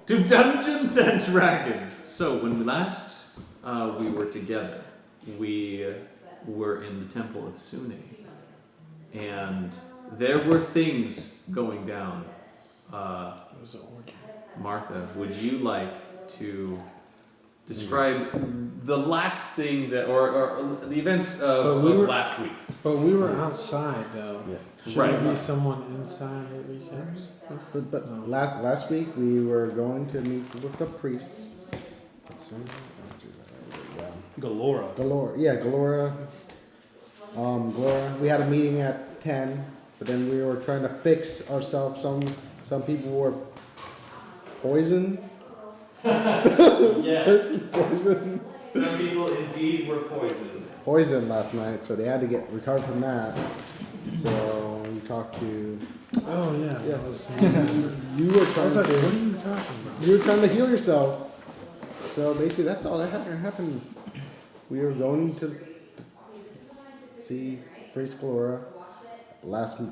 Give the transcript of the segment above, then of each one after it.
To Dungeons and Dragons. So when last we were together, we were in the Temple of Sune, and there were things going down. Martha, would you like to describe the last thing that, or the events of last week? But we were outside though. Yeah. Should Right. there be someone inside that we can? But No. last week we were going to meet with the priests. Galora. Galora. Galora. We had a meeting at 10, but then we were trying to fix ourselves. Some people were poisoned. Yes. Poisoned. Some people indeed were poisoned. Poisoned last night, so they had to get recovered from that. So we talked to. Oh yeah. Yeah. That was You were I trying was like, to. what are you talking about? You were trying to heal yourself. So basically, that's all that happened. We were going to see Priest Galora. Last thing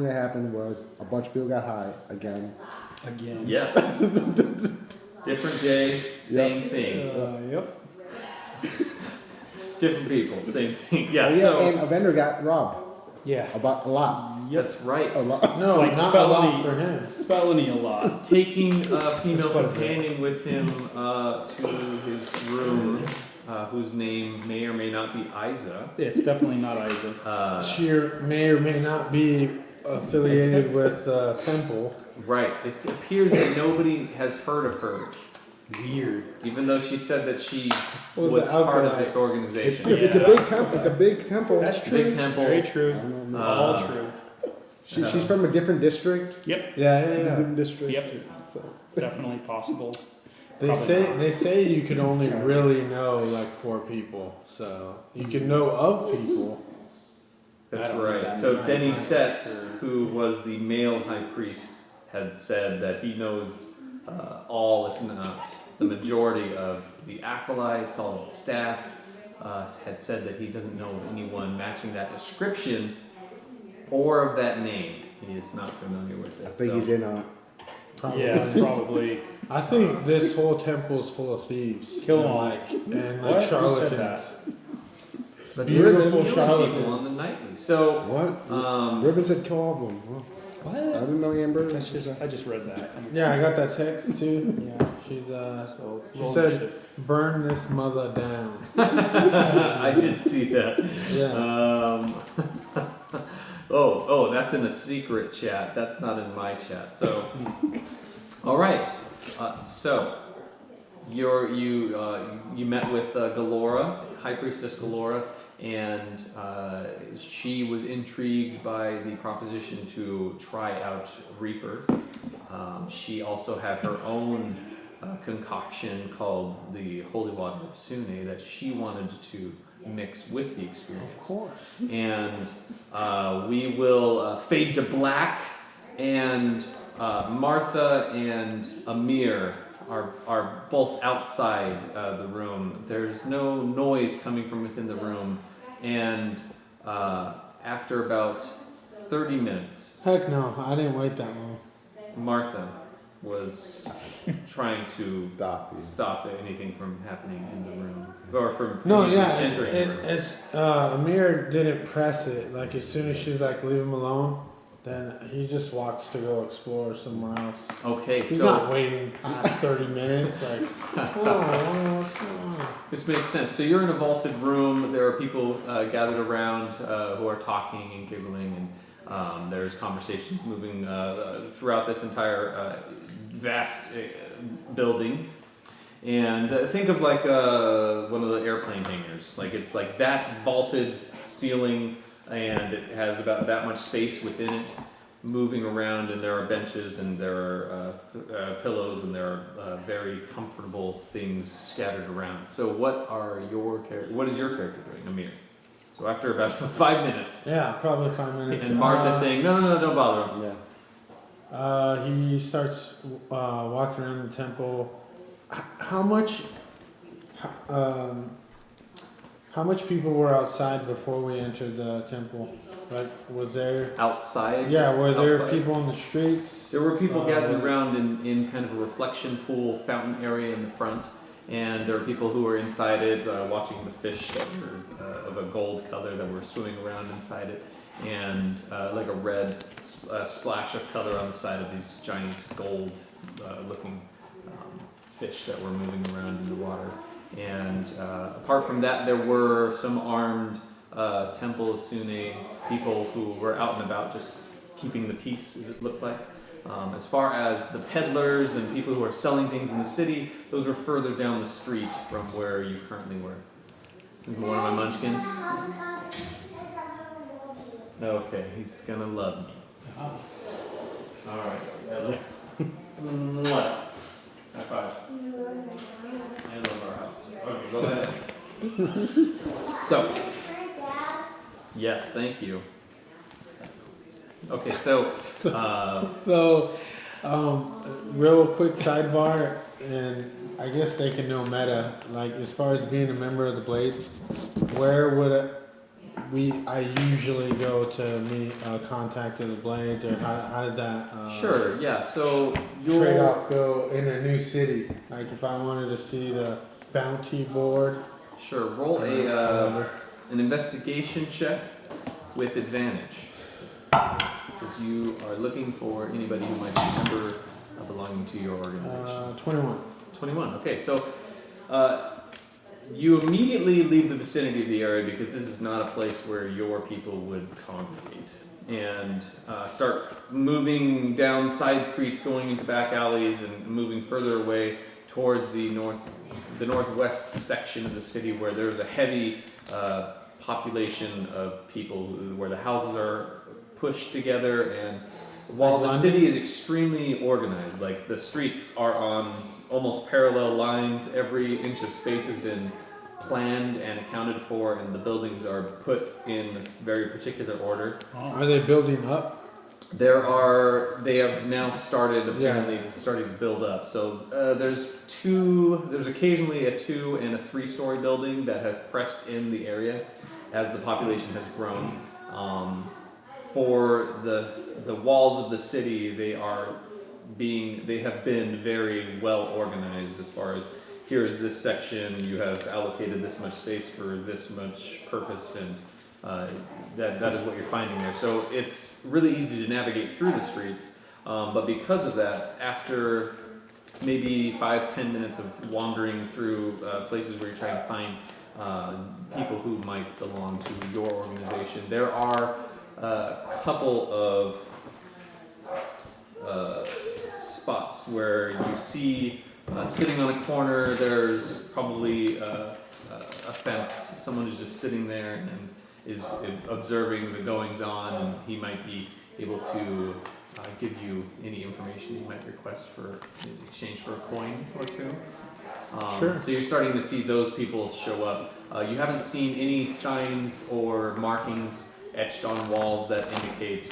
that happened was a bunch of people got high again. Yes. Different day, same thing. Yep. Different people, same thing. Yeah. Oh, yeah, So and Evendur got robbed Yeah. about a lot. that's right. A lot. No, Like not felony. a lot for him. Felony a lot. Taking a female quite a bit. companion with him to his room, whose name may or may not be Isa. Yeah, it's definitely not Isaac. She may or may not be affiliated with Temple. Right. It appears that nobody has heard of her, Weird. even though she said that she What was was the part of alkaline? this organization. It's a big temple. It's a big temple. That's true. Big temple. Very true. All true. She's from a different district. Yep. Yeah. Different district. Yep. So. Definitely possible. They Probably say you can only really know like 4 people, so you can know of people. That's I don't know right. that So many. Denny Set, who was the male high priest, had said that he knows all, if not the majority of the acolytes, all of the staff. Had said that he doesn't know of anyone matching that description or of that name. He is not familiar with it. I think so. he's in on it. Probably. Yeah, probably. I think this whole temple's full of thieves. Kill 'em and all. and What? Who said charlatans. that? But Beautiful there were people charlatans. on the nightly. So, What? Riven said kill all of them. Well, I What? didn't know Amber. I just read that. Yeah, I got that text too. Yeah. She's So, she roll said, initiative. "Burn this mother down." I did see that. Yeah. Oh, that's in a secret chat. That's not in my chat. So, all right. So, you met with Galora, High Priestess Galora, and she was intrigued by the proposition to try out Reaper. She also had her own concoction called the Holy Water of Sune that she wanted to mix with the experience. Of course. And we will fade to black, and Martha and Amir are both outside the room. There's no noise coming from within the room, and after about 30 minutes, Heck no, I didn't wait that long. Martha was trying to Stop you. stop anything from happening in the room, or from No, anything yeah, entering the room. it's Amir didn't press it. Like as soon as she's like, leave him alone, then he just walks to go explore somewhere else. Okay, He's so not waiting past 30 minutes. Like, oh, what's going on? this makes sense. So you're in a vaulted room. There are people gathered around who are talking and giggling, and there's conversations moving throughout this entire vast building. And think of like one of the airplane hangars. Like it's like that vaulted ceiling, and it has about that much space within it, moving around. And there are benches, and there are pillows, and there are very comfortable things scattered around. So what is your character doing, Amir? So after about 5 minutes, Yeah, probably 5 minutes. and Martha saying, no, don't bother him. Yeah. He starts walking around the temple. How much people were outside before we entered the temple? Like, was there? Outside? Yeah, were there outside. people on the streets? There were people gathered was it- around in kind of a reflection pool fountain area in the front, and there were people who were inside it watching the fish that were of a gold color that were swimming around inside it, and like a red splash of color on the side of these giant gold looking fish that were moving around in the water. And apart from that, there were some armed Temple of Sune people who were out and about just keeping the peace, as it looked like. As far as the peddlers and people who are selling things in the city, those were further down the street from where you currently were. This is one of my munchkins. Okay, he's gonna love me. Alright. Mwah. High five. I love our house. Okay, go ahead. So, yes, thank you. Okay, so, So, real quick sidebar, and I guess they can know meta. Like, as far as being a member of the Blades, where would I usually go to meet contact of the Blades, or how does that sure, yeah, so trade you'll, off go in a new city? Like, if I wanted to see the bounty board, sure, roll an investigation check with advantage. Because you are looking for anybody who might be a member belonging to your organization. 21. 21, okay, so you immediately leave the vicinity of the area because this is not a place where your people would congregate. And start moving down side streets, going into back alleys, and moving further away towards the northwest section of the city where there's a heavy population of people where the houses are pushed together, and while Like the London? city is extremely organized, like the streets are on almost parallel lines, every inch of space has been planned and accounted for, and the buildings are put in very particular order. Are they building up? They have now started starting to build up. So there's occasionally a 2 and a 3-story building that has pressed in the area as the population has grown. For the walls of the city, they have been very well organized as far as here's this section, you have allocated this much space for this much purpose, and that is what you're finding there. So it's really easy to navigate through the streets, but because of that, after maybe 5-10 minutes of wandering through places where you're trying to find people who might belong to your organization, there are a couple of spots where you see sitting on a corner, there's probably a fence. Someone is just sitting there and is observing the goings on, and he might be able to give you any information you might request in exchange for a coin or two. Sure. So you're starting to see those people show up. You haven't seen any signs or markings etched on walls that indicate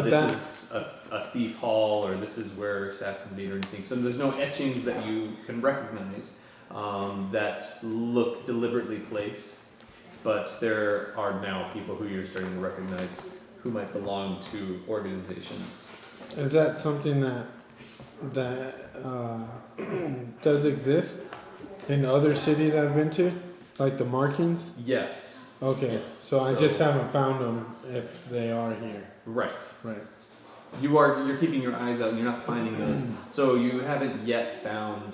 this is a thief hall, or this is where assassins meet, or anything. So there's no etchings that you can recognize that look deliberately placed, but there are now people who you're starting to recognize who might belong to organizations. Is that something that does exist in other cities I've been to, like the markings? Yes. Okay, Yes. so I just haven't found them if they are here. Right. Right. You're keeping your eyes out and you're not finding those. So you haven't yet found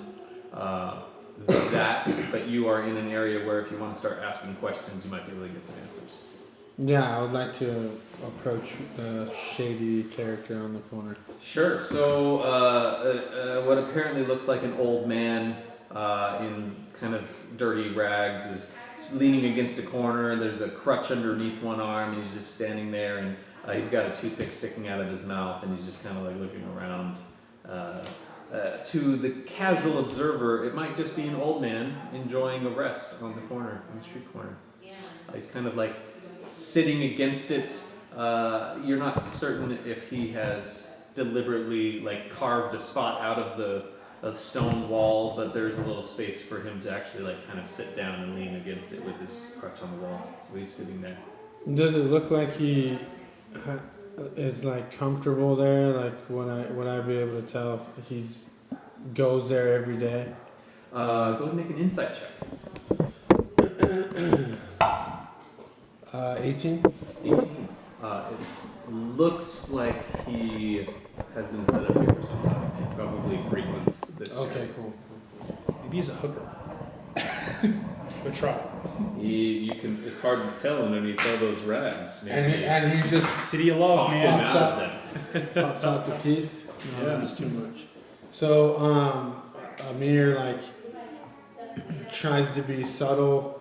that, but you are in an area where if you want to start asking questions, you might be able to get some answers. Yeah, I would like to approach the shady character on the corner. Sure. So what apparently looks like an old man in kind of dirty rags is leaning against a corner. There's a crutch underneath one arm, and he's just standing there, and he's got a toothpick sticking out of his mouth, and he's just kind of like looking around. To the casual observer, it might just be an old man enjoying a rest on the street corner. He's kind of like sitting against it. You're not certain if he has deliberately like carved a spot out of the stone wall, but there's a little space for him to actually like kind of sit down and lean against it with his crutch on the wall. So he's sitting there. Does it look like he is like comfortable there? Like would I be able to tell if he's goes there every day? Go ahead and make an insight check. 18. 18. It looks like he has been set up here for some time and probably frequents this. Okay, area. cool. Maybe he's a hooker. But try. You can. It's hard to tell underneath all those rags. And he just City of Love, talk him man. out of them. pops out the teeth. No, Yeah. that's too much. So Amir like tries to be subtle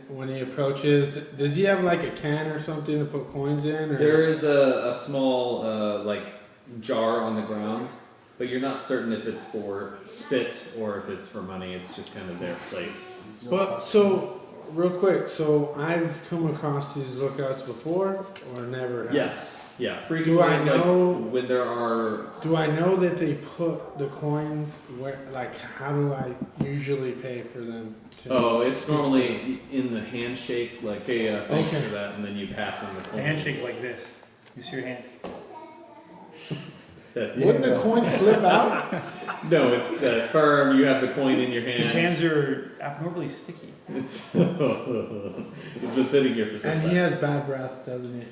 when he approaches. Does he have like a can or something to put coins in? Or? There is a small like jar on the ground, but you're not certain if it's for spit or if it's for money. It's just kind of there placed. But so real quick, so I've come across these lookouts before or never? Have? Yes. Yeah. Frequently. Do I know when there are? Do I know that they put the coins where? Like, how do I usually pay for them? Oh, it's normally in the handshake, like, hey, thanks Okay. for that, and then you pass them the A coins. handshake like this. You see your hand. That's, Wouldn't the coins slip out? no, it's firm. You have the coin in your hand. His hands are abnormally sticky. It's it's been sitting here for some And time. he has bad breath, doesn't he?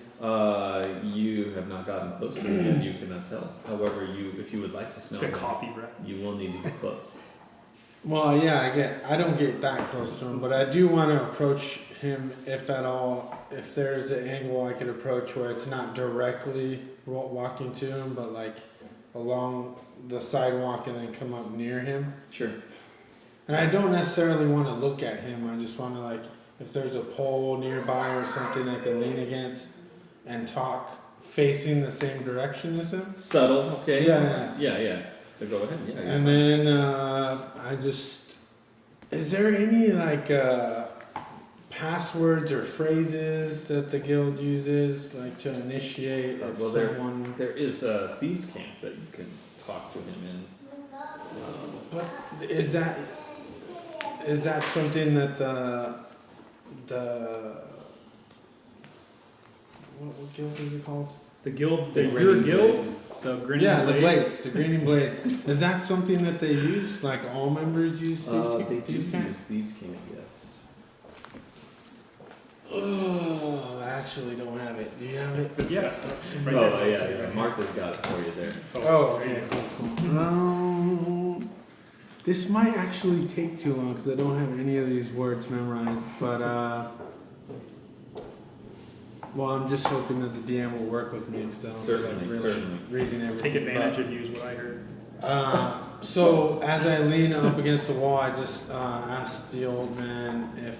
You have not gotten close to him yet. You cannot tell. However, if you would like to It's smell got him, coffee breath. you will need to get close. Well, yeah, I don't get that close to him, but I do want to approach him if at all. If there's an angle I could approach where it's not directly walking to him, but like along the sidewalk and then come up near him. Sure. And I don't necessarily want to look at him. I just want to like, if there's a pole nearby or something I can lean against and talk facing the same direction as him. Subtle. Okay. Yeah. So go ahead. Yeah. And then I just, is there any like passwords or phrases that the guild uses like to initiate if well, someone? there is a thieves' camp that you can talk to him in. But is that something that the what guild is it called? The guild, The your Grinning guild, Blades. the grinning Yeah, the blades. blades, the greening blades. Is that something that they use? Like all members use They do thieves camp? use thieves' camp. Yes. Oh, I actually don't have it. Do you have it? Yeah. Right Oh there. yeah. Martha's got it for you there. Oh, okay, cool. This might actually take too long because I don't have any of these words memorized. But well, I'm just hoping that the DM will work with me because I don't feel like Certainly, really certainly. reading everything. Take advantage of you is what I heard. So as I lean up against the wall, I just ask the old man if.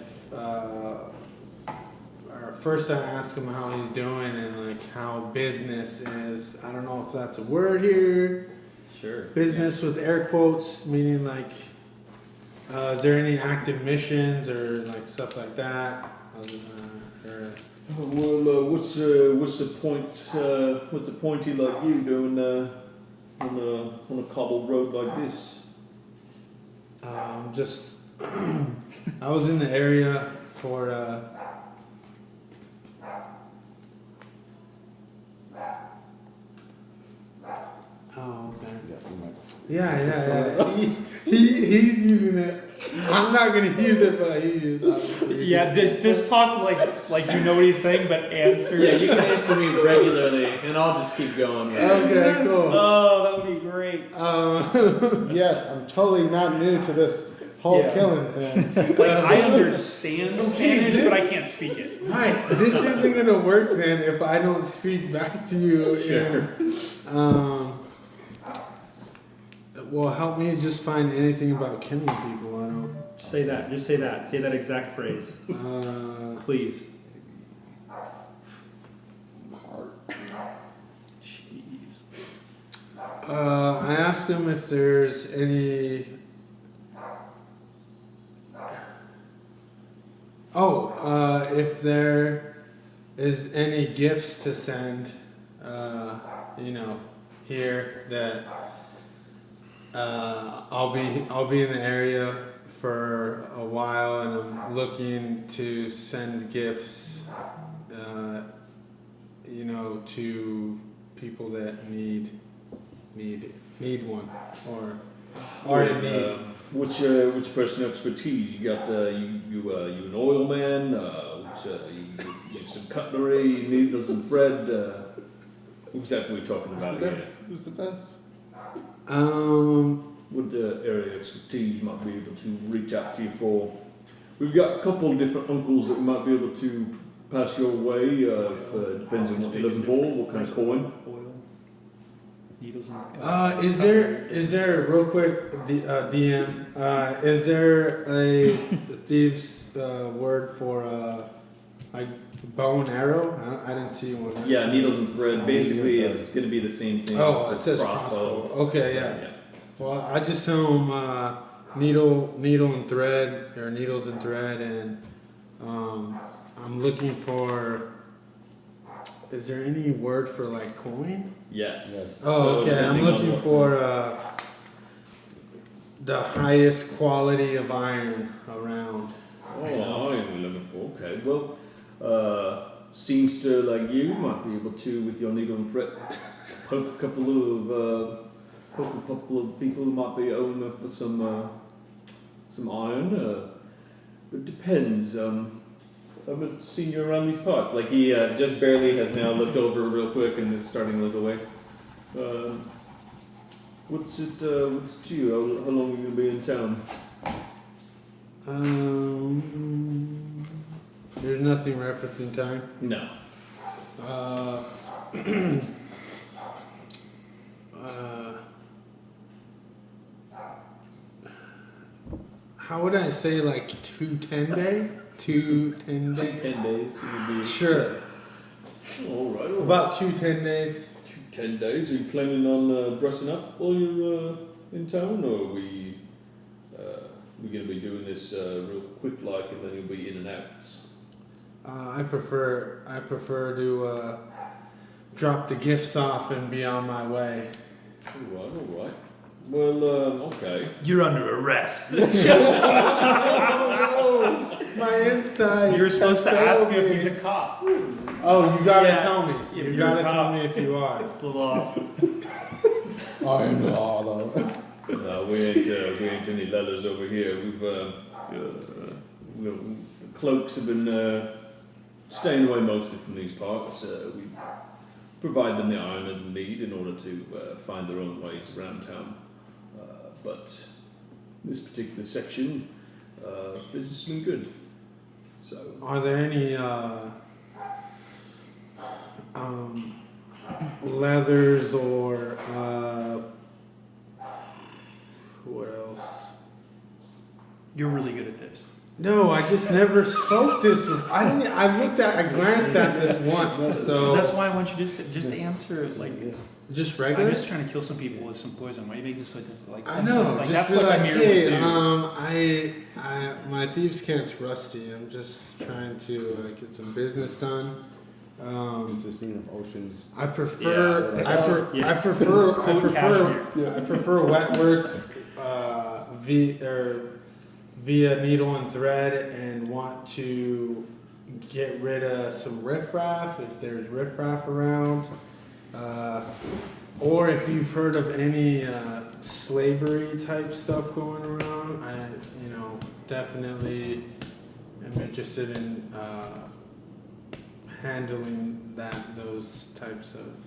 Or first, I ask him how he's doing and like how business is. I don't know if that's a word here. Sure. Business with air quotes, meaning like, is there any active missions or like stuff like that? Well, what's the point? What's a pointy like you doing on a cobbled road like this? Just I was in the area for. Oh, okay. Yeah. He's using it. I'm not gonna use it, but he uses it. Yeah, just talk like you know what he's saying, but answer. Yeah, you can answer me regularly, and I'll just keep going. With it. Okay, cool. Oh, that would be great. Yes, I'm totally not new to this whole Yeah. killing thing. Like I understand Okay, Spanish, this- but I can't speak it. Right. This isn't gonna work then if I don't speak back to you. Sure. Well, help me just find anything about killing people. I don't. Say that. Just say that. Say that exact phrase, please. Jeez. I asked him if there's any. If there is any gifts to send, here that I'll be in the area for a while, and I'm looking to send gifts to people that need one or in need. Which personal expertise? You got you an oil man? You some cutlery, needles and thread. Who exactly are we talking about here? Who's the best? What area of expertise you might be able to reach out to you for? We've got a couple of different uncles that we might be able to pass your way. Depends on what you're looking for, what kind of coin. Oil, needles, and Is there real quick, DM? Is there a thieves word for like bow and arrow? I didn't see one. Yeah, needles and thread. Basically, it's going to be the same thing. Oh, it as says crossbow. Okay, yeah. Well, I just tell them needle and thread, or needles and thread, and I'm looking for. Is there any word for like coin? Yes. Oh, okay. I'm looking for the highest quality of iron around. Oh, iron we're looking for. Okay. Well, seamster like you might be able to, with your needle and thread, poke a couple of people who might be owing up for some iron. It depends. I haven't seen you around these parts. Like he just barely has now looked over real quick and is starting to look away. What's to you? How long are you gonna be in town? There's nothing referencing time. No. How would I say, like 2 10 day? 2 10 day? 10 days. Would be Sure. All right. About 2 10 days. 10 days. Are you planning on dressing up while you're in town, or are we going to be doing this real quick, like, and then you'll be in and out? I prefer to drop the gifts off and be on my way. All right. Well, okay. You're under arrest. My inside. You're supposed to ask him if he's a cop. Oh, you gotta Yeah, tell me. if You you're gotta a tell cop. me if you are. It's a little off. I am the hollow. We ain't any leathers over here. The cloaks have been staying away mostly from these parts. We provide them the iron that they need in order to find their own ways around town. But this particular section, business has been good. So, Are there any leathers or what else? You're really good at this. No, I just never spoke this. I glanced at this once. So So that's why I want you just to answer it like. just I'm regular. just trying to kill some people with some poison. Why do you make this so difficult? Like I know. Like Just that's be what like, Amir hey, would do. my thieves' cant's rusty. I'm just trying to get some business done. It's the scene of oceans. I prefer. Yeah, I prefer. Quote cashier. I prefer wet work. Via needle and thread, and want to get rid of some riffraff if there's riffraff around. Or if you've heard of any slavery type stuff going around, I definitely am interested in handling those types of.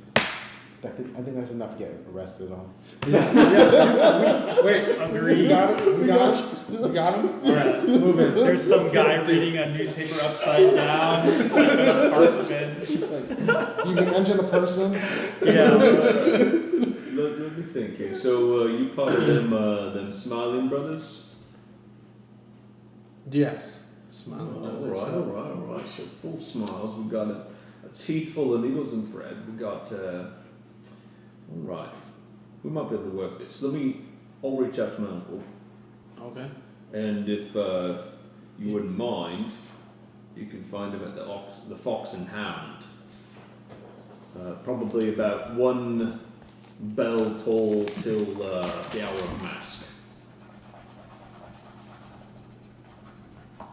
I think that's enough to get arrested on. Wait, Agreed. we got him. We got him. All right, move in. There's some guy reading a newspaper upside down in an apartment. You can mention a person. Yeah. let me think here. So, you part of them Smiling Brothers? Yes. Smiling. All right. So, full smiles. We've got a teeth full of needles and thread. We've got. All right. We might be able to work this. I'll reach out to my uncle. Okay. And if you wouldn't mind, you can find him at the Fox and Hound. Probably about one bell toll till the hour of mask.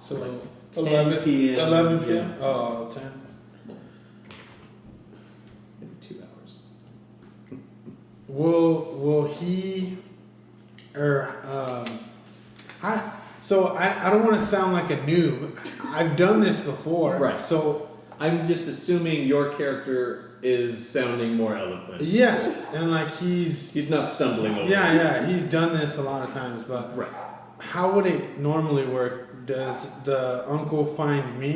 So Like 11 p.m. 11 p.m. Yeah. Oh, 10. will he or I don't want to sound like a noob. I've done this before. Right. So I'm just assuming your character is sounding more eloquent. yes, and like he's not stumbling over. yeah, he's done this a lot of times, but Right. how would it normally work? Does the uncle find me?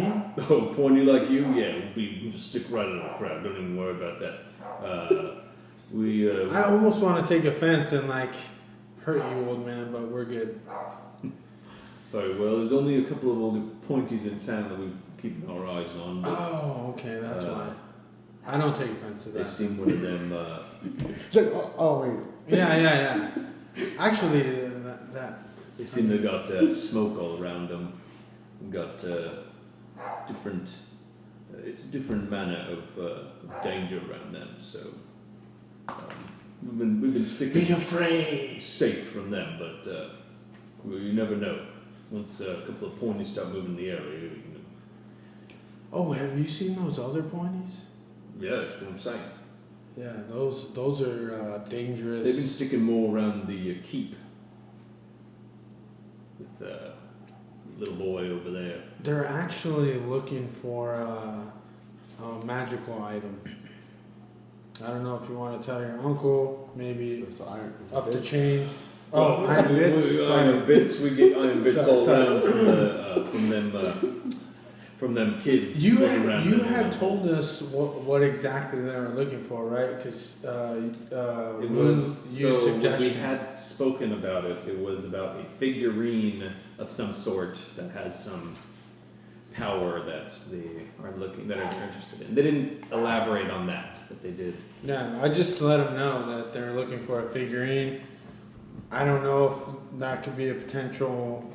Oh, pointy like you? Yeah, we just stick right in the crowd. Don't even worry about that. I almost want to take offense and like hurt you, old man, but we're good. Very well. There's only a couple of old pointies in town that we're keeping our eyes on. But Oh, okay, that's why. I don't take offense to they that. seem one of them. It's like, oh wait. Yeah. Actually, that. They seem to got smoke all around them. Got different. It's a different manner of danger around them. So we've been sticking Be afraid. safe from them, but you never know. Once a couple of pointies start moving in the area, you know. Oh, have you seen those other pointies? Yeah, that's what I'm saying. Yeah, those are dangerous. They've been sticking more around the keep with little boy over there. They're actually looking for a magical item. I don't know if you want to tell your uncle, maybe So iron. up the chains. Oh, iron bits. Iron bits. We get iron bits Sorry, all sorry. around from them kids. You running around you them had and told all. us what exactly they were looking for, right? Because It was you so when we suggestion. had spoken about it. It was about a figurine of some sort that has some power that they are interested in. They didn't elaborate on that, but they did. Yeah, I just let them know that they're looking for a figurine. I don't know if that could be a potential.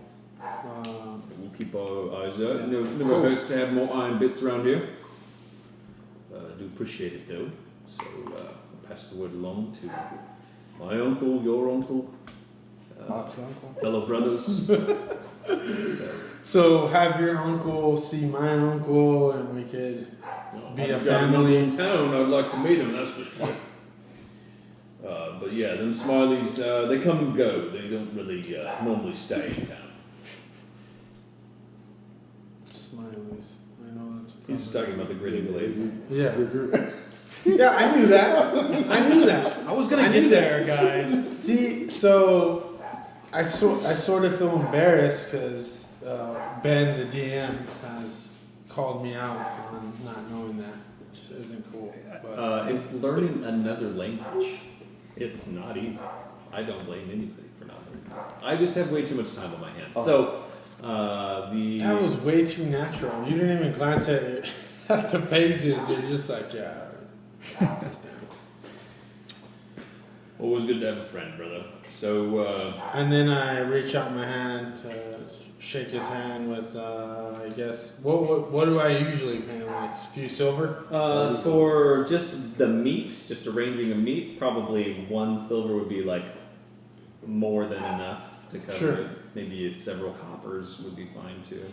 We'll keep our eyes out. Yeah. Never Cool. hurts to have more iron bits around here. I do appreciate it though. So I'll pass the word along to my uncle, your uncle, Pop's uncle. fellow brothers. So, So have your uncle see my uncle, and we could. Be a I've got an uncle family. in town. I'd like to meet him. That's for sure. But yeah, them Smileys, they come and go. They don't really normally stay in town. Smileys. I know that's. He's just talking about the gritty blades. Yeah. Yeah, I knew that. I knew that. I was gonna I get knew there, guys. See, so I sort of feel embarrassed because Ben, the DM, has called me out on not knowing that, which isn't cool. But It's learning another language. It's not easy. I don't blame anybody for not learning. I just have way too much time on my hands. So that was way too natural. You didn't even glance at the pages. You're just like, yeah. Always good to have a friend, brother. So And then I reach out my hand to shake his hand with, I guess, what do I usually pay him? Like a few silver? for just the meat, just arranging a meat, probably 1 silver would be like more than enough to cover Sure. it. Maybe several coppers would be fine too.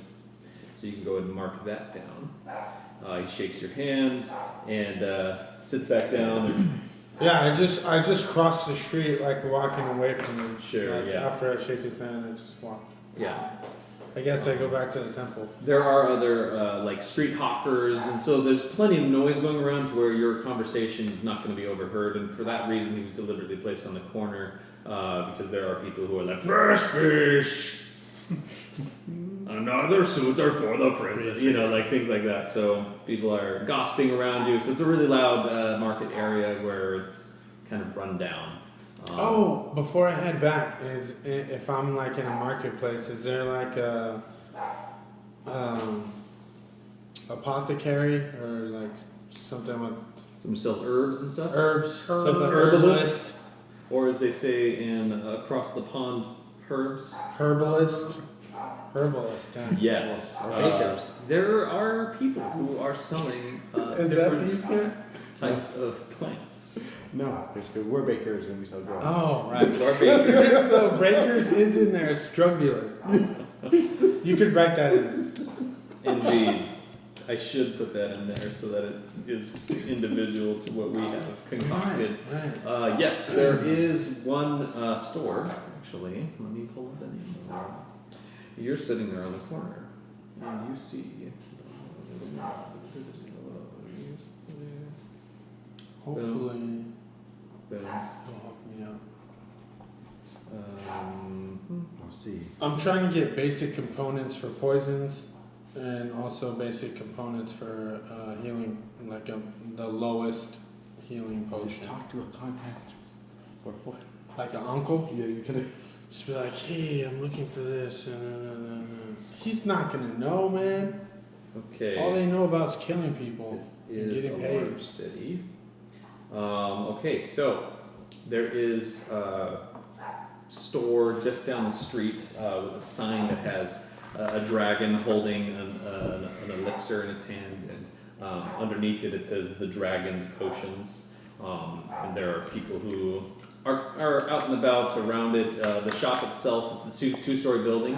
So you can go ahead and mark that down. He shakes your hand and sits back down. And Yeah, I just crossed the street, like walking away from him. Sure, Like, yeah. after I shake his hand, I just walk. yeah, I guess I go back to the temple. there are other like street hawkers, and so there's plenty of noise going around to where your conversation is not going to be overheard. And for that reason, he was deliberately placed on the corner because there are people who are like fresh fish. Another suitor for the princess, you know, like things like that. So people are gossiping around you. So it's a really loud market area where it's kind of run down. Oh, before I head back, if I'm like in a marketplace, is there like a apothecary or like something with Some sells herbs and stuff, herbs, something herbalist, or as they say in across the pond, herbs. herbalist, yeah. Yes, Or bakers. there are people who are selling Is that different these guys? types of plants. No, because we're bakers and we sell drugs. Oh, right. People are bakers. So Breakers is in there. It's drug dealer. You could write that in. Indeed. I should put that in there so that it is individual to what we have concocted. Right. Yes, there is one store, actually. Let me pull up the name of it. You're sitting there on the corner, and you see. Hopefully, Boom. it'll help me out. I'll see. I'm trying to get basic components for poisons, and also basic components for healing, like the lowest healing Just potion. talk to a contact. For what? Like an uncle. Yeah, you can. Just be like, hey, I'm looking for this. He's not gonna know, man. Okay. All they know about is killing people This and is getting a paid. large city. Okay, so there is a store just down the street with a sign that has a dragon holding an elixir in its hand, and underneath it says the dragon's potions. And there are people who are out and about around it. The shop itself, it's a two-story building.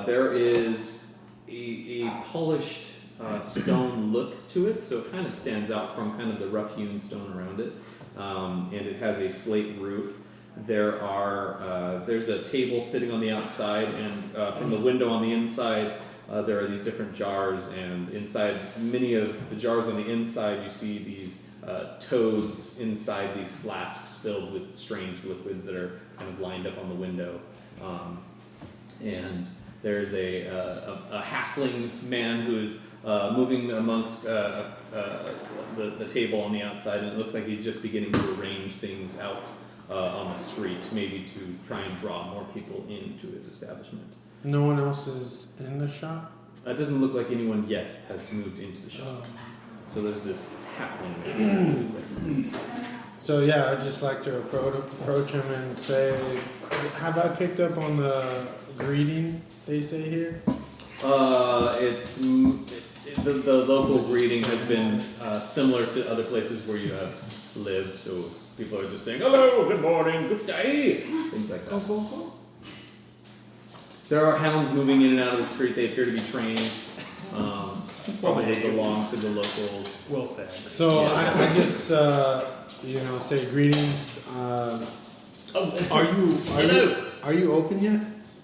There is a polished stone look to it, so it kind of stands out from kind of the rough-hewn stone around it. And it has a slate roof. There's a table sitting on the outside, and from the window on the inside, there are these different jars, and inside many of the jars on the inside, you see these toads inside these flasks filled with strange liquids that are kind of lined up on the window. And there's a halfling man who is moving amongst the table on the outside, and it looks like he's just beginning to arrange things out on the street, maybe to try and draw more people into his establishment. No one else is in the shop? It doesn't look like anyone yet has moved into the shop. So there's this halfling man who's there. So yeah, I'd just like to approach him and say, have I picked up on the greeting they say here? It's the local greeting has been similar to other places where you have lived, so people are just saying hello, good morning, good day, things like that. There are hounds moving in and out of the street. They appear to be trained. Probably belong to the locals. Well fed. So Yeah. I just say greetings. Are you open yet?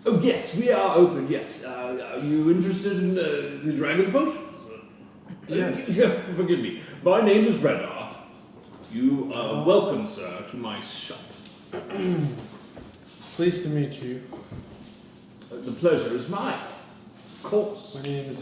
Oh yes, we are open. Yes. Are you interested in the dragon's potions? Yeah. Forgive me. My name is Redar. You are welcome, sir, to my shop. Pleased to meet you. The pleasure is mine. Of course. My name is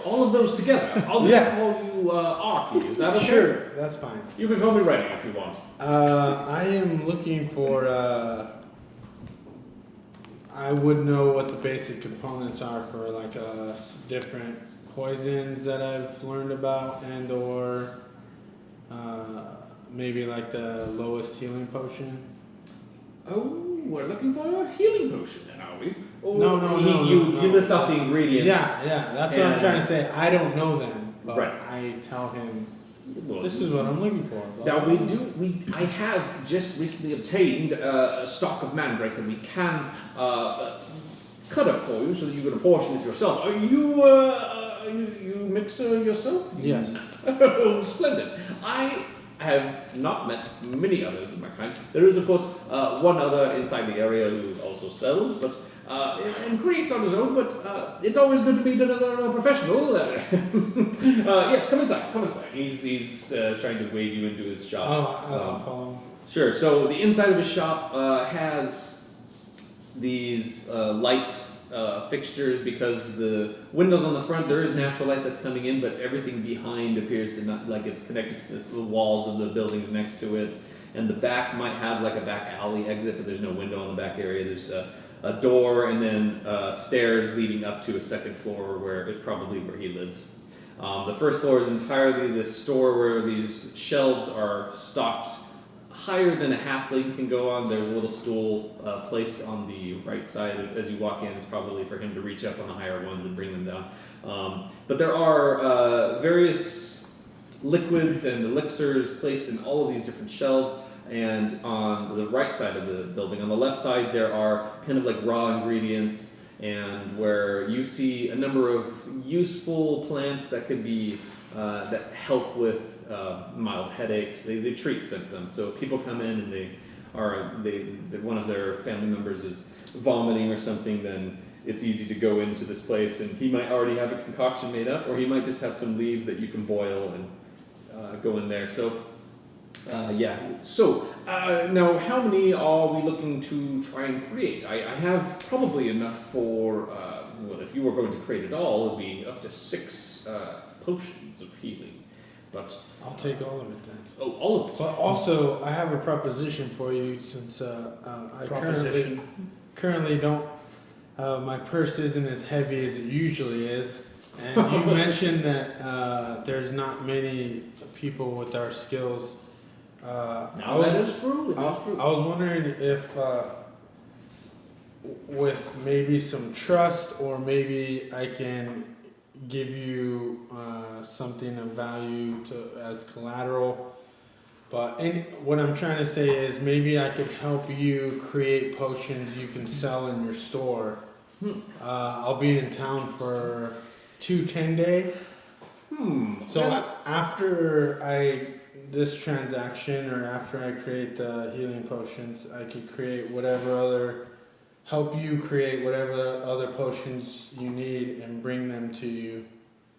All of those together. I'll just call you Arky. Is that okay? Sure, that's fine. You can call me Reddy if you want. I am looking for. I would know what the basic components are for like different poisons that I've learned about, and or maybe like the lowest healing potion. Oh, we're looking for a healing potion, then, are we? Or No, you list off the ingredients. Yeah, that's what I'm trying to say. I don't know them, but Right. I tell him Well, this is what I'm looking for. Now I have just recently obtained a stock of mandrake that we can cut up for you so that you can apportion it yourself. Are you mixer yourself? Yes. Oh, splendid. I have not met many others of my kind. There is, of course, one other inside the area who also sells, but and creates on his own, but it's always good to meet another professional. Yes, come inside, come inside. He's trying to wade you into his shop. I'll follow him. Sure, so the inside of his shop has these light fixtures, because the windows on the front, there is natural light that's coming in, but everything behind appears to not, like it's connected to the walls of the buildings next to it. And the back might have like a back alley exit, but there's no window on the back area. There's a door and then stairs leading up to a second floor where it's probably where he lives. The first floor is entirely this store where these shelves are stocked higher than a halfling can go on. There's a little stool placed on the right side as you walk in. It's probably for him to reach up on the higher ones and bring them down. But there are various liquids and elixirs placed in all of these different shelves. And on the right side of the building, on the left side, there are kind of like raw ingredients, and where you see a number of useful plants that could be that help with mild headaches. They treat symptoms. So if people come in and one of their family members is vomiting or something, then it's easy to go into this place, and he might already have a concoction made up, or he might just have some leaves that you can boil and go in there. So, yeah. So, now how many are we looking to try and create? I have probably enough for, well, if you were going to create it all, it would be up to 6 potions of healing. But I'll take all of it then. oh, all of it. But also, I have a proposition for you since I currently don't. My purse isn't as heavy as it usually is, and you mentioned that there's not many people with our skills. That is true. I was wondering if, with maybe some trust, or maybe I can give you something of value as collateral. But what I'm trying to say is maybe I could help you create potions you can sell in your store. I'll be in town for 2 10-day. So after this transaction, or after I create the healing potions, I could help you create whatever other potions you need and bring them to you.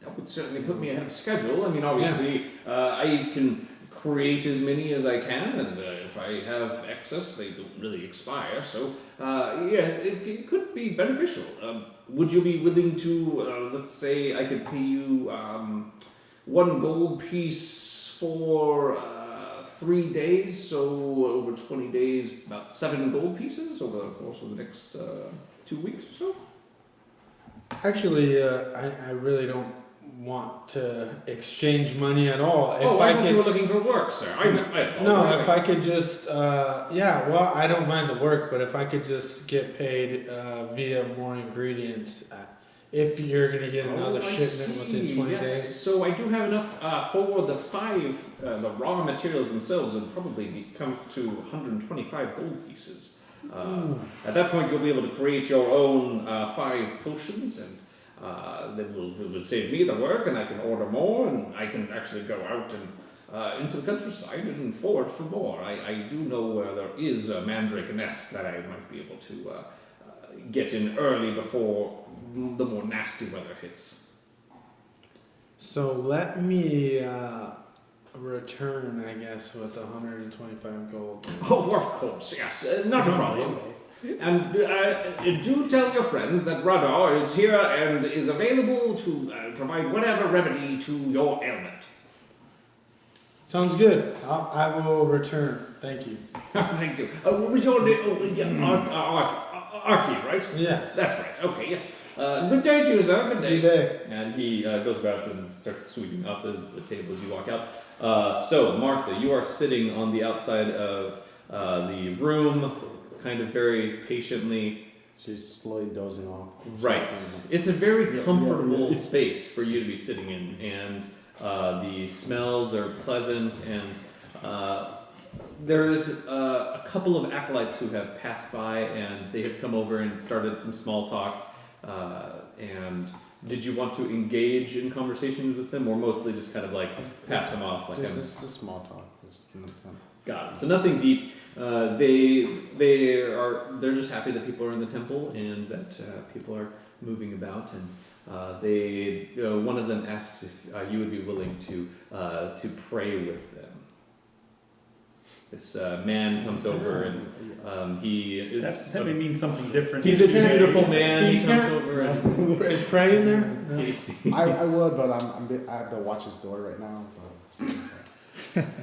That would certainly put me ahead of schedule. I mean, obviously, I can create as many as I can, and if I have excess, they don't really expire. So, yes, it could be beneficial. Would you be willing to, let's say, I could pay you 1 gold piece for 3 days, so over 20 days, about 7 gold pieces over the course of the next 2 weeks or so? Actually, I really don't want to exchange money at all. I thought you were looking for work, sir. No, if I could just, well, I don't mind the work, but if I could just get paid via more ingredients, if you're going to get another shipment within 20 days. So I do have enough for the 5, the raw materials themselves, and probably come to 125 gold pieces. At that point, you'll be able to create your own 5 potions, and that will save me the work, and I can order more, and I can actually go out and into the countryside and forage for more. I do know where there is a mandrake nest that I might be able to get in early before the more nasty weather hits. So let me return, I guess, with 125 gold. Oh, of course, yes, not a problem. And do tell your friends that Radar is here and is available to provide whatever remedy to your ailment. Sounds good. I will return. Thank you. Thank you. What was your name? Arky, right? Yes. That's right. Okay, yes. Good day to you, sir. Good day. Good day. And he goes about and starts sweeping off the table as you walk out. So, Martha, you are sitting on the outside of the room, kind of very patiently. She's slowly dozing off. Right. It's a very comfortable space for you to be sitting in, and the smells are pleasant, and there is a couple of acolytes who have passed by, and they have come over and started some small talk. And did you want to engage in conversations with them, or mostly just kind of like pass them off? Like just a small talk. Got it. So nothing deep. They're just happy that people are in the temple and that people are moving about, and one of them asks if you would be willing to pray with them. This man comes over, and he is. That may mean something different. He's a beautiful man. He comes He's over and Is praying there? No. I would, but I have to watch his door right now.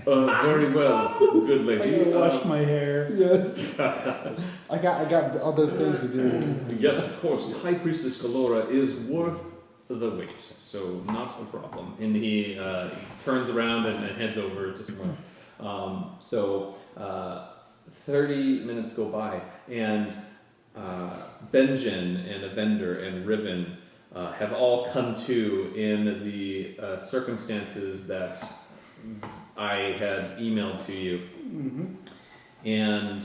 very well, good lady. I gotta wash my hair. Yeah. I got other things to do. Yes, of course. High Priestess Galora is worth the wait, so not a problem. And he turns around and heads over to somewhere else. 30 minutes go by, and Benjen and Evendur and Riven have all come to in the circumstances that I had emailed to you. Mm-hmm. And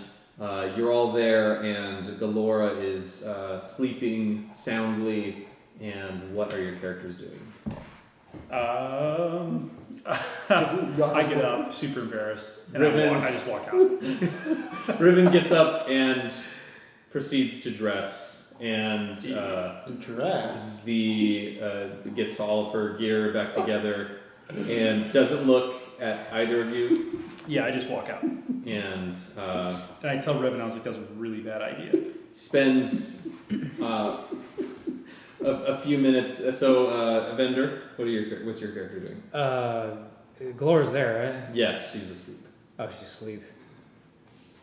you're all there, and Galora is sleeping soundly. And what are your characters doing? I get up, super embarrassed, and Riven. I just walk out. Riven gets up and proceeds to dress, and Dress. gets all of her gear back together, and doesn't look at either of you. Yeah, I just walk out. And I tell Riven, I was like, that's a really bad idea. spends a few minutes. So, Evendur, what's your character doing? Glora's there, right? Yes, she's asleep. Oh, she's asleep.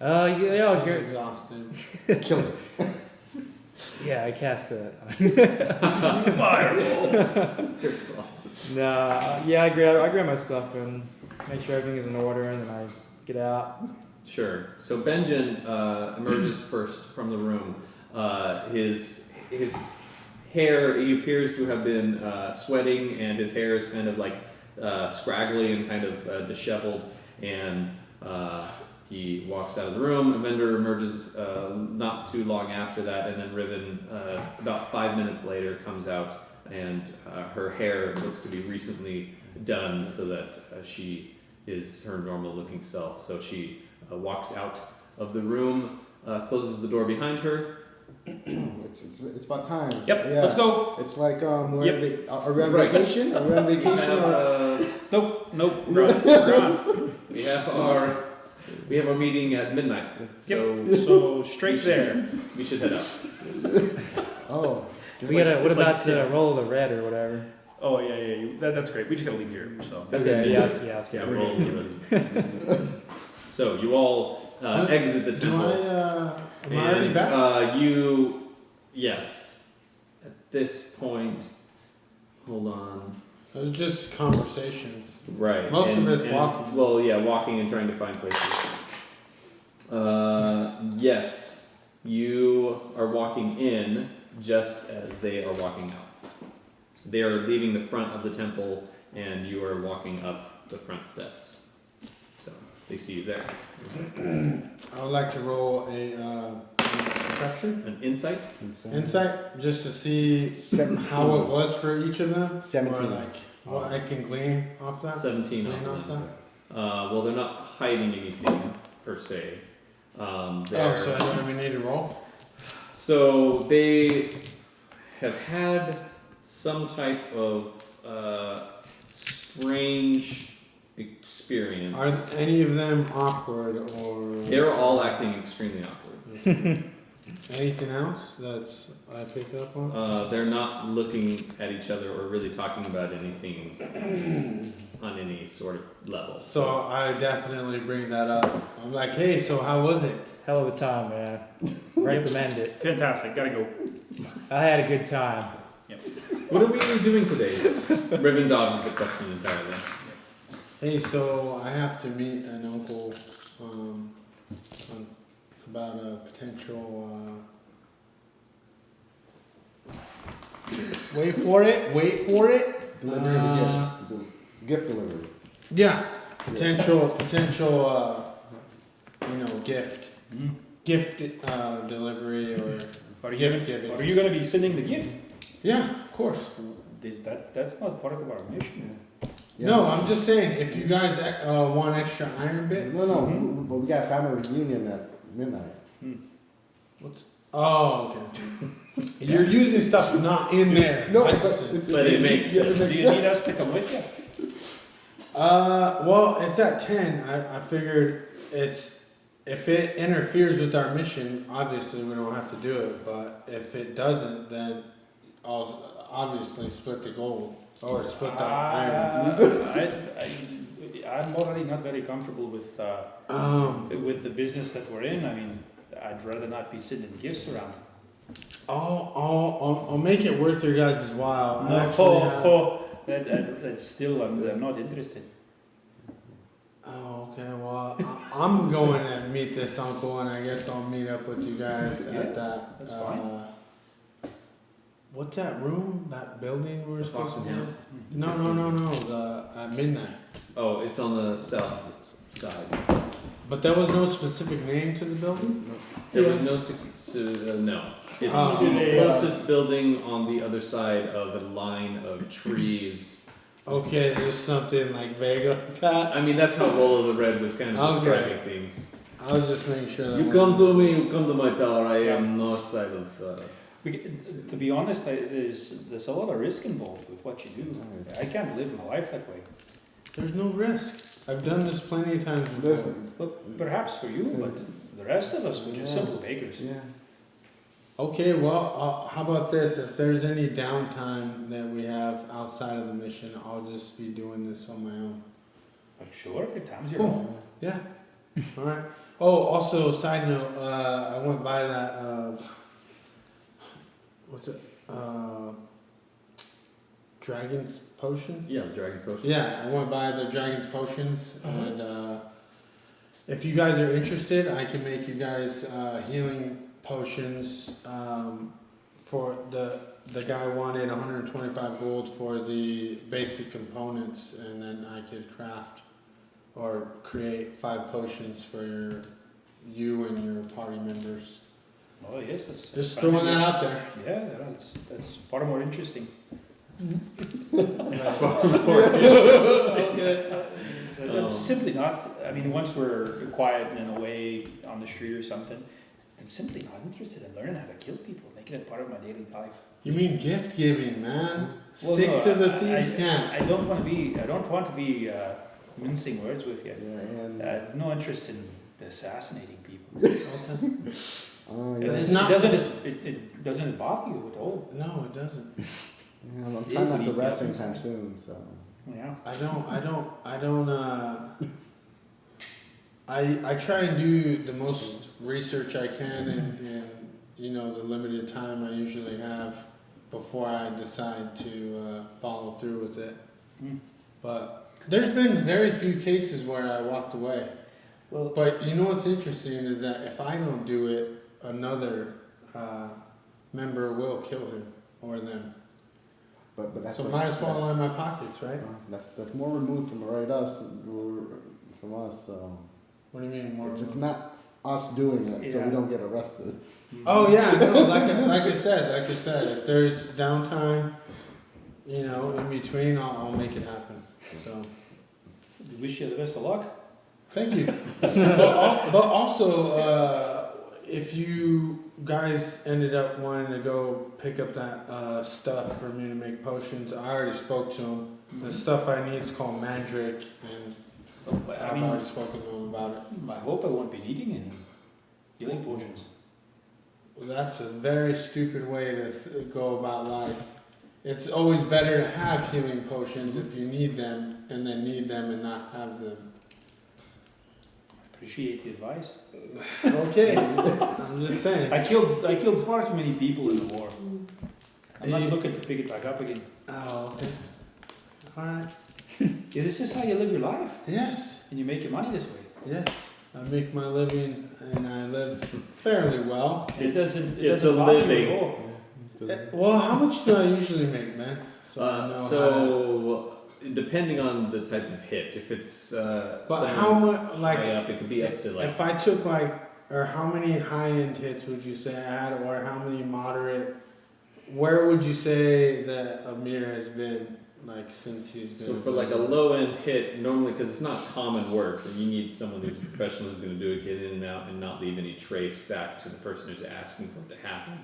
Yeah, I'll She's get, exhausted. Kill it. yeah, I cast a. Fireball. Nah, yeah, I grab my stuff and make sure everything is in order, and then I get out. Sure. So Benjen emerges first from the room. His hair, he appears to have been sweating, and his hair is kind of like scraggly and kind of disheveled. And he walks out of the room. Evendur emerges not too long after that, and then Riven, about 5 minutes later, comes out, and her hair looks to be recently done, so that she is her normal-looking self. So she walks out of the room, closes the door behind her. It's about time. Yep, Yeah. let's go. It's like are we on Right. vacation? Are we on vacation? Or? Nope, we're on. We have our meeting at midnight. So So straight there. we should head out. Oh, We gotta. What it's like about Rolo the Red or whatever? Oh yeah. That's great. We just gotta leave here. So That's Okay, it. yeah, Yeah, we're we're all leaving. So you all exit the Do temple. am I already back? Yes. At this point, hold on. It was just conversations. Right. Most of it's walking. Well, yeah, walking and trying to find places. Yes, you are walking in just as they are walking out. So they are leaving the front of the temple, and you are walking up the front steps. So they see you there. I would like to roll a perception, An insight? insight, just to see how it was for each of them. 17. Or like what I can glean off that. 17 Glean on off them. that. Well, they're not hiding anything per se. Oh, They're- so I don't even need to roll. So they have had some type of strange experience. Are any of them awkward or They're all acting extremely awkward. anything else that's I picked up on? They're not looking at each other or really talking about anything on any sort of level. So I definitely bring that up. I'm like, hey, so how was it? Hell of a time, man. Recommend it. fantastic. Gotta go. I had a good time. What are we doing today? Riven dodges the question entirely. Hey, so I have to meet an uncle about a potential. Wait for it. Delivery of gifts. Gift delivery. Yeah, potential. Gift. Gift delivery or Are you gift giving. Are you gonna be sending the gift? Yeah, of course. That's not part of our mission. Yeah. No, I'm just saying if you guys want extra iron bits. No, but we got a family reunion at midnight. Oh, okay. You're using stuff not in there. No, I but see. But it makes sense. Do you need us to come with you? Well, it's at 10. I figured if it interferes with our mission, obviously we don't have to do it. But if it doesn't, then I'll obviously split the gold or split the iron. I'm already not very comfortable with the business that we're in. I mean, I'd rather not be sending gifts around. I'll make it worth your guys' while. I No, actually have- that's still, I'm not interested. Oh, okay. Well, I'm going to meet this uncle, and I guess I'll meet up with you guys at that. That's fine. What's that room? That building we were supposed to Fox and be? No. At midnight. Oh, it's on the south side. But there was no specific name to the building? There was no, no. It's Oh. the closest building on the other side of a line of trees. Okay, there's something like vague like that. I mean, that's how Rolo the Red was kind of Okay. describing things. I was just making sure that You come to me, you come to my tower. I am north side of. To be honest, there's a lot of risk involved with what you do. I can't live my life that way. There's no risk. I've done this plenty of times before. Listen. But perhaps for you, but the rest of us, we're just Yeah. simple bakers. Yeah. Okay, well, how about this? If there's any downtime that we have outside of the mission, I'll just be doing this on my own. But sure, good times you're Cool. on. Yeah. All right. Oh, also, side note, I went by that, what's it? Dragon's Potions? Yeah, the Dragon's Potion. Yeah, I went by the Dragon's Potions, and if you guys are interested, I can make you guys healing potions. For the guy wanted 125 gold for the basic components, and then I could craft or create 5 potions for you and your party members. Oh yes, that's Just fine. throwing that out there. Yeah, that's far more interesting. I'm simply not. I mean, once we're quiet and away on the street or something, I'm simply not interested in learning how to kill people, making it part of my daily life. You mean gift giving, man? Well, Stick no, to the I- thieves' camp. I don't want to be. I don't want to be mincing words with you. Yeah, and I have no interest in assassinating people. yeah, It's not- It doesn't bother you at all. No, it doesn't. yeah, I'm trying not to rest anytime soon, so. Yeah. I try and do the most research I can in you know, the limited time I usually have before I decide to follow through with it. Mm. But there's been very few cases where I walked away. Well, But you know what's interesting is that if I don't do it, another member will kill him or them. But that's So like- might as well line my pockets, right? That's more removed from from us. So What do you mean more? it's not us doing it, so Yeah. we don't get arrested. Oh yeah, no, like I said, if there's downtime, you know, in between, I'll make it happen. So we wish you the best of luck. thank you. but also, if you guys ended up wanting to go pick up that stuff for me to make potions, I already spoke to him. The stuff I need is called Mandrake, and But, I've already spoken to him about it. I hope I won't be needing any healing potions. Well, that's a very stupid way to go about life. It's always better to have healing potions if you need them, and then need them and not have them. Appreciate the advice. Okay, I'm just saying. I killed far too many people in the war. I'm not You- looking to pick it back up again. Oh, okay. All right. Yeah, this is how you live your life, Yes, and you make your money this way. yes. I make my living, and I live fairly well. It doesn't. It It's doesn't a bother you living. at all. Well, how much do I usually make, man? I know how to- So depending on the type of hit, if it's But someone how much, high like, up, it could be up to like if I took or how many high-end hits would you say I had, or how many moderate? Where would you say that Amir has been, like, since he's been? So for like a low end hit, normally because it's not common work, and you need someone who's a professional who's going to do it, get in and out, and not leave any trace back to the person who's asking for it to happen.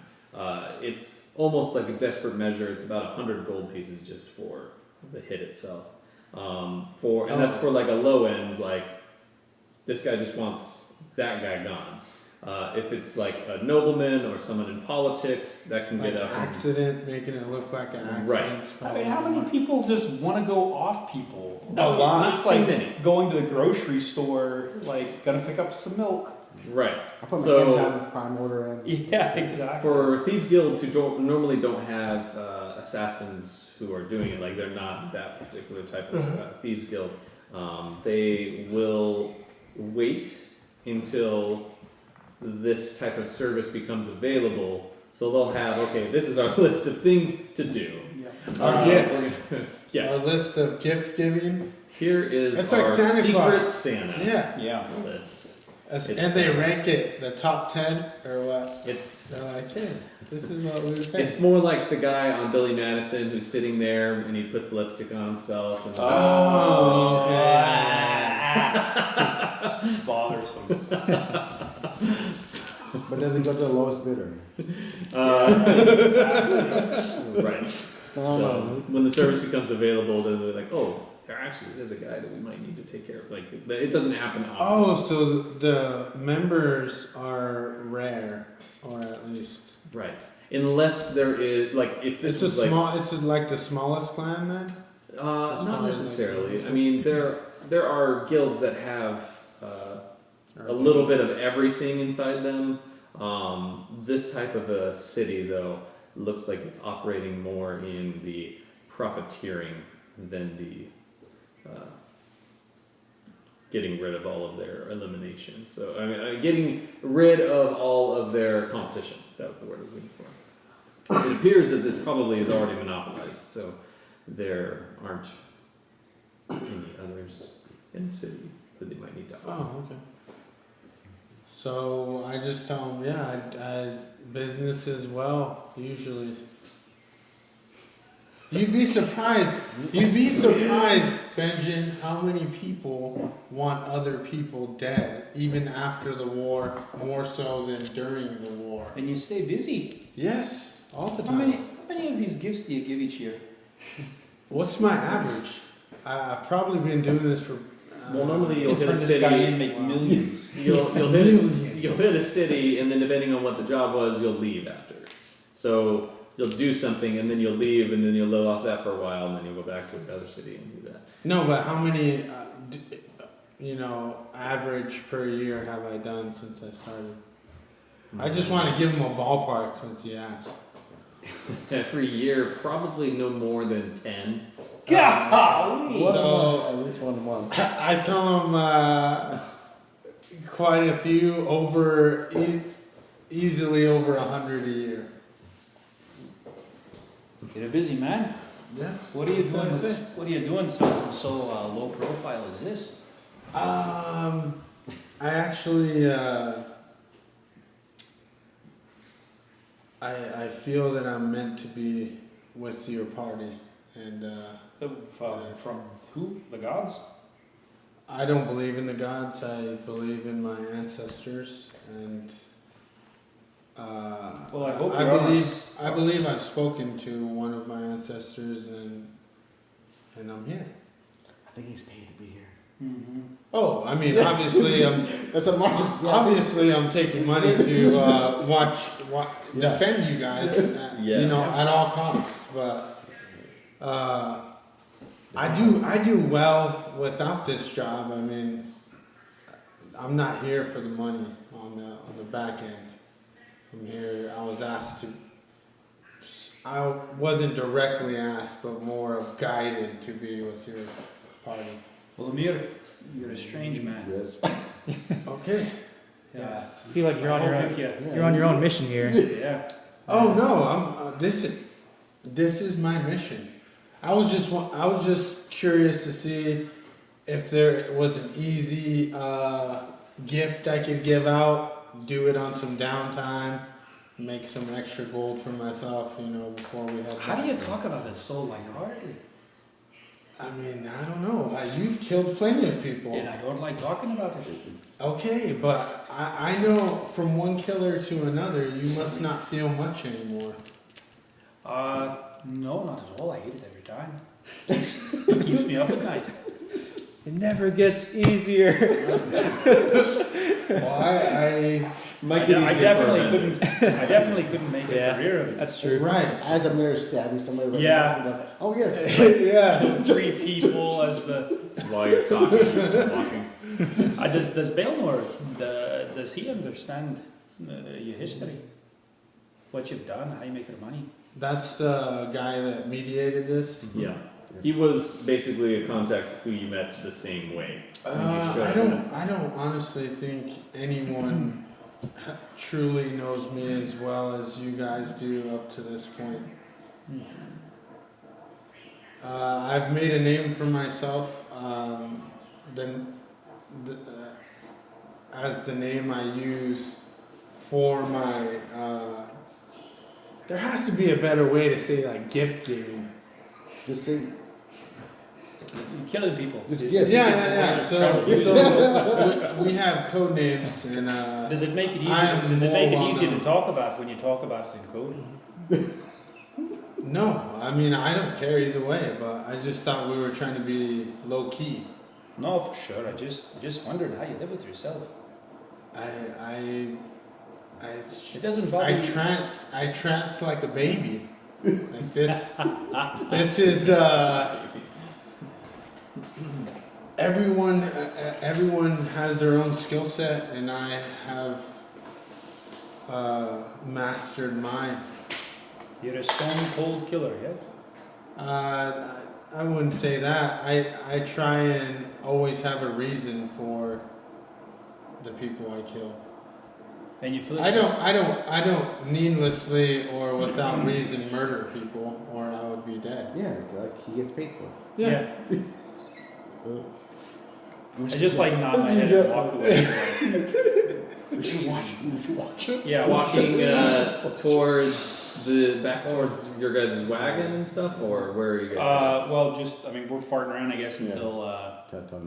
It's almost like a desperate measure. It's about 100 gold pieces just for the hit itself. And that's for like a low end, like this guy just wants that guy gone. If it's like a nobleman or someone in politics, that can Like get up. accident, making it look like an accident. Right. I mean, how many people just want to go off people? A lot. It's Too like many. going to the grocery store, like gonna pick up some milk. Right. I put my So- hands on prime order in. Yeah, exactly. For thieves guilds who normally don't have assassins who are doing it, like they're not that particular type of thieves guild, they will wait until this type of service becomes available. So they'll have, okay, this is our list of things to do. Our gifts. Yeah. Our list of gift giving. Here is It's like our Santa secret Claus. Santa Yeah. Yeah. list. And It's, they rank it the top 10 or what? It's They're like, hey, this is what we would pay. it's more like the guy on Billy Madison who's sitting there and he puts lipstick on himself. And Oh, It's bothersome. But doesn't go to the lowest bidder. Right. So when the service becomes available, then they're like, oh, there actually is a guy that we might need to take care of. Like, it doesn't happen often. Oh, so the members are rare, or at least Right. Unless there is, like, if this it's a was like, small. It's like the smallest clan then. not necessarily. I mean, there are guilds that have a little bit of everything inside them. This type of a city, though, looks like it's operating more in the profiteering than the getting rid of all of their elimination. So, I mean, getting rid of all of their competition. That was the word I was looking for. It appears that this probably is already monopolized, so there aren't any others in the city that they might need to offer. Oh, okay. So I just tell them, yeah, I business as well, usually. You'd be surprised, Benjen, how many people want other people dead, even after the war, more so than during the war. And you stay busy. Yes, all the How time. many of these gifts do you give each year? What's my average? I've probably been doing this for... Well, normally You you'll can hit a turn this guy in city. and make Wow. millions. You'll hit a city, and then depending on what the job was, you'll leave after. So you'll do something, and then you'll leave, and then you'll live off that for a while, and then you'll go back to another city and do that. No, but how many, average per year have I done since I started? I just want to give them a ballpark since you asked. Every year, probably no more than 10. Golly! So- At least one month. I tell them quite a few, easily over 100 a year. You're a busy man. Yes. What are you doing? That's it. What are you doing? Something so low profile as this? I actually, I feel that I'm meant to be with your party, and From who? The gods? I don't believe in the gods. I believe in my ancestors, and Well, I hope I you are. believe I've spoken to one of my ancestors, and I'm here. I think he's paid to be here. Mm-hmm. Oh, I mean, obviously, That's a market. obviously, I'm taking money to watch, Yeah. defend you guys, at all costs. But I do well without this job. I mean, I'm not here for the money on the back end. I'm here. I was asked to. I wasn't directly asked, but more of guided to be with your party. Well, Amir, you're a strange man. Yes. Okay. Yeah. Yes. I feel like you're on your I own. hope if You're on your own mission here. Yeah. Oh no, I'm. This is my mission. I was just curious to see if there was an easy gift I could give out. Do it on some downtime. Make some extra gold for myself. Before we head. How do back. you talk about it so lightheartedly? I mean, I don't know. You've killed plenty of people. And I don't like talking about it. Okay, but I know from one killer to another, you must not feel much anymore. No, not at all. I hate it every time. It keeps me up at night. It never gets easier. Well, I I definitely couldn't make a Yeah. career of it. That's true. right. As a mirror stabbing somebody right Yeah. now, like, oh yes. Yeah. 3 people as the. While you're talking, walking. Does Baelnor, does he understand your history? What you've done, how you make your money? That's the guy that mediated this. Yeah. He was basically a contact who you met the same way. I don't honestly think anyone truly knows me as well as you guys do up to this point. I've made a name for myself. As the name I use for my. There has to be a better way to say like gift giving. Just say, You're killing people. just give. Yeah. So we have code names and. Does it make it easier? I am Does it make it more easier to well-known. talk about when you talk about it in code? No, I mean I don't care either way, but I just thought we were trying to be low key. No, for sure. I just wondered how you live with yourself. It doesn't bother you. I trance like a baby. Like this. This is everyone has their own skill set, and I have mastered mine. You're a stone cold killer, yeah? I wouldn't say that. I try and always have a reason for the people I kill. And you feel I don't needlessly or without reason murder people, or I would be dead. Yeah, like he gets paid for it. Yeah. I just like nod my head and walk away. We should watch it. Yeah, Walking towards your guys' wagon and stuff, or where are you guys? well, just I mean, we're farting around, I guess, Yeah. until Till till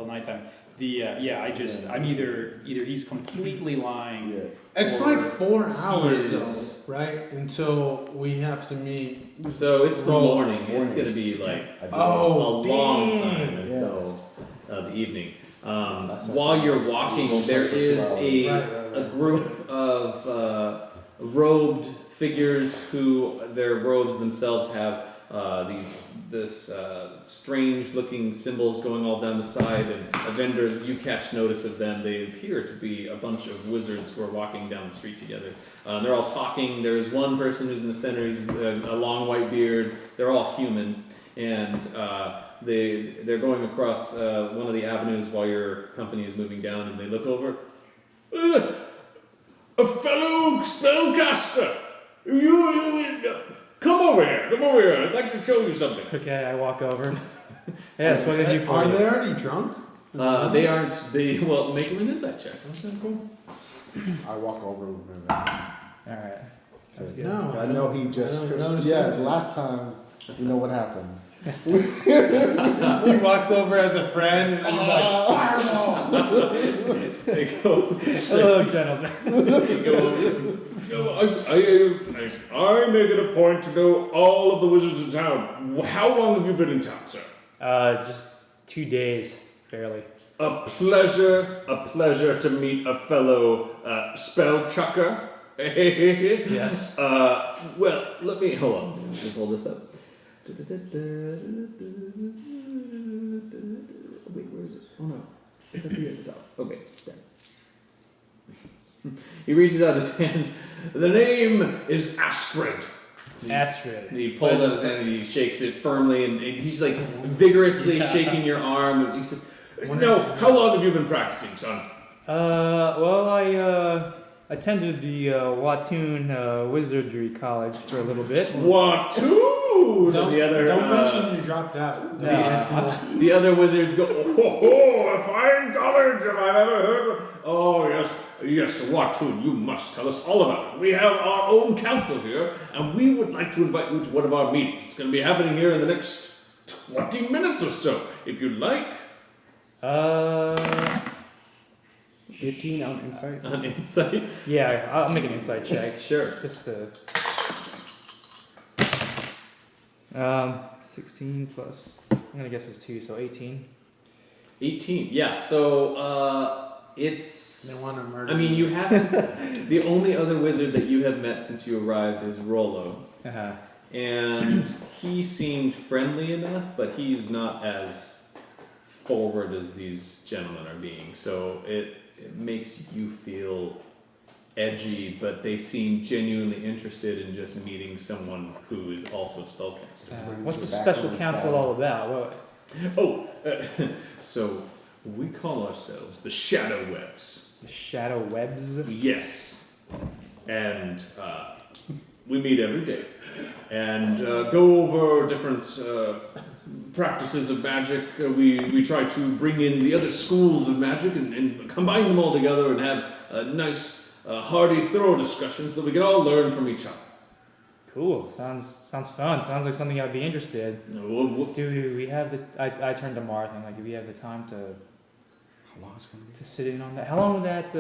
nighttime. I'm either he's completely lying. Yeah. It's Or like 4 hours is- though, right? Until we have to meet. So it's the Roll. morning. It's gonna be like I do. Oh, a long time damn. until the evening. That's While what you're happens. walking, there is a group of robed figures who their robes themselves have this strange looking symbols going all down the side, and Evendur, you catch notice of them. They appear to be a bunch of wizards who are walking down the street together. They're all talking. There's one person who's in the center. He's a long white beard. They're all human, and they're going across one of the avenues while your company is moving down, and they look over. A fellow spellcaster! Come over here, I'd like to show you something. Okay, I walk over. Yes, what can I do for Are you? they already drunk? They aren't. Well, make them an insight check. Okay, cool. I walk over with him. Alright. That's good. No, I know he just. I don't notice Yeah, anything. last time, you know what happened. He walks over as a friend and then he's like, fireball! They go. Hello, gentlemen. They go. I make it a point to know all of the wizards in town. How long have you been in town, sir? Just 2 days, barely. A pleasure to meet a fellow spell chucker. Yes. Well, Let me hold on. Let me just hold this up. Wait, where is it? Oh no, it's up here at the top. Okay, there. He reaches out his hand. the name is Astrid. Astrid. He pulls out his hand and he shakes it firmly, and he's like vigorously shaking your arm. And he says, No, how long have you been practicing, son? Well, I attended the Watoon Wizardry College for a little bit. What? Don't, The other, don't mention you dropped out. the other wizards go, Oh, a fine college if I've ever heard of. Oh, yes, Watoon, you must tell us all about it. We have our own council here, and we would like to invite you to one of our meetings. It's going to be happening here in the next 20 minutes or so, if you'd like. 15 on insight. on insight. Yeah, I'll make an insight check. Sure. Just to. 16 plus. I'm gonna guess it's 2, so 18. 18. Yeah. So it's. They want to murder I mean, you haven't. The only other wizard that you have met since you arrived is Rolo. Uh-huh. And he seemed friendly enough, but he's not as forward as these gentlemen are being. So it makes you feel edgy, but they seem genuinely interested in just meeting someone who is also a spellcaster. What's the special council all about? What? Oh, so we call ourselves the Shadow Webs. The shadow webs? Yes. And we meet every day and go over different practices of magic. We try to bring in the other schools of magic and combine them all together and have nice, hearty, thorough discussions that we can all learn from each other. Cool. Sounds fun. Sounds like something I'd be interested. Do we have the? I turned to Martha. I'm like, do we have the time to How long is it gonna be? to sit in on that? How long will that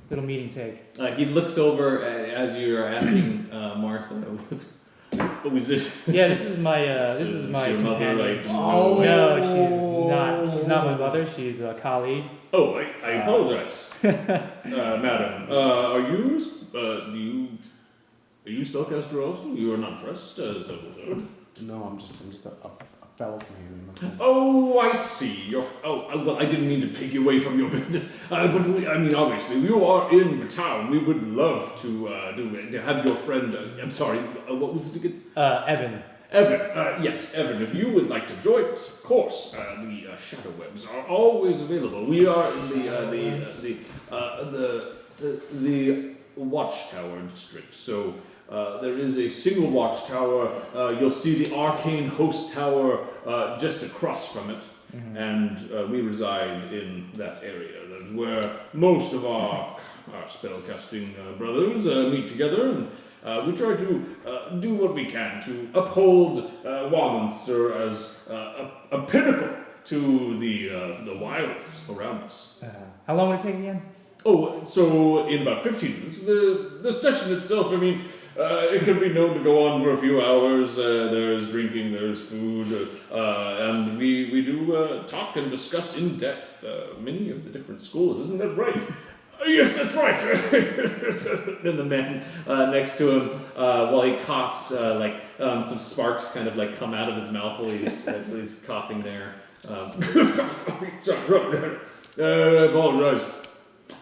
little meeting take? He looks over as you are asking Martha, what was this? Yeah, this is my Your mother, companion. like, Oh. No, she's not. She's not my mother. She's a colleague. Oh, I apologize, madam. Are you spellcaster also? You are not dressed as a wizard. No, I'm just a fellow comedian. Oh, I see. Well, I didn't mean to take you away from your business. But obviously, you are in town. We would love to have your friend. I'm sorry. What was it again? Evan. Evan. Yes, Evan. If you would like to join us, of course. The shadow webs are always available. We are in the watchtower district. So. There is a single watchtower. You'll see the arcane host tower just across from it, and we reside in that area. That's where most of our spellcasting brothers meet together, and we try to do what we can to uphold Warminster as a pinnacle to the wilds around us. How long will it take again? Oh, so in about 15 minutes, the session itself, it could be known to go on for a few hours. There's drinking, there's food, and we do talk and discuss in depth many of the different schools. Isn't that right? Yes, that's right. Then the man next to him, while he coughs, some sparks kind of like come out of his mouth while he's coughing there. Sorry, I apologize.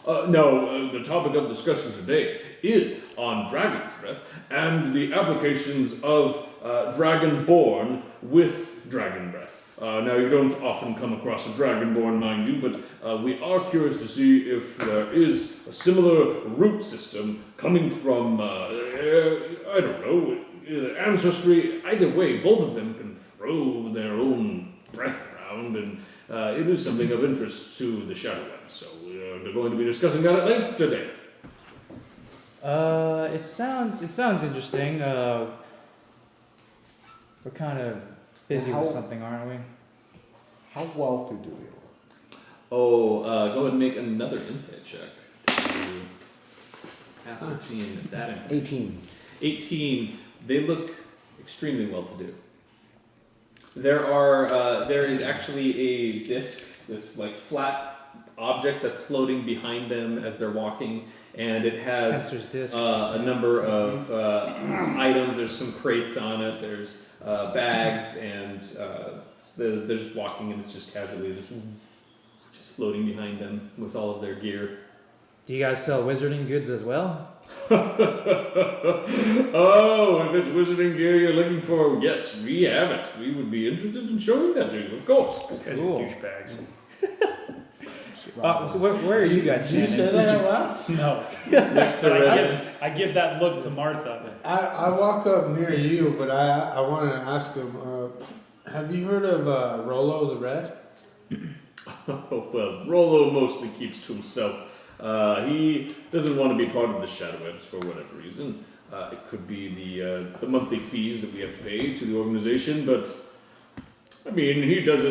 No, the topic of discussion today is on Dragon's Breath and the applications of Dragonborn with Dragon Breath. Now, you don't often come across a Dragonborn, mind you, but we are curious to see if there is a similar root system coming from, I don't know, ancestry. Either way, both of them can throw their own breath around, and it is something of interest to the Shadow Web. So we're going to be discussing that at length today. It sounds interesting. We're kind of busy with something, aren't we? How wealthy do they look? Oh, go ahead and make another insight check to ascertain that information. 18. 18. They look extremely well to do. There is actually a disc, this like flat object that's floating behind them as they're walking, and it has Tensor's disc. a number of items. There's some crates on it. There's bags, and they're just walking, and it's just casually just floating behind them with all of their gear. Do you guys sell wizarding goods as well? Oh, if it's wizarding gear you're looking for, yes, we have it. We would be interested in showing that to you, of course. These guys Cool. are douchebags. So where are you guys Did you standing? say that out loud? No. Next to But Riven. I give that look to Martha. I walk up near you, but I wanted to ask him, have you heard of Rolo the Red? Oh, well, Rolo mostly keeps to himself. He doesn't want to be part of the Shadow Webs for whatever reason. It could be the monthly fees that we have to pay to the organization, but I mean, he does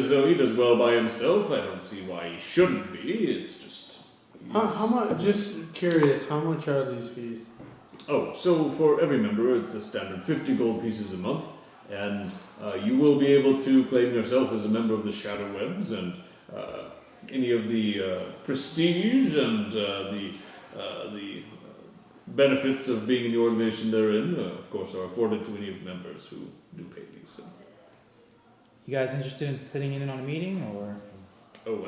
well by himself. I don't see why he shouldn't be. It's just How much? Just curious, how much are these fees? Oh, so for every member, it's a standard 50 gold pieces a month, and you will be able to claim yourself as a member of the Shadow Webs, and any of the prestige and the benefits of being in the organization they're in, of course, are afforded to any of the members who do pay these. So. You guys interested in sitting in on a meeting, or Oh,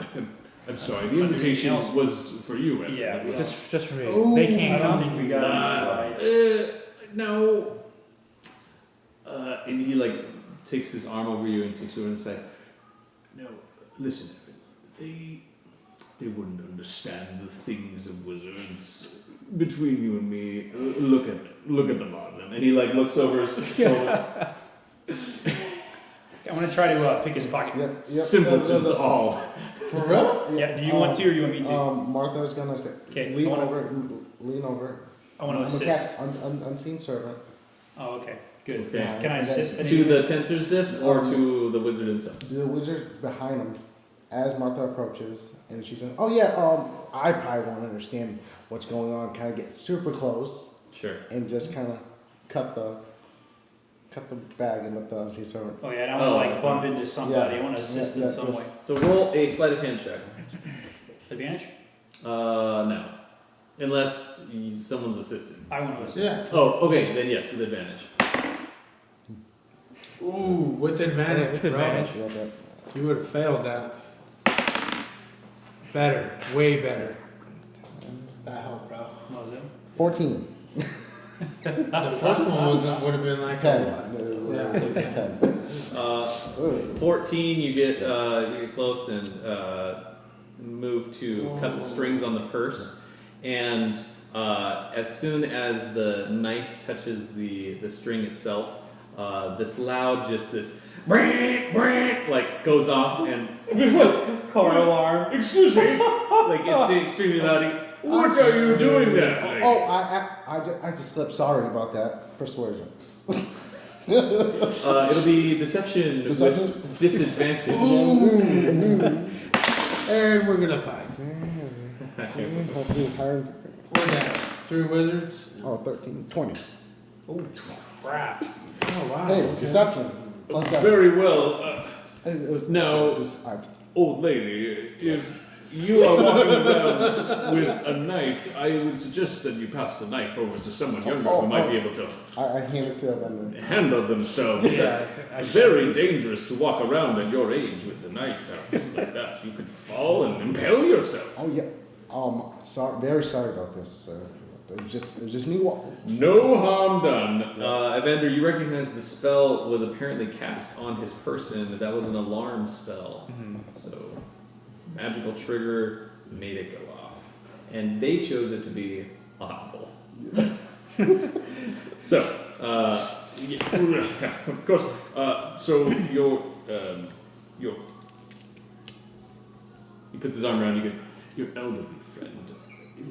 I'm sorry. The invitation was for you. Evan. Yeah, just for me? Ooh, They I can't don't come. think we got any invites. No. And he like takes his arm over you and takes you over and says, No. Listen, Evan. They wouldn't understand the things of wizards. between you and me, look at the Marlin. And he like looks over his shoulder. I'm gonna try to pick his pocket. Yep. Simpletons all. For real? Yeah, do you want to or you want me to? Martha's gonna say, Okay, lean I wanna- over. I want to I'm gonna assist. cast unseen servant. Oh, okay. Good. Okay. Can I assist? To the Tensor's disc or to the wizard himself? The wizard behind him, as Martha approaches, and she's like, "Oh yeah, I probably won't understand what's going on." Kind of get super close Sure. and just kind of cut the bag in with the unseen servant. Oh yeah, and I want to like bump into somebody. I want to assist in some way. So roll a sleight of hand check. Advantage? No. Unless someone's assisting. I want to assist. Yeah. Oh, okay, then yes, with advantage. Ooh, with advantage, With bro. advantage. Yeah, You would have failed that. Better, way better. That helped, bro. What was it? 14. The first one would have been like 10. Yeah. 10. 14, you get close and move to cut the strings on the purse. And as soon as the knife touches the string itself, this loud, just this like goes off and Car alarm. excuse me, like it's extremely loud. What are you doing there? Oh, I just slipped. Sorry about that. Persuasion. It'll be deception with disadvantage. And we're gonna fight. Hopefully it's higher. What that? 3 wizards? Oh, 13. 20. Oh, crap. Oh wow. Hey, okay. deception. Plus 7. Very well, No. Just, old lady. If you are walking around with a knife, I would suggest that you pass the knife over to someone younger who might be able to I hand it to Evendur. handle themselves. Yeah, It's very dangerous to walk around at your age with a knife out like that. You could fall and impale yourself. Oh yeah. Sorry, very sorry about this. It was just me walking. No harm done. Evendur, you recognize the spell was apparently cast on his person. That was an alarm spell. So, magical trigger made it go off. And they chose it to be audible. So, yeah, of course. So, your, he puts his arm around you, your elderly friend.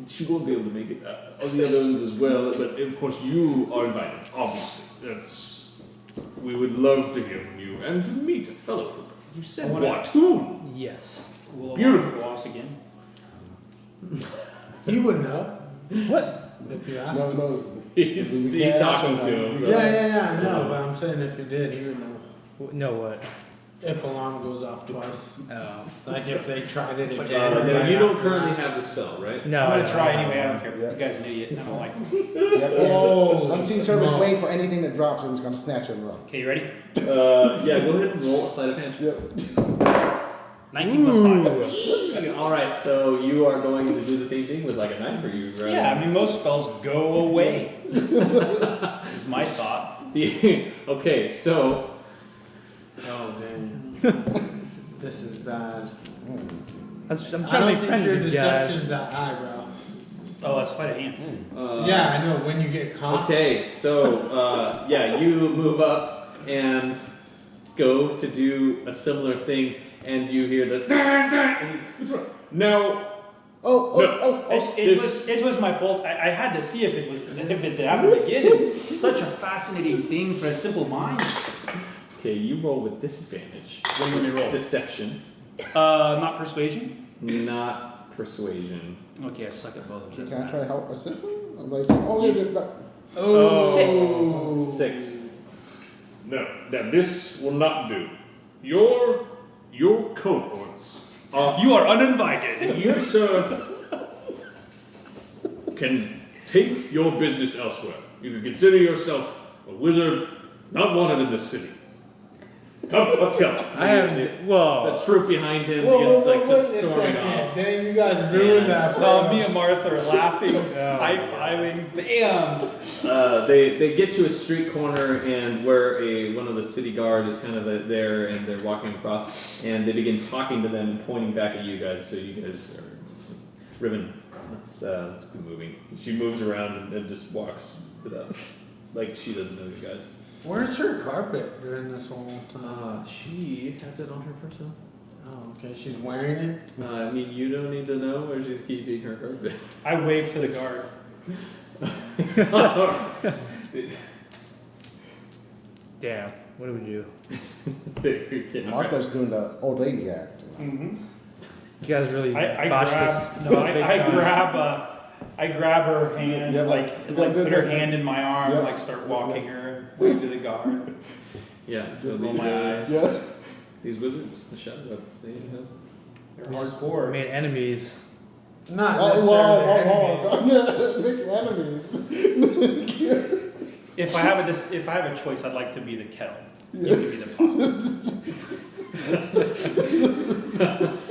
She won't be able to make it. All the other ones as well, but of course you are invited. Obviously, we would love to hear from you and to meet a fellow from. You said Watoon. Yes. Will Beautiful. go off again. He would know What? if you asked No, him. no. He's talking to him. So. Yeah, I know, but I'm saying if you did, he would know. No, what? If alarm goes off twice. Oh. Like if they tried it No, again. you don't after currently that. have the spell, right? No. I'm I gonna don't try know. anyway. I don't care. Yeah. You guys an idiot. I don't like. Oh, Unseen servant's waiting for anything that drops and it's gonna snatch it and run. Okay, you ready? Yeah, go ahead and roll a sleight of hand. Yep. 19 plus 5. All right, so you are going to do the same thing with like a knife, or you? Yeah, I mean most spells go away. Is my thought. Okay, so Oh dang. This is bad. I'm I trying don't to make think friends your with these guys. deception's that high, bro. Oh, that's sleight of hand. Yeah, I know. When you get caught. Okay, so yeah, you move up and go to do a similar thing, and you hear the no. It was my fault. I had to see if it happened again. It's such a fascinating thing for a simple mind. Okay, you roll with disadvantage. What do you want me to roll? Deception, Not persuasion. not persuasion. Okay, I suck at both of them. Can I try to help assist him? I'm like, oh, yeah, Oh. 6. No, now this will not do. Your cohorts are. You are uninvited. You, sir, can take your business elsewhere. You can consider yourself a wizard not wanted in this city. Come, let's go. I have. The Whoa. troop behind him begins like just storming off. Dang, you guys ruined that. Well, me and Martha are laughing, high-fiving. Bam! They get to a street corner and where one of the city guard is kind of there, and they're walking across, and they begin talking to them and pointing back at you guys. So you guys Riven, let's keep moving. She moves around and just walks without, like she doesn't know you guys. Where's her carpet during this whole time? She has it on her person. Oh, okay. She's wearing it. I mean, you don't need to know where she's keeping her carpet. I wave to the guard. Damn. What do we do? Martha's doing the old lady act. Mm-hmm. You guys really I botched grab, this. no, big I time. I grab her hand, Yeah, like good, put her good. hand in my arm, Yeah. like start walking her, wave to the guard. Yeah, so Roll these, my eyes. Yeah. these wizards, the shadow, they have. They're We just hardcore. made enemies. Not Oh, necessarily wow, enemies. Make enemies. If I have a choice, I'd like to be the kettle. You can be the pot.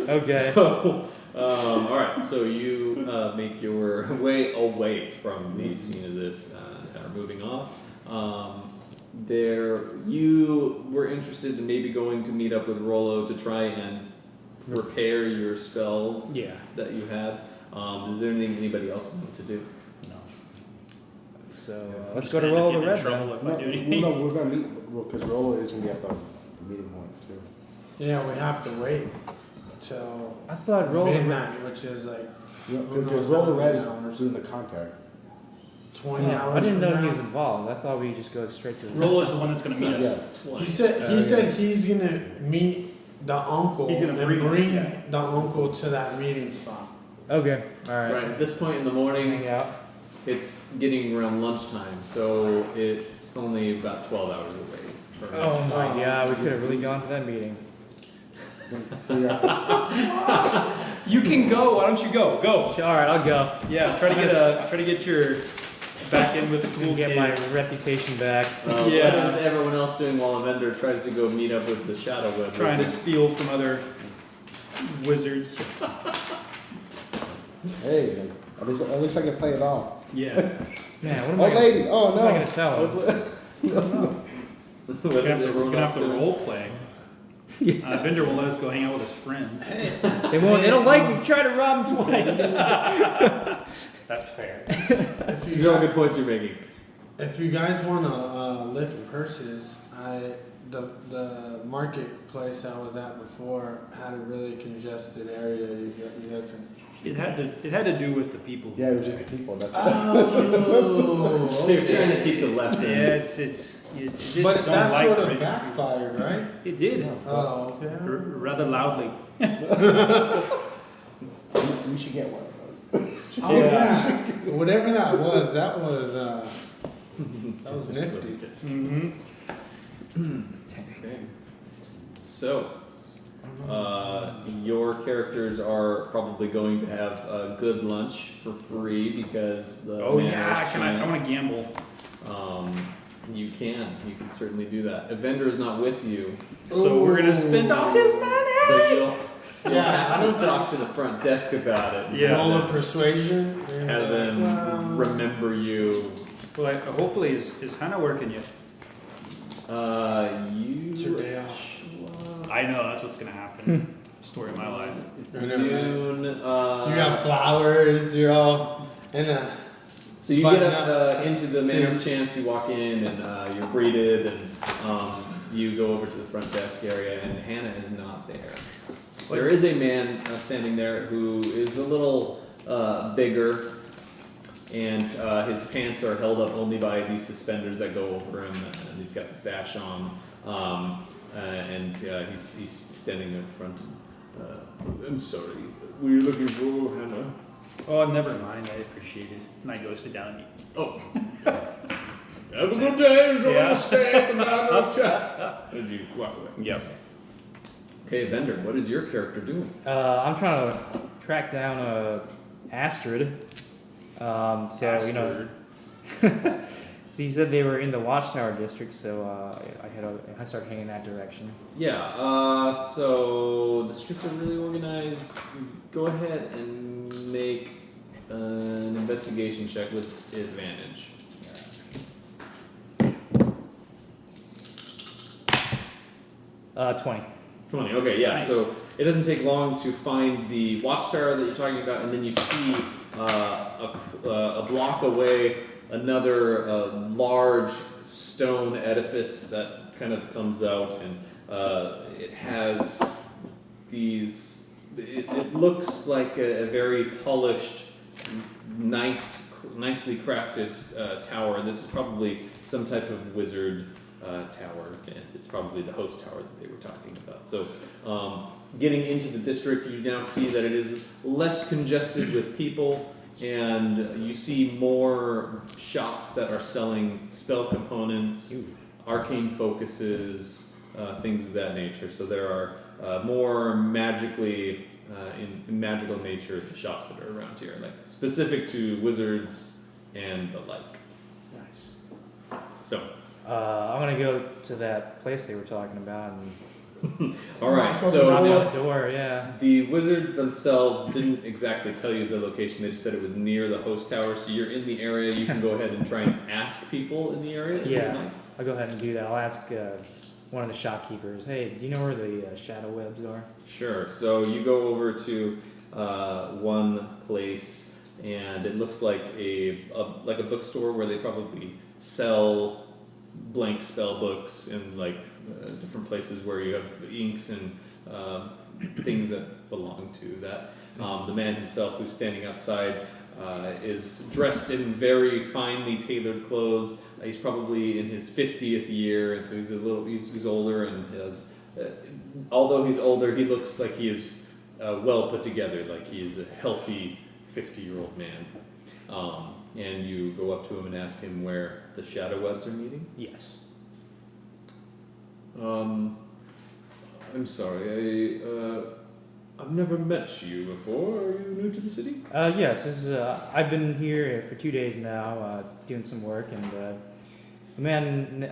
Okay. So, all right. So you make your way away from the scene of this and are moving off. You were interested in maybe going to meet up with Rolo to try and repair your spell Yeah. that you had. Is there anything anybody else wanted to do? No. So I'm let's just go to gonna Rolo get the in Red. trouble then. if I do anything. No, we're gonna meet because Rolo is gonna be at the meeting point too. Yeah, we have to wait till I thought Rolo the Red. midnight, which is like Yeah, who because knows Rolo how Red many is hours. doing the contact. 20 No, hours. I didn't from know he now. was involved. I thought we just go straight to. Rolo's the one that's gonna meet us. Yeah. He said Oh, yeah. said he's gonna meet the uncle He's gonna and bring us, bring yeah. the uncle to that meeting spot. Okay. All right. Right. At this point in the morning, Hang out. it's getting around lunchtime, so it's only about 12 hours away. From Oh my God, we could have really gone to that meeting. You can go. Why don't you go? Go. All right, I'll go. Yeah. Try to get your back in with the cool Get my kids. reputation back. Yeah. What is everyone else doing while Evendur tries to go meet up with the Shadow Web? Trying to steal from other wizards. Hey, at least I can play it off. Yeah. Man, what am Oh, I gonna, lady! Oh what am I no! gonna tell him? What We're is gonna everyone have else to doing? role play. Evendur will let us go hang out with his friends. They won't. They don't like me. Try to rob him twice. That's fair. If you These are all guys, good points you're making. if you guys want to lift purses, the marketplace I was at before had a really congested area. You guys can. It had to do with the people. Yeah, it was just the people. That's Oh, So you're trying to teach a lesson. Yeah, you just But don't that like sort the of rich backfired, right? people. It did. Oh, okay. Rather loudly. we should get one of those. Oh yeah, whatever that was nifty. Mm-hmm. Okay. So, your characters are probably going to have a good lunch for free because the Oh man yeah, of I want to chance- gamble. You can certainly do that. Evendur is not with you, So we're gonna spend all his money. so you'll Yeah, I have don't to talk to the front desk about it. and Yeah. Roll have of persuasion. them- have them remember you. Well, hopefully is Hannah working yet? It's your You. day off. I know that's what's gonna happen. Story of my life. It's I know, noon. You got flowers. You're all in a. So you But get not- up into the Manor of Chance, you walk in and you're greeted and you go over to the front desk area and Hannah is not there. There is a man standing there who is a little bigger and his pants are held up only by these suspenders that go over him and he's got the sash on and he's standing at the front. I'm sorry, were you looking for Hannah? Oh, never mind. I appreciate it. And I go sit down and eat. Oh. Have a good day, enjoy Yeah. the stay at the Manor of Chance. As you walk away. Yep. Okay, Evendur, what is your character doing? I'm trying to track down Astrid. So you know. So he said they were in the Watchtower district, so I started heading in that direction. Yeah, so the streets are really organized. Go ahead and make an investigation check with advantage. 20. 20. Okay, yeah. Nice. So it doesn't take long to find the watchtower that you're talking about, and then you see a block away another large stone edifice that kind of comes out, and it has these. It looks like a very polished, nicely crafted tower. This is probably some type of wizard tower, and it's probably the host tower that they were talking about. So, getting into the district, you now see that it is less congested with people, and you see more shops that are selling spell components, arcane focuses, things of that nature. So there are more magically, in magical nature, shops that are around here, like specific to wizards and the like. Nice. So, I'm gonna go to that place they were talking about and all right. knock So on the door. Yeah. the wizards themselves didn't exactly tell you the location. They just said it was near the host tower. So you're in the area. You can go ahead and try and ask people in the area. if you'd Yeah. like. I'll go ahead and do that. I'll ask one of the shopkeepers. Hey, do you know where the shadow webs are? Sure. So you go over to one place, and it looks like a bookstore where they probably sell blank spell books and like different places where you have inks and things that belong to that. The man himself, who's standing outside, is dressed in very finely tailored clothes. He's probably in his 50th year, and so he's older, and has. Although he's older, he looks like he is well put together, like he is a healthy 50-year-old man. And you go up to him and ask him where the shadow webs are meeting. Yes. I'm sorry, I've never met you before. Are you new to the city? Yes. This is. I've been here for 2 days now, doing some work, and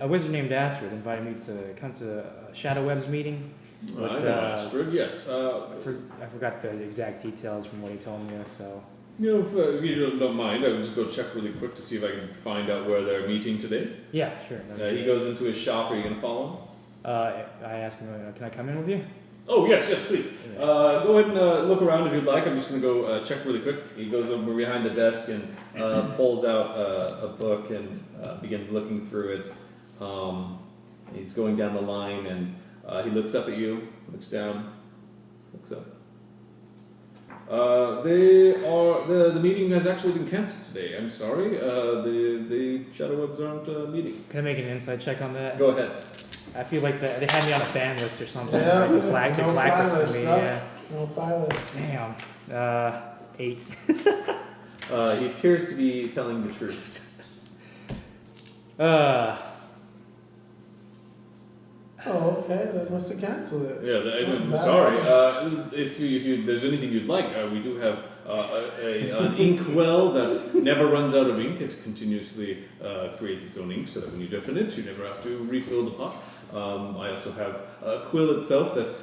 a wizard named Astrid, invited me to come to a Shadow Webs meeting. I know Astrid, yes. I forgot the exact details from what he told me, so. You know, if you don't mind, I would just go check really quick to see if I can find out where they're meeting today. Yeah, sure. He goes into his shop. Are you going to follow him? I asked him, can I come in with you? Oh, yes, please. Go ahead and look around if you'd like. I'm just going to go check really quick. He goes over behind the desk and pulls out a book and begins looking through it. He's going down the line, and he looks up at you, looks down, looks up. The meeting has actually been cancelled today. I'm sorry. The Shadow Webs aren't meeting. Can I make an insight check on that? Go ahead. I feel like they had me on a ban list or something. Yeah, Like the blacklisted me. no. Yeah. No file. Damn. 8. He appears to be telling the truth. Oh, okay. They must have canceled it. Yeah, I'm bad. sorry. If there's anything you'd like, we do have an ink well that never runs out of ink. It continuously creates its own ink, so that when you dip in it, you never have to refill the pot. I also have a quill itself that,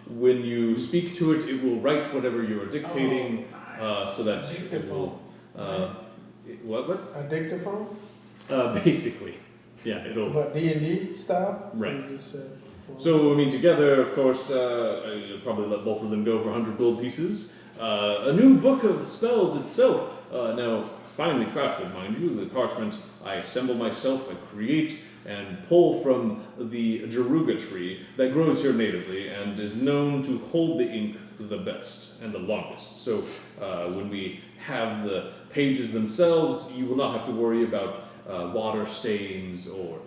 when you speak to it, it will write whatever you are dictating, so that it will. What? A dictaphone? Basically, yeah, it'll. But D&D style? Right. So you just said, So, I mean, together, of course, I'll probably let both of them go for 100 gold pieces. A new book of spells itself, now finely crafted, mind you, the parchment I assemble myself, I create and pull from the Jaruga tree that grows here natively and is known to hold the ink the best and the longest. So, when we have the pages themselves, you will not have to worry about water stains or,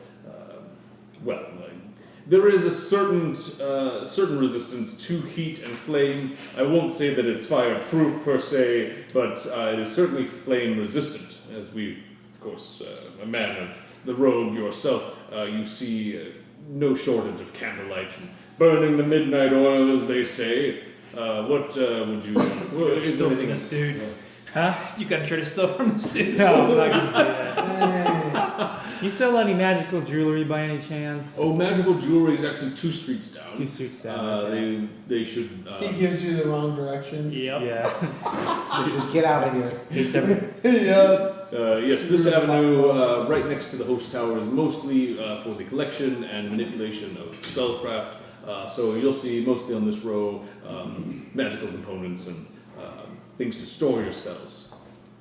there is a certain resistance to heat and flame. I won't say that it's fireproof per se, but it is certainly flame resistant. As we, of course, a man of the road yourself, you see no shortage of candlelight and burning the midnight oil, as they say. What would you? Is there anything? This dude. Huh? You gotta try to steal from this dude. No, I'm not gonna do that. Dang. You sell any magical jewelry by any chance? Oh, magical jewelry is actually 2 streets down. 2 streets down. Okay. They should. He gives you the wrong direction. Yep. Yeah. Just get out of here. Hates everything. Yeah. Yes, this avenue right next to the host tower is mostly for the collection and manipulation of spellcraft. So you'll see mostly on this row magical components and things to store your spells.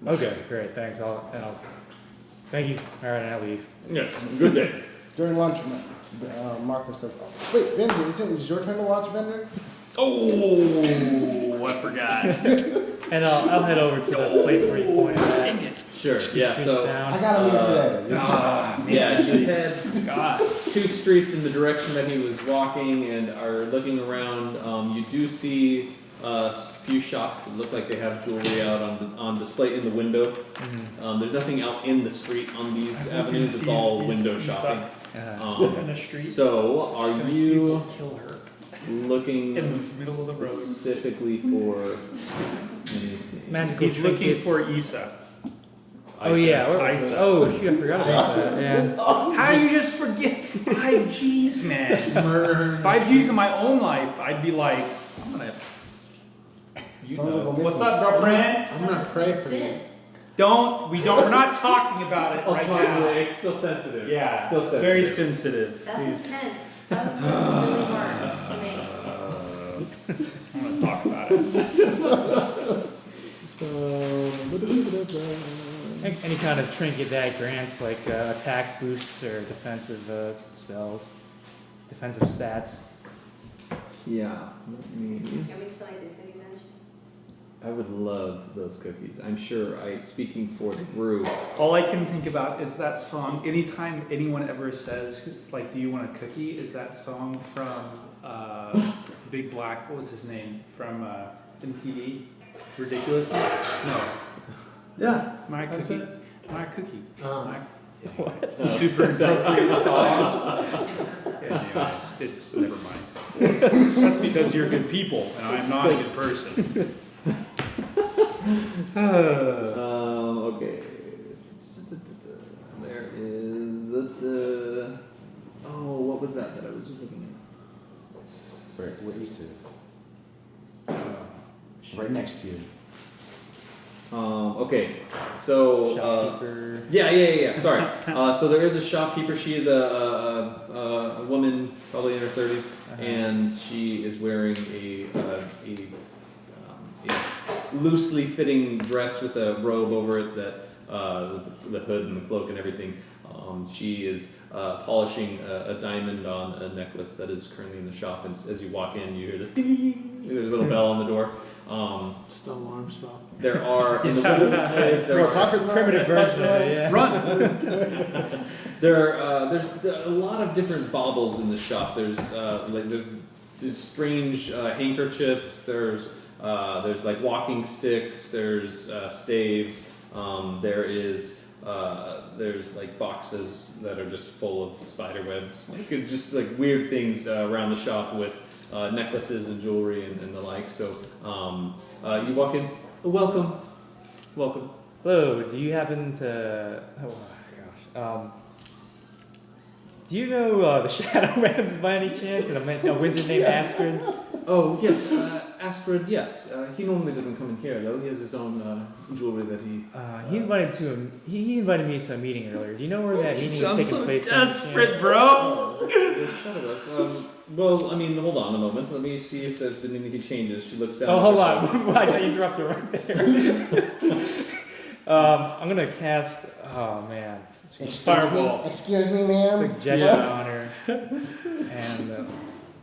Okay, great, thanks. Thank you. All right, I'll leave. Yes, good day. During lunch, Martha says, "Wait, Benjen, is it your turn to watch Evendur?" Oh, I forgot. And I'll head over to the place where you pointed Dang at. it. Sure. Yeah. Shoots So down. I gotta leave today. yeah, you head God. 2 streets in the direction that he was walking and are looking around. You do see a few shops that look like they have jewelry out on display in the window. Mhm. There's nothing out in the street on these avenues. It's all window shopping. In the street. So, are you Kill her. looking In the middle of the road. specifically for anything? Magical He's looking trinkets. for Issa. Oh yeah, where was Isa. it? Oh shoot, I forgot about that. Yeah. How do you just forget 5Gs, man? Murder. 5Gs in my own life, I'd be like, I'm gonna. You Someone's know. gonna go What's missing. up, girlfriend? I'm gonna pray for you. We're not talking about it right now. It's still sensitive. Yeah, Still sensitive. very sensitive. That's Please, intense. That's really hard to make. I want to talk about it. Any kind of trinket that grants like attack boosts or defensive spells, defensive stats. Yeah. Let me. Can we just like this video bench? I would love those cookies. I'm sure. Speaking for the group. All I can think about is that song. Anytime anyone ever says, like, "Do you want a cookie?" is that song from Big Black. What was his name from MTV? Ridiculousness? No. Yeah. My That's cookie. it. My cookie. Um, What? Super appropriate song. Yeah, anyway, it's never mind. That's because you're good people, and I'm not a good person. Okay. There is. Oh, what was that I was just looking Where Issa is. Right next to you. at? Okay. So. Shopkeeper. Yeah. Sorry. So there is a shopkeeper. She is a woman, probably in her 30s, and she is wearing a loosely fitting dress with a robe over it that with the hood and the cloak and everything. She is polishing a diamond on a necklace that is currently in the shop, and as you walk in, you hear this ding, ding, ding. There's a little bell on the door. Still alarm spell. There are in the women's place. There are Primitive version of it, yeah. Run! there's a lot of different baubles in the shop. There's strange handkerchiefs. There's like walking sticks. There's staves. There's like boxes that are just full of spider webs. Like just like weird things around the shop with necklaces and jewelry and the like. So you walk in. Welcome. Hello, do you happen to... Oh my gosh. Do you know the Shadow Realms by any chance? And a wizard named Astrid? Oh yes, Astrid. Yes, he normally doesn't come in here though. He has his own jewelry that he. He invited me to a meeting earlier. Do you know where that meeting is taking place? by any chance? Desperate, bro! The Shadow Webs. Well, I mean, hold on a moment. Let me see if there's been any changes. She looks down. Oh, hold on. Why did I interrupt you right there? I'm gonna cast. Oh man. Fireball. Excuse me, ma'am. Suggestion on her. And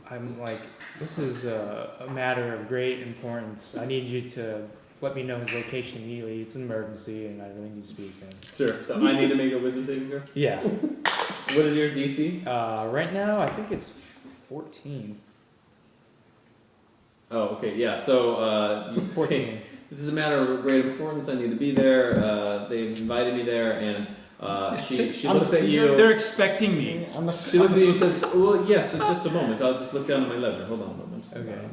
I'm like, this is a matter of great importance. I need you to let me know his location immediately. It's an emergency, and I really need to speak to him. Sure. So I need to make a wisdom saving throw. Yeah. What is your DC? Right now, I think it's 14. Oh, okay. Yeah. So you say, 14. this is a matter of great importance. I need to be there. They invited me there, and she I'm looks at you. They're expecting me. She looks at you and says, "Well, yes. So just a moment. I'll just look down at my ledger. Hold on a moment." Okay.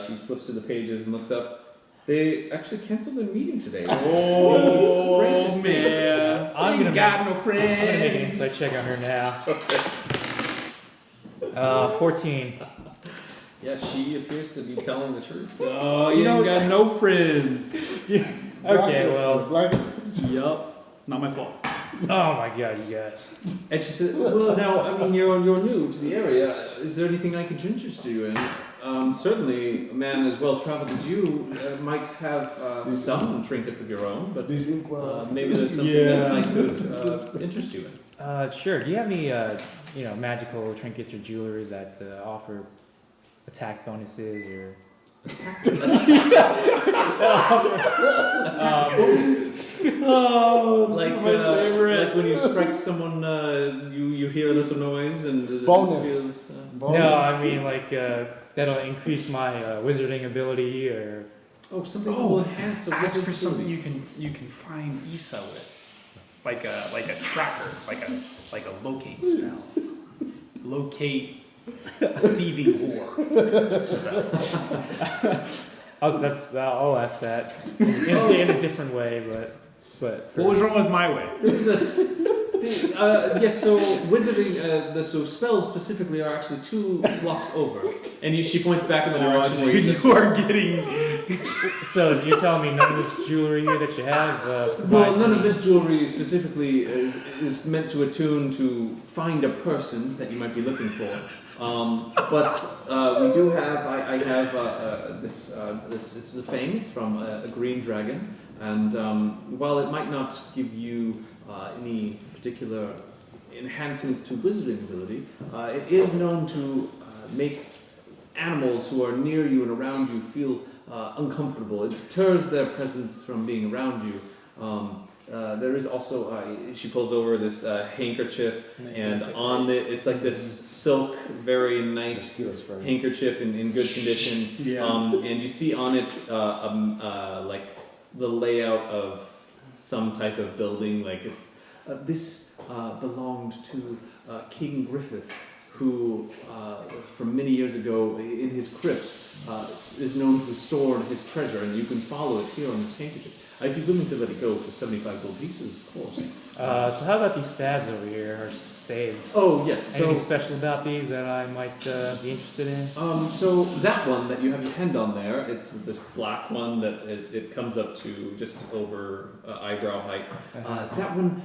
She flips through the pages and looks up. They actually canceled their meeting today. Oh, Strangest thing. man. I'm gonna got no I'm gonna make an friends. insight check on her now. 14. Yeah, she appears to be telling the truth. Oh, you ain't got no friends. Okay, well, Blacklisted. Yup. Not my fault. Oh my god, you guys. And she said, well, now, I mean, you're new to the area. Is there anything I can interest you in? Certainly, a man as well traveled as you might have some trinkets of your own, but These inkwells. maybe there's something that I could interest you in. Sure. Do you have any, magical trinkets or jewelry that offer attack bonuses or? Oh, Like, my favorite. like when you strike someone, you hear a little noise and it Bonus. feels, Bonus. No, I mean like that'll increase my wizarding ability or. something that will enhance a Ask for wizard's something ability. you can find Isa with, like a tracker, like a locate spell. Locate a thieving whore. I'll ask that in a different way, but What was wrong with my way? Yes, so wizarding, so spells specifically are actually 2 blocks over. And she points back in the direction where you just... You are getting. So you're telling me none of this jewelry here that you have? Well, provides none of any- this jewelry specifically is meant to attune to find a person that you might be looking for. But we do have, I have this is the fame. It's from a green dragon, and while it might not give you any particular enhancements to wizarding ability, it is known to make animals who are near you and around you feel uncomfortable. It deters their presence from being around you. There is also, she pulls over this handkerchief, and on it, it's like this silk, very nice handkerchief in good condition. And you see on it like the layout of some type of building. Like it's this belonged to King Griffith, who from many years ago in his crypt is known to have stored his treasure, and you can follow it here on this handkerchief. I'd be willing to let it go for 75 gold pieces, of course. So how about these stabs over here, or staves? Oh, yes. Anything special about these that I might be interested in? So that one that you have your hand on there, it's this black one that it comes up to just over eyebrow height. That one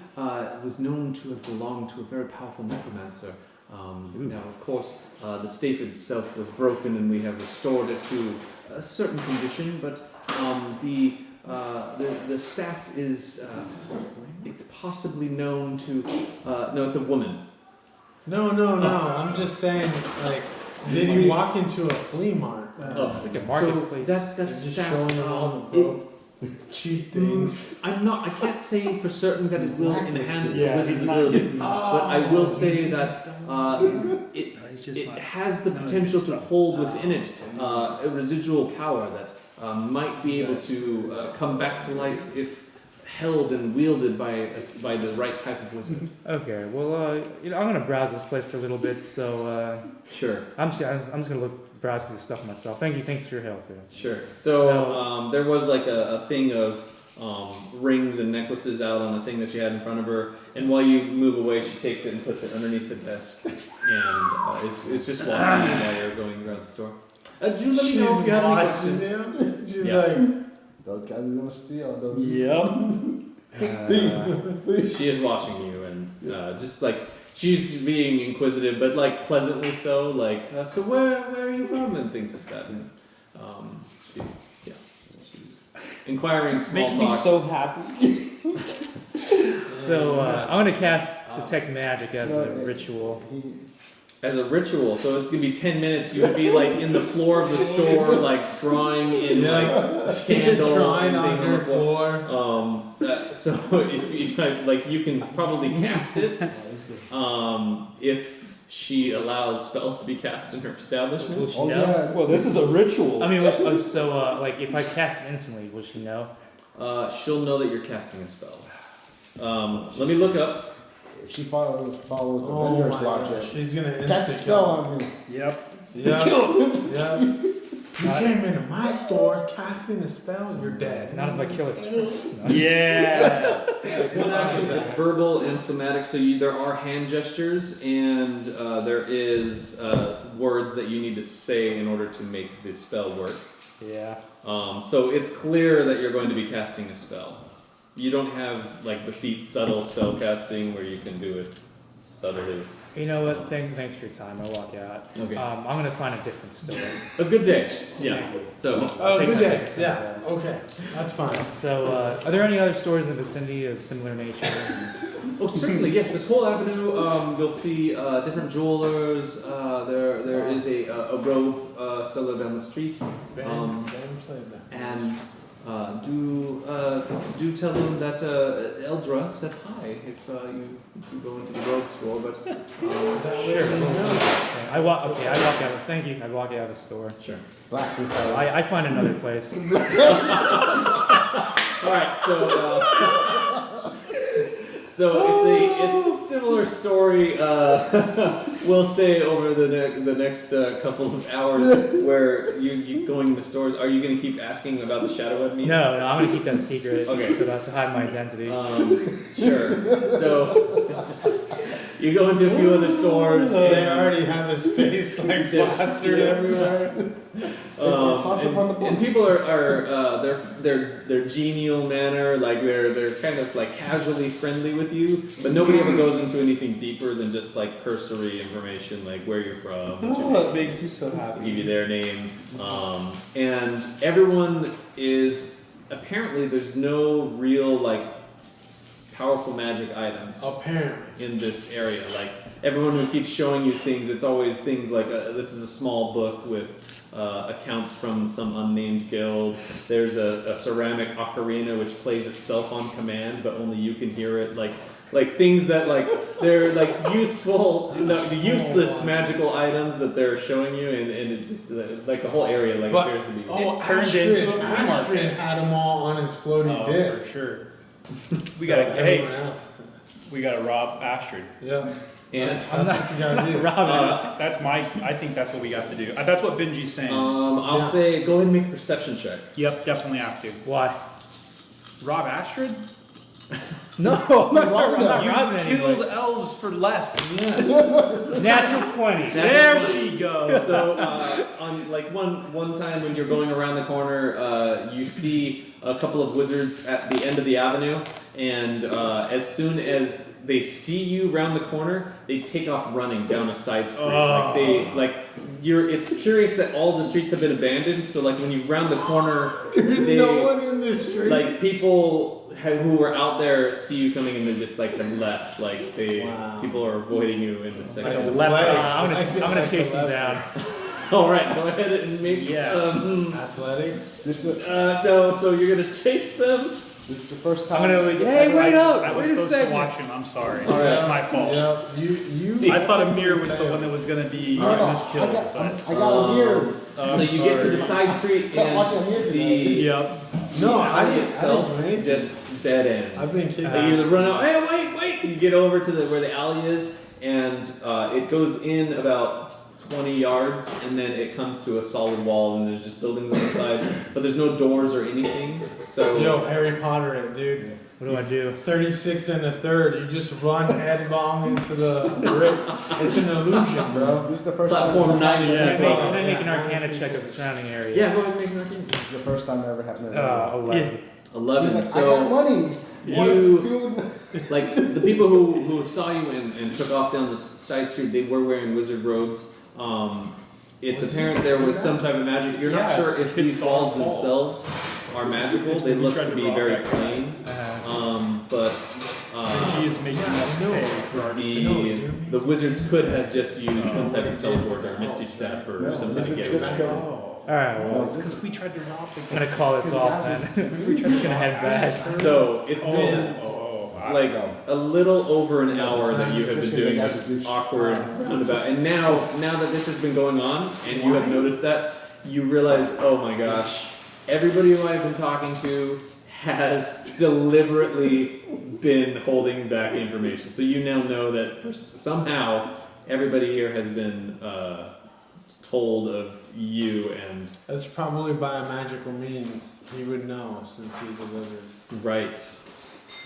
was known to have belonged to a very powerful necromancer. Now, of course, the staff itself was broken, and we have restored it to a certain condition. But the staff is it's possibly known to. No, it's a woman. No. I'm just saying, like, did you walk into a flea market? It's like a marketplace. So that Just staff, showing them all the cheap things. I can't say for certain that it will enhance the Yeah, wizard's he's not ability, getting- but I will say that it has the potential to hold within it a residual power that might be able to come back to life if held and wielded by the right type of wizard. Okay, well, I'm gonna browse this place for a little bit. So Sure. I'm just gonna browse through the stuff myself. Thanks for your help. Yeah. Sure. So there was like a thing of rings and necklaces out on a thing that she had in front of her, and while you move away, she takes it and puts it underneath the desk, and is just walking while you're going around the store. Do let me know if you have any questions. She's Yeah. like, Those guys are gonna steal. Those She is watching you, and just like she's being inquisitive, but like pleasantly so. Like, so where are you from, and things like that. And she's inquiring small Makes me talk. so happy. So I'm gonna cast detect magic as a ritual. As a ritual, so it's gonna be 10 minutes. You would be like in the floor of the store, like drawing in like a candle, drawing and on thing her floor. So if you like, you can probably cast it. If she allows spells to be cast in her establishment. Will she Oh know? yeah. Well, this is a ritual. I mean, like if I cast it instantly, will she know? She'll know that you're casting a spell. Let me look up. If she follows Oh Avender's my logic, gosh, she's gonna cast a instant spell kill. on me. Yep. Yeah. Yeah. You came into my store casting a spell, you're dead. Not if I kill it first. No. Yeah. It's verbal and somatic, so there are hand gestures, and there is words that you need to say in order to make this spell work. Yeah. So it's clear that you're going to be casting a spell. You don't have like the feat subtle spell casting where you can do it subtly. You know what? Thanks for your time. I'll walk out. Okay. I'm gonna find a different store. A good day. Yeah. So Oh, Take good my day. picks Yeah. and, Okay. That's fine. So, are there any other stores in the vicinity of similar nature? oh certainly yes. This whole avenue you'll see different jewelers. There is a robe seller down the street. Ben played that. And do tell them that Eldra said hi if you go into the robe store. But That way they know. Okay, I walk out. Thank you. I walk out of the store. sure. Blacklisted. I find another place. All right, so it's a similar story. We'll say over the next couple of hours where you going to stores. Are you going to keep asking about the Shadowhead meeting? No, I'm gonna keep that secret. Okay. So that's to hide my identity. Sure. So you go into a few other stores. They already have his face like Yes, plastered yeah. everywhere. And people are their genial manner, like they're kind of like casually friendly with you, but nobody ever goes into anything deeper than just like cursory information, like where you're from, what you Oh, it makes me so give happy. you their name, and everyone is apparently there's no real like powerful magic items Apparently. in this area. Like everyone who keeps showing you things, it's always things like this is a small book with accounts from some unnamed guild. There's a ceramic ocarina which plays itself on command, but only you can hear it. Like things that like they're like useful, the useless magical items that they're showing you, and it just like the whole area like But- appears to be. Oh, turned Astrid, into a flea market. Astrid had them all on his floating Oh, disc. for sure. We So gotta, hey, everyone else. we gotta rob Astrid. Yeah. And That's what you gotta do. Robin. That's I think that's what we got to do. That's what Benji's saying. I'll Yeah. say go ahead and make a perception check. Yep, definitely have to. Why? Rob Astrid? No, I'm not You robbing killed anybody. elves for less. Natural 20. There she goes. So on like one time when you're going around the corner, you see a couple of wizards at the end of the avenue, and as soon as they see you round the corner, they take off running down a side street. Like they like you're. It's curious that all the streets have been abandoned. So like when you round the corner, There's they no one in the street. like people who were out there see you coming and they just like have left. Like they Wow. people are avoiding you in the section. Like the Left. leg. I'm gonna chase them down. All right, go ahead and make. Yeah. Athletics. This is No, so you're gonna chase them. this is the first time. I'm gonna. Hey, wait up! I was Wait a supposed to second. watch him. I'm sorry. All right. That's my fault. Yep. You. I thought Amir was the one that was gonna be No, no, this killed. I got him here. So you get to the side street Watch him here and today. the Yep. No, I alley didn't itself do anything. just dead ends. I've been kicking. And you run out. Hey, wait! You get over to where the alley is, and it goes in about 20 yards, and then it comes to a solid wall, and there's just buildings on the side, but there's no doors or anything. So Yo, Harry Potter, it, dude. What do I do? 36 and a third. You just run headlong into the brick. It's an illusion, bro. This is the first Platform time. 9 Can I and make, Yeah. can I make an Arcana check of the surrounding area? yeah, go ahead and make an arcane. This is the first time it ever happened. 11. 11. He's like, I So got money. you- like the people who saw you and took off down the side street, they were wearing wizard robes. It's apparent there was some type of magic. You're not Yeah, sure if it's these all walls fall. themselves are magical. They We look tried to to be rob very that guy. plain. But He is making us pay for our the wizards could have just used some type of teleport or misty step or No, some this type of is gateway. just go. Alright, well, No, this is Because we tried to rob the I'm gonna call this off then. We're just gonna head back. So it's been like a little over an hour that you have been doing this awkward roundabout, and now that this has been going on, and you have noticed that, you realize, oh my gosh, everybody who I've been talking to has deliberately been holding back information. So you now know that somehow everybody here has been told of you, and That's probably by a magical means. He would know since he's a wizard. right.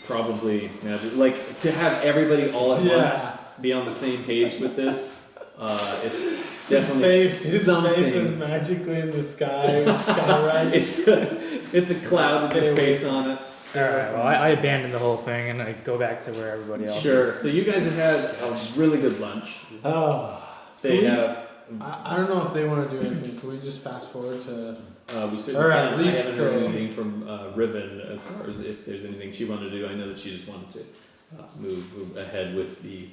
Probably magic. Like to have everybody all at Yeah. once be on the same page with this. It's His definitely face is something. magically in the sky, skywriting. It's a cloud with Stay your away face on it. stay away Alright, from well, us. I abandoned the whole thing and I go back to where everybody else Sure. So you guys have had a really good lunch. Oh. They Can we- have. I don't know if they want to do anything. Can we just fast forward to? We certainly Or at can. least, I haven't heard uh, anything from Riven as far as if there's anything she wanted to do. I know that she just wanted to move ahead with the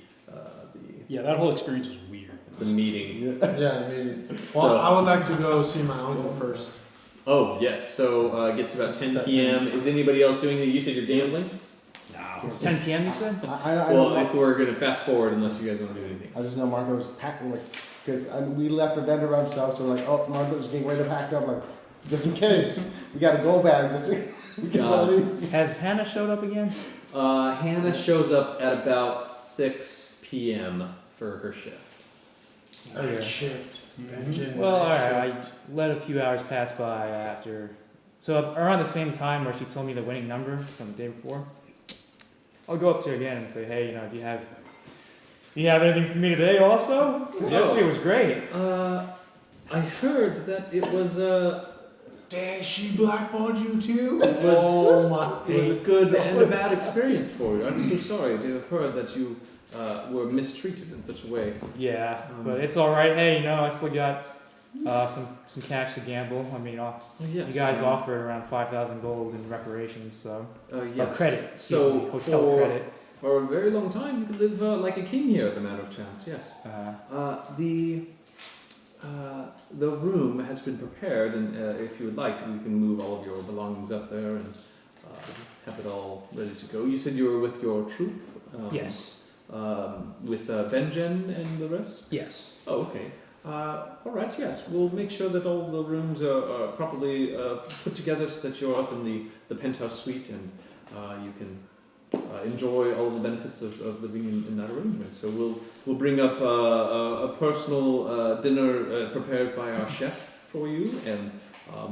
Yeah, that whole experience was weird. meeting. Yeah, maybe. Well, So- I would like to go see my uncle first. Oh yes. So it gets about 10 It's p.m. Is anybody else doing anything? You said you're gambling. are. It's 10 p.m. you said? I Well, don't if know. we're gonna fast forward, unless you guys want to do anything. I just know Martha was packing, like, because we left the vendor by himself, so like, oh, Martha's getting ready to pack up, like, just in case. We got a go bag, just in we can God. leave. Has Hannah showed up again? Hannah shows up at about 6 p.m. for her shift. Night shift. Benjen, Well, night alright, shift. I let a few hours pass by after. So around the same time where she told me the winning number from the day before, I'll go up to her again and say, hey, do you have anything for me today also? 'Cause yesterday was great. I heard that it was Dang, she blackballed you too? It was- Oh my. it was a good and a bad experience for you. I'm so sorry to have heard that you were mistreated in such a way. Yeah, but it's alright. Hey, I still got some cash to gamble. I mean, Oh, yes. you guys offered around 5,000 gold in reparations, so. Yes. Or credit. So Excuse me, hotel credit. for a very long time, you could live like a king here at the Manor of Chance. Yes. The room has been prepared, and if you would like, we can move all of your belongings up there and have it all ready to go. You said you were with your troop. Yes. With Benjen and the rest. Yes. Oh, okay. All right. Yes, we'll make sure that all the rooms are properly put together so that you're up in the penthouse suite and you can enjoy all the benefits of living in that arrangement. So we'll bring up a personal dinner prepared by our chef for you, and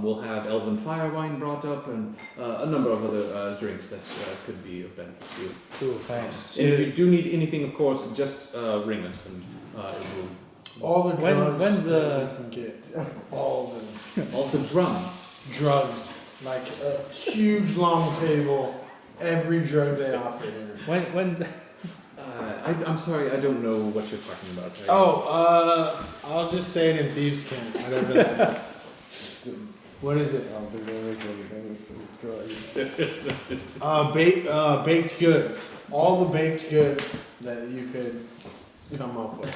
we'll have elven fire wine brought up and a number of other drinks that cool be of benefit to you. Cool, thanks. And if you do need anything, of course, just ring us and it will. All the drugs when's that we can get. All All the drums. the drugs. Like a huge long table. Every drug they offer here. When I'm sorry, I don't know what you're talking about. I'll just say it in Thieves' Camp, whatever that is. What is it? I don't think there is anything. It's drugs. Baked goods. All the baked goods that you could come up with.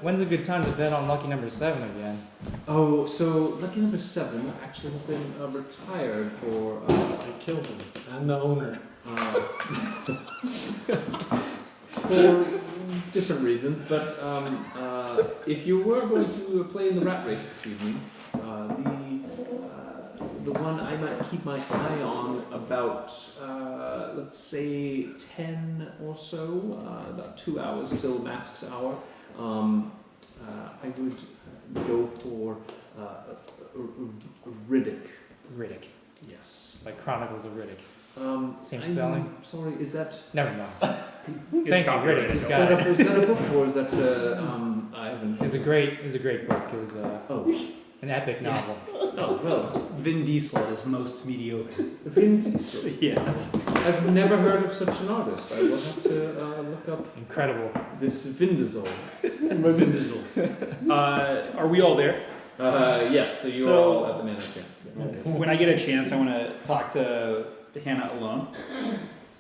when's a good time to bet on lucky number 7 again? Oh, so lucky number 7 actually has been retired for. They killed him. And the owner. For different reasons, but if you were going to play in the rat race this evening, the one I might keep my eye on about let's say 10 or so, about 2 hours till Mask's hour, I would go for Riddick. Riddick. Yes. Like Chronicles of Riddick. Same I'm spelling? Sorry, is that Never mind. Thank you, Riddick. is You got it. that a book or is that I haven't? It was a great book. It was Oh, an epic novel. oh well. Vin Diesel is most mediocre. Vin Diesel. Yes. I've never heard of such an artist. I will have to look up Incredible. this Vin Diesel. Vin Diesel. Are we all there? Yes, so you're So- all at the Manor of Chance. When I get a chance, I want to talk to Hannah alone.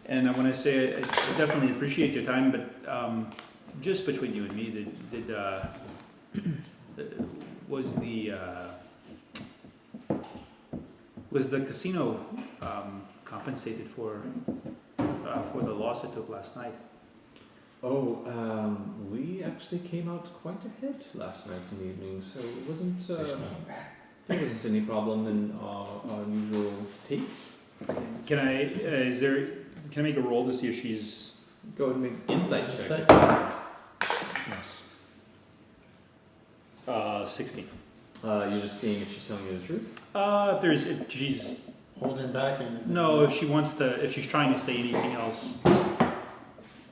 And I want to say I definitely appreciate your time, but just between you and me, was the casino compensated for the loss it took last night? Oh, we actually came out quite ahead last night in the evening, so it wasn't there wasn't any problem in our usual take. Can I make a roll to see if she's Go ahead and make insight check. Yes. 16. You're just seeing if she's telling you the truth. If she's Holding back anything. no, if she's trying to say anything else.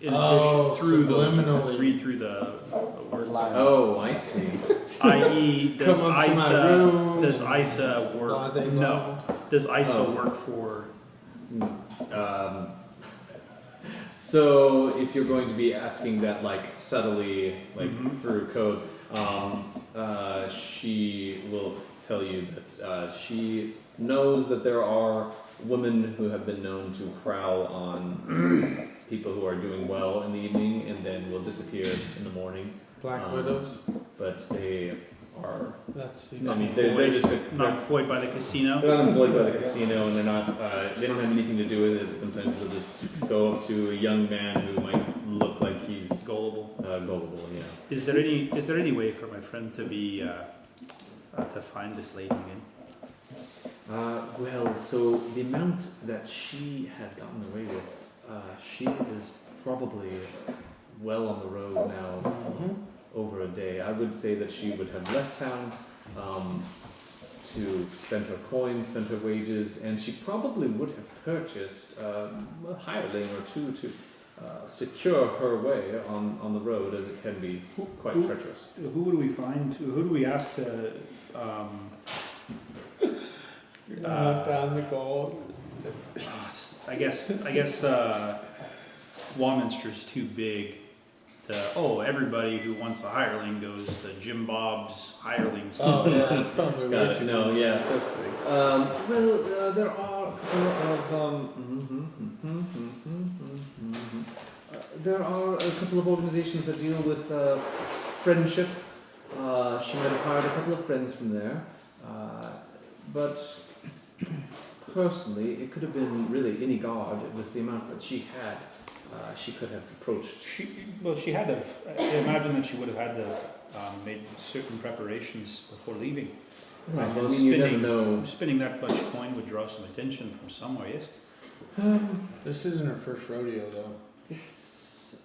Oh, through subliminally. read through the words. Oh, I see. I.e., does Come up to my room. Isa work? Blase No. blah. Does Isa Oh. work for So if you're going to be asking that like subtly, like through code, she will tell you that she knows that there are women who have been known to prowl on people who are doing well in the evening and then will disappear in the morning. Black widows. But they are. That's. I mean, they're just Not employed by the casino. they're not employed by the casino, and they're not. They don't have anything to do with it. Sometimes they'll just go up to a young man who might look like he's Gullible. gullible. Yeah. Is there any way for my friend to be to find this lady again? Well, so the amount that she had gotten away with, she is probably well on the road now, over a day. I would say that she would have left town to spend her coins, spend her wages, and she probably would have purchased a hireling or two to secure her way on the road, as it can be quite treacherous. Who would we find? Who do we ask to? Down the gold. I guess Warminster's too big. Everybody who wants a hireling goes to Jim Bob's hireling. Oh yeah, that's probably Got way it. too No, big. yeah. So, there are a couple of organizations that deal with friendship. She might have hired a couple of friends from there, but personally, it could have been really any guard with the amount that she had. She could have approached. She had to. I imagine that she would have had to made certain preparations before leaving. Right, well, I mean, you never know. Spinning that much coin would draw some attention from somewhere. Yes. This isn't her first rodeo though. It's.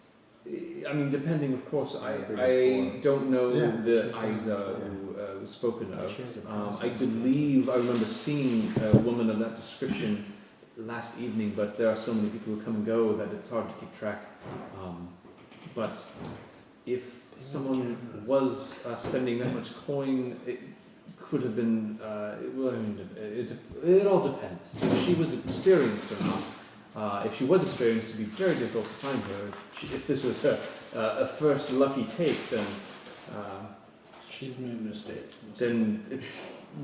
I mean, depending, of course. I Previous don't know Yeah, the she's Isa got- who was spoken of. She has a I process. believe I remember seeing a woman of that description last evening, but there are so many people who come and go that it's hard to keep track. But if someone was spending that much coin, it could have been. It all depends. If she was experienced or not. If she was experienced, it'd be very difficult to find her. If this was a first lucky take, then. She's made mistakes. Then it's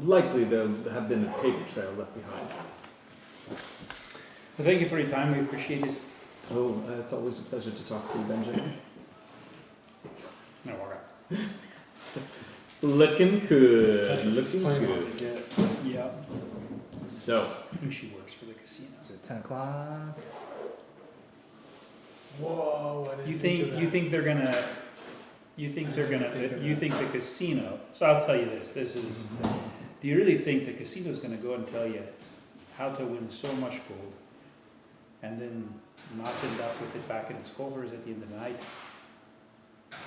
likely there have been a paper trail left behind. Well, thank you for your time. We appreciate it. Oh, it's always a pleasure to talk to you, Benjen. No, all right. Looking good. Looking Explain what good. to get. Yeah. So, I think she works for the casino. Is it 10 o'clock? Whoa! I didn't You think of think that. you think they're gonna? You think they're gonna? You think the casino? So I'll tell you this. This is. Do you really think the casino's gonna go and tell you how to win so much gold, and then not end up with it back in its coffers at the end of the night?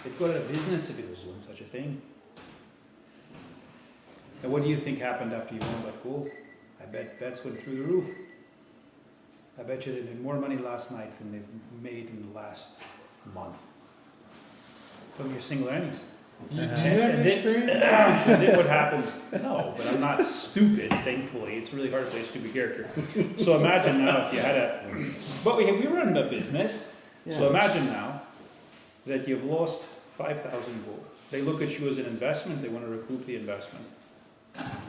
It'd go out of business if it was doing such a thing. And what do you think happened after you won all that gold? I bet bets went through the roof. I bet you they made more money last night than they've made in the last month from your single earnings. You, do you And have then- experience? And then what happens? No, but I'm not stupid, thankfully. It's really hard to play a stupid character. So imagine now if you had a... But we run a business. So imagine now that you've lost 5,000 gold. They look at you as an investment. They want to recoup the investment.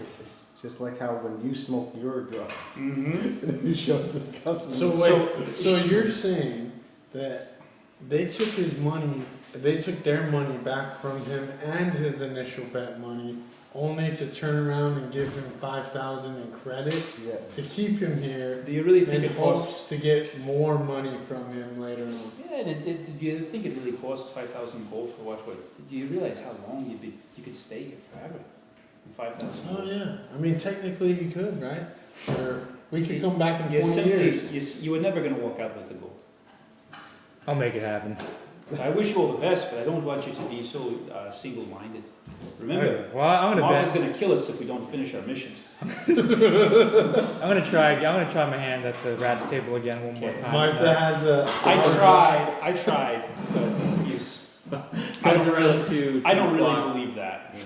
It's just like how when you smoke your drugs, Mm-hmm. you show it to the customer. So wait, so you're saying that they took his money, they took their money back from him and his initial bet money, only to turn around and give him 5,000 in credit Yeah. to keep him here Do you really think in it costs... hopes to get more money from him later on. Yeah, and do you think it really costs 5,000 gold for what? Do you realize how long you could stay here forever? 5,000 Oh gold. yeah, I mean technically you could, right? Or we could come back in You 20 years. simply, you were never going to walk out with the gold. I'll make it happen. I wish you all the best, but I don't want you to be so single-minded. Remember, Okay, well, I'm Martha's gonna going to kill us if we don't finish our missions. I'm gonna try my hand at the rat's table again one more Okay. time. Martha has a. I tried, but I comes don't around to I don't really o'clock. believe that.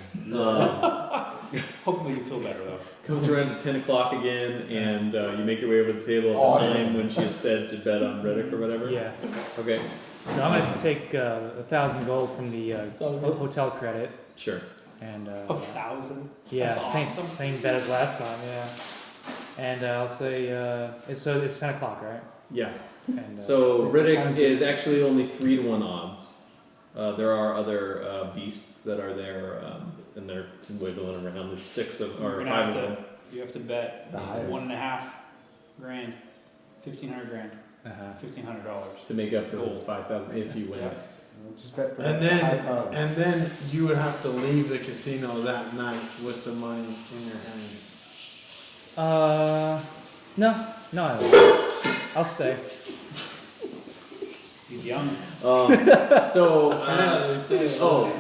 Hopefully you feel better though. Comes around to 10 o'clock again, and you make your way over to the table at the time when she had said to bet on Riddick or whatever. Yeah. Okay. So I'm gonna take 1,000 gold from the hotel credit Sure. and 1,000. yeah, That's same awesome. same bet as last time. Yeah. And I'll say it's 10 o'clock, right? Yeah. And So Riddick is actually only 3-to-1 odds. There are other beasts that are there, and they're wiggling around. There's 6 of, or You're gonna 5 have of to- them. You have to bet The highest. 1.5 grand, 1,500 grand, uh-huh. $1,500. To make up for the Gold. 5,000 if you win. Yep. Just bet for And the then, highest odds. and then you would have to leave the casino that night with the money in your hands. No, I won't. I'll stay. He's young. Oh,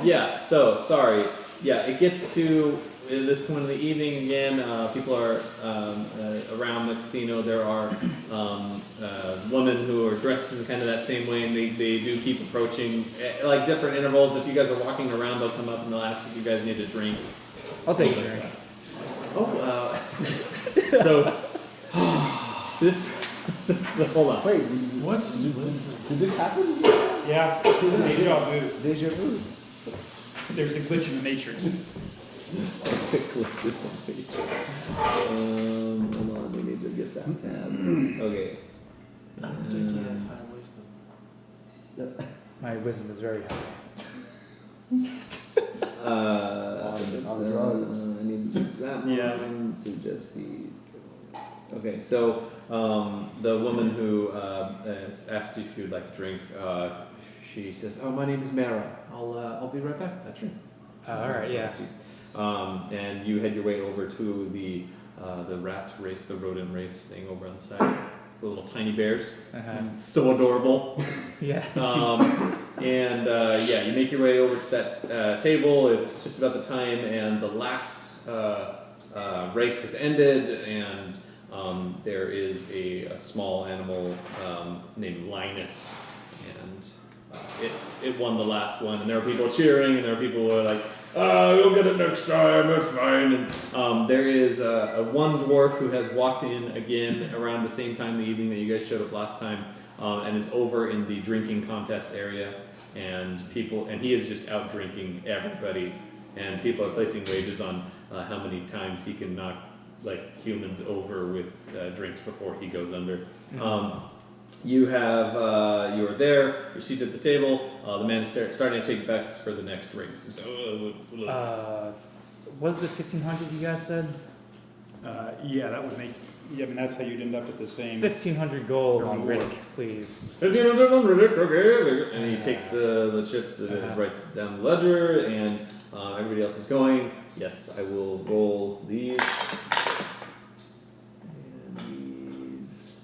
yeah, so, sorry. Yeah, it gets to this point in the evening again. People are around the casino. There are women who are dressed in kind of that same way, and they do keep approaching, like different intervals. If you guys are walking around, they'll come up and they'll ask if you guys need a drink. I'll take a drink. Oh, so, this, so hold on. Wait, What's did this happen? Yeah, deja vu. Deja vu. There's a glitch in the matrix. Hold on, we need to get that tab. Okay. I don't think he has high wisdom. My wisdom is very high. On drugs. I need to use that one to just be. Okay, so the woman who asked if you'd like a drink, she says, "Oh, my name is Mara. I'll be right back with that drink." All right, yeah. And you head your way over to the rat race, the rodent race thing over on the side. The little tiny bears, Uh-huh. so adorable. Yeah. Yeah, you make your way over to that table. It's just about the time, and the last race has ended, and there is a small animal named Linus, and it won the last one. And there are people cheering, and there are people who are like, "You'll get it next time. It's fine." And there is a one dwarf who has walked in again around the same time in the evening that you guys showed up last time, and is over in the drinking contest area. And he is just out drinking everybody, and people are placing wagers on how many times he can knock humans over with drinks before he goes under. You are there. You're seated at the table. The man is starting to take bets for the next race. What is it, 1,500 you guys said? Yeah, that would make. Yeah, I mean that's how you'd end up with the same. 1,500 gold on Reward. Riddick, please. Okay. And he takes the chips and writes down the ledger, and everybody else is going. Yes, I will roll these. And these.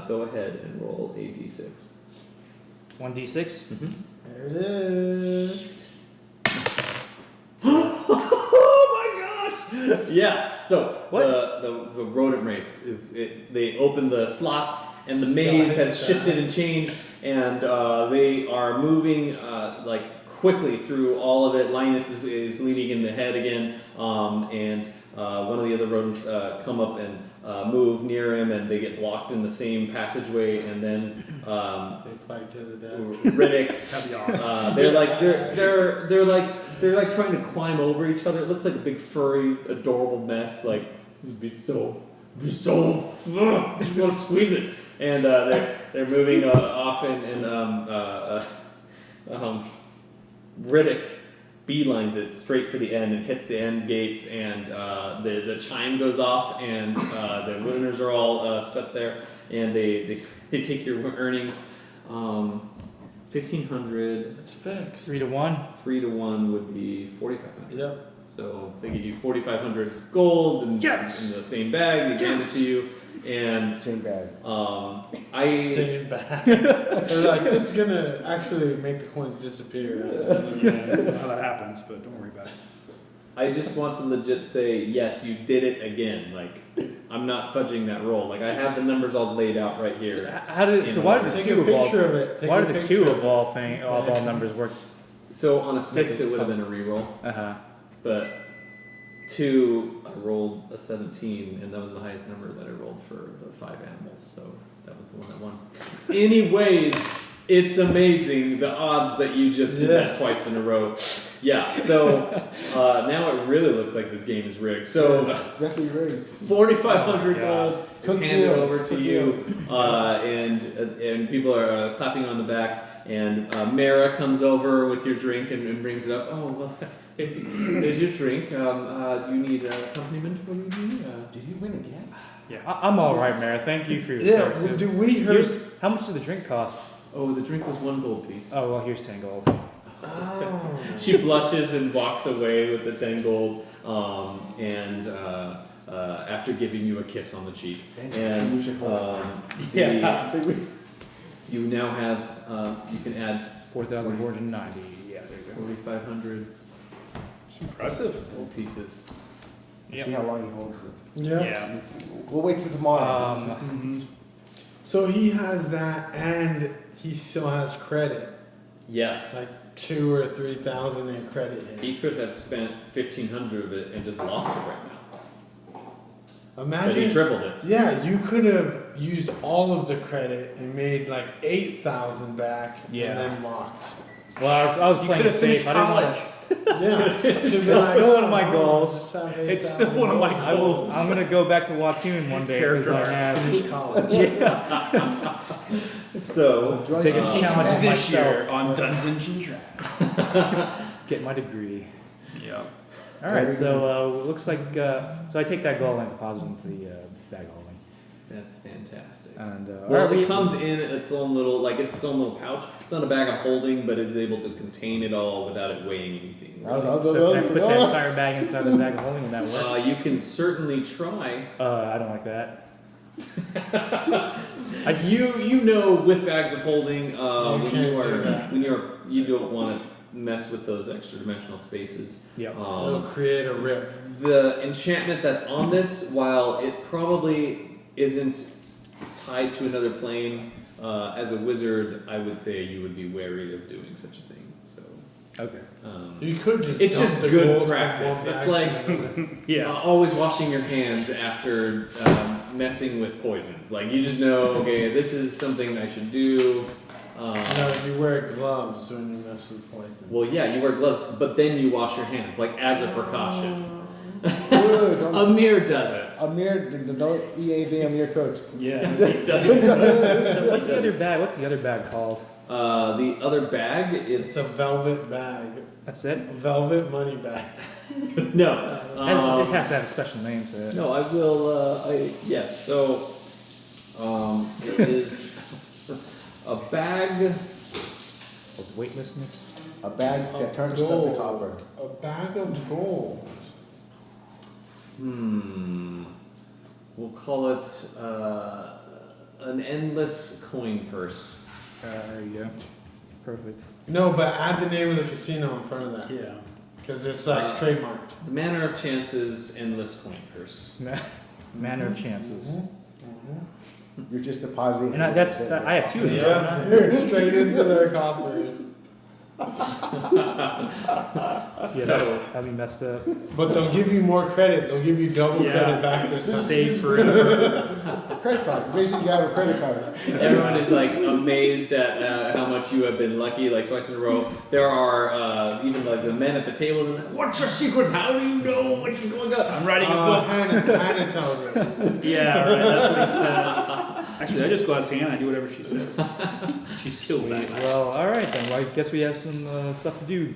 Go ahead and roll a d6. 1d6? There it is. Oh my gosh! Yeah, so the rodent race they open the slots and the maze has shifted and changed, and they are moving quickly through all of it. Linus is leading in the head again, and one of the other rodents come up and move near him, and they get blocked in the same passageway, and then They fight to the death. Riddick. They're like trying to climb over each other. It looks like a big furry, adorable mess. Like just just want to squeeze it. And they're moving off, and Riddick beelines it straight for the end and hits the end gates, and the chime goes off, and the winners are all stuck there, and they take your earnings. 1,500. It's fixed. 3 to 1? 3 to 1 would be 4,500. Yep. So they give you 4,500 gold in the same bag. They hand it to you, and Same bag. Same back. They're like, this is gonna actually make the coins disappear. I don't know how that happens, but don't worry about it. I just want to legit say, yes, you did it again. Like, I'm not fudging that roll. Like, I have the numbers all laid out right here. So why did the Take two a of all? picture of it. Take Why a did the picture two of of all numbers work? So on a 6, it would have been a reroll, but 2, I rolled a 17, and that was the highest number that I rolled for the 5 animals. So that was the one that won. Anyways, it's amazing the odds that you just did that twice in a row. Yeah. So now it really looks like this game is rigged. So It's definitely rigged. 4,500 gold is Cook handed meals, over to cook you, meals. and people are clapping on the back. And Mara comes over with your drink and brings it up. Oh well, there's your drink. Do you need an accompaniment for you? Did you win again? I'm all right, Mara. Thank you for your Yeah, services. do we Here's, heard? how much did the drink cost? Oh, the drink was 1 gold piece. Oh, well, here's 10 gold. Oh. She blushes and walks away with the 10 gold, after giving you a kiss on the cheek. Benjen, you should hold You now have, you can add 4,490. Yeah, there you go. 4,500 It's impressive. gold pieces. See how long he holds it. Yeah. We'll wait till tomorrow. Mhm. So he has that, and he still has credit, Yes. like 2,000 or 3,000 in credit. Here. He could have spent 1,500 of it and just lost it right now. But he Imagine. tripled it. Yeah, you could have used all of the credit and made like 8,000 back, Yeah. and then walked. Well, I was You playing could it have safe. finished I didn't want college. Yeah, It's still one of my goals. It's still one of my goals. I'm gonna go back to Wattoon one day because Character I arc, have finish college. So, biggest challenge of This year myself. on Dungeons and Dragons. Get my degree. Yeah. All right, so looks like so I take that gold and deposit it into the bag holding. that's fantastic. And Well, alright, it comes in its own little, its own little pouch. It's not a bag of holding, but it's able to contain it all without it weighing anything. so can I put that entire bag inside the bag of holding? Will that work? You can certainly try. I don't like that. You know, with bags of holding, you don't want to mess with those extra dimensional spaces. Yep. It'll create a rip. The enchantment that's on this, while it probably isn't tied to another plane, as a wizard, I would say you would be wary of doing such a thing. So, Okay. You could just. it's dump just the good gold from practice. one It's bag like to another. Yeah. always washing your hands after messing with poisons. Like you just know, okay, this is something I should do. No, you wear gloves when you mess with poison. Well, yeah, you wear gloves, but then you wash your hands, like as a precaution. Amir does it. Amir, don't eat anything Amir cooks. Yeah. He does it. So what's the other bag? What's the other bag called? The other bag, It's a velvet bag. That's it. A velvet money bag. No. It has to have a special name to it. No, I will. Yes. So, it is a bag. Of weightlessness. A bag that turns stuff to copper. A bag of gold. We'll call it an endless coin purse. There you go. Perfect. No, but add the name of the casino in front of that. Yeah. Because it's like trademarked. The Manor of Chances endless coin purse. Manner of chances. You're just depositing. And I have two of them. Yeah, straight into their coffers. Yeah, that'll be messed up. But they'll give you more credit. They'll give you double Yeah. credit back this time. Stays forever. Credit card. Basically, you have a credit card. Everyone is like amazed at how much you have been lucky, like twice in a row. There are even like the men at the table. They're like, "What's your secret? How do you know what's going on?" I'm writing a book. Hannah tells us. Yeah, right. That's what he says. Actually, I just go ask Hannah. I do whatever she says. She's killed that. Well, all right then. Well, I guess we have some stuff to do.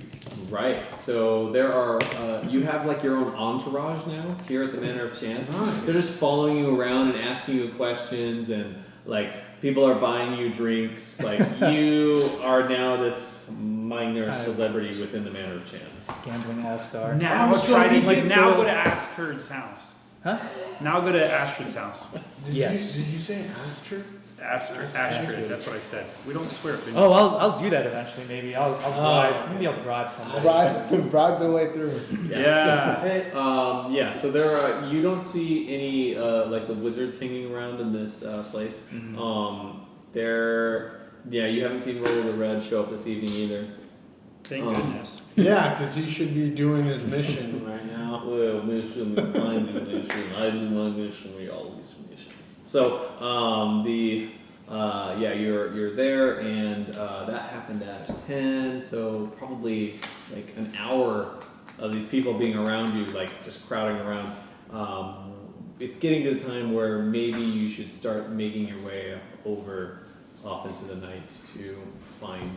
Right. So there are. You have like your own entourage now here at the Manor of Chance. Nice. They're just following you around and asking you questions, and like people are buying you drinks. Like you are now this minor celebrity within the Manor of Chance. Gambling all-star. Now Oh, so try he to like gets now the- go to Astrid's house. Huh? Now go to Astrid's house. Yes. Did you say Astrid? Astrid. That's what I said. We don't swear. Oh, I'll do that eventually. Maybe I'll bribe. Maybe I'll bribe somebody. Bribe the way through. Yeah. Yeah. So there are. You don't see any like the wizards hanging around in this place. Mhm. There. Yeah. You haven't seen Rolo the Red show up this evening either. Thank goodness. Yeah, because he should be doing his mission right now. Well, mission, find your mission. I do my mission. We always mission. So, you're there, and that happened at 10. So probably like an hour of these people being around you, like just crowding around. It's getting to the time where maybe you should start making your way over off into the night to find.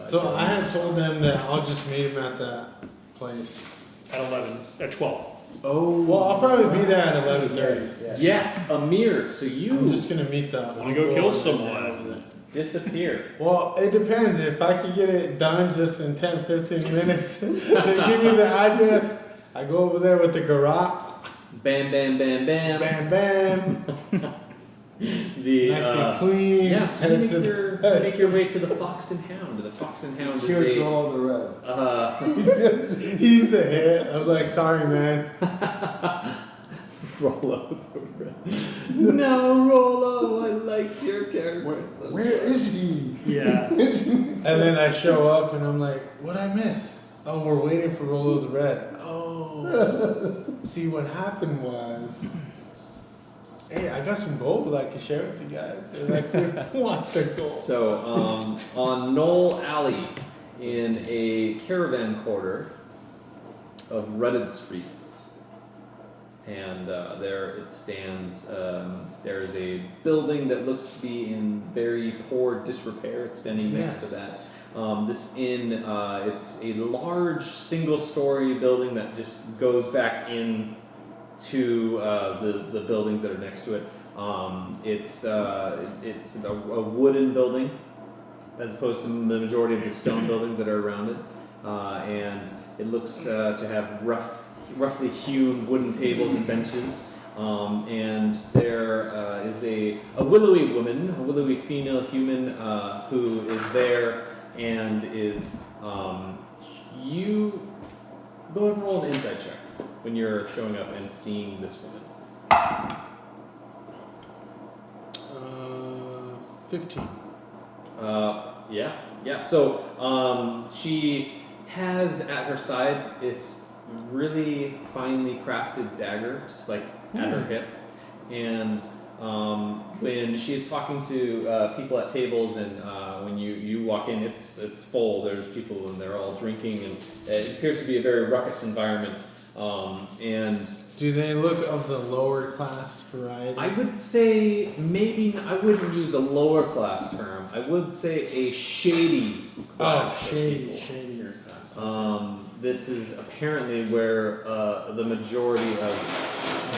So I had told them that I'll just meet him at that place. At 12. Oh, Well, I'll probably be there at 11:30. Yeah. yes, Amir. So I'm you just gonna meet the. Wanna go kill uncle someone. disappear. Well, it depends. If I can get it done just in 10, 15 minutes, they give me the address. I go over there with the garage. Bam, bam, bam, bam. Bam, bam. The Nice and clean. yeah, so you head make to- your, head make to- your way to the Fox and Hound. The Fox and Hound Here's is a Rolo the Red. He's the hit. I was like, sorry, man. Rolo the Red. No, Rolo, I like your character. So Where is he? Yeah. And then I show up and I'm like, what'd I miss? Oh, we're waiting for Rolo the Red. Oh. See, what happened was, hey, I got some gold that I can share with you guys. They're like, we want the gold. So, on Knoll Alley, in a caravan quarter of rutted streets, and there it stands. There is a building that looks to be in very poor disrepair. It's standing next to that. This inn, it's a large single-story building that just goes back in to the buildings that are next to it. It's a wooden building as opposed to the majority of the stone buildings that are around it, and it looks to have roughly hewn wooden tables and benches. And there is a willowy woman, a willowy female human who is there and is you go and roll an insight check when you're showing up and seeing this woman. 15. Yeah. So she has at her side this really finely crafted dagger, just like at her hip, and when she is talking to people at tables, and when you walk in, it's full. There's people and they're all drinking, and it appears to be a very ruckus environment. And Do they look of the lower class variety? I would say maybe I wouldn't use a lower class term. I would say a shady class. of people. shadier class. This is apparently where the majority of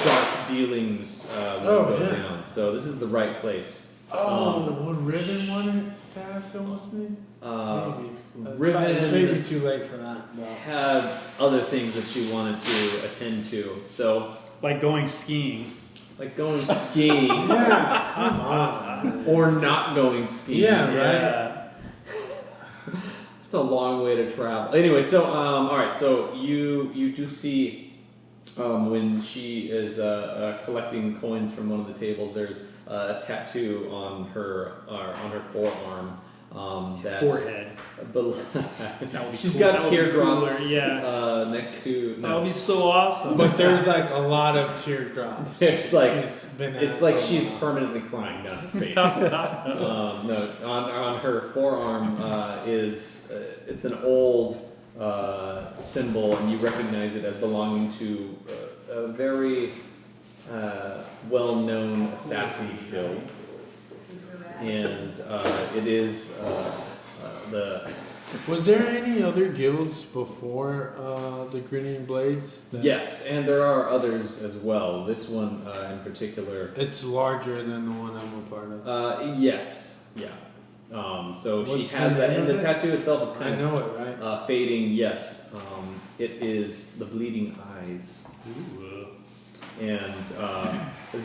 dark dealings will go down. So this is the right place. Would Riven want to have film with me? Maybe. Riven It's maybe too late for that. No. had other things that she wanted to attend to. So Like going skiing. like going skiing Yeah, come on. or not going skiing. Yeah, right. Yeah. It's a long way to travel. Anyway, so all right, so you do see when she is collecting coins from one of the tables. There's a tattoo on her forearm. That Forehead. That would be she's cool. got That would be teardrops. cooler, yeah. Next to That would be so awesome. But there's like a lot of teardrops. It's like She's been at it's it like for a she's while. permanently crying down her face. No, on her forearm is it's an old symbol, and you recognize it as belonging to a very well-known assassins guild, and it is the. Was there any other guilds before the Grinning Blades? that- Yes, and there are others as well. This one in particular. It's larger than the one I'm a part of. Yes, yeah. So she What's has the that, name and the of it? tattoo itself is I kind of know it, right? fading. Yes, it is the bleeding eyes, and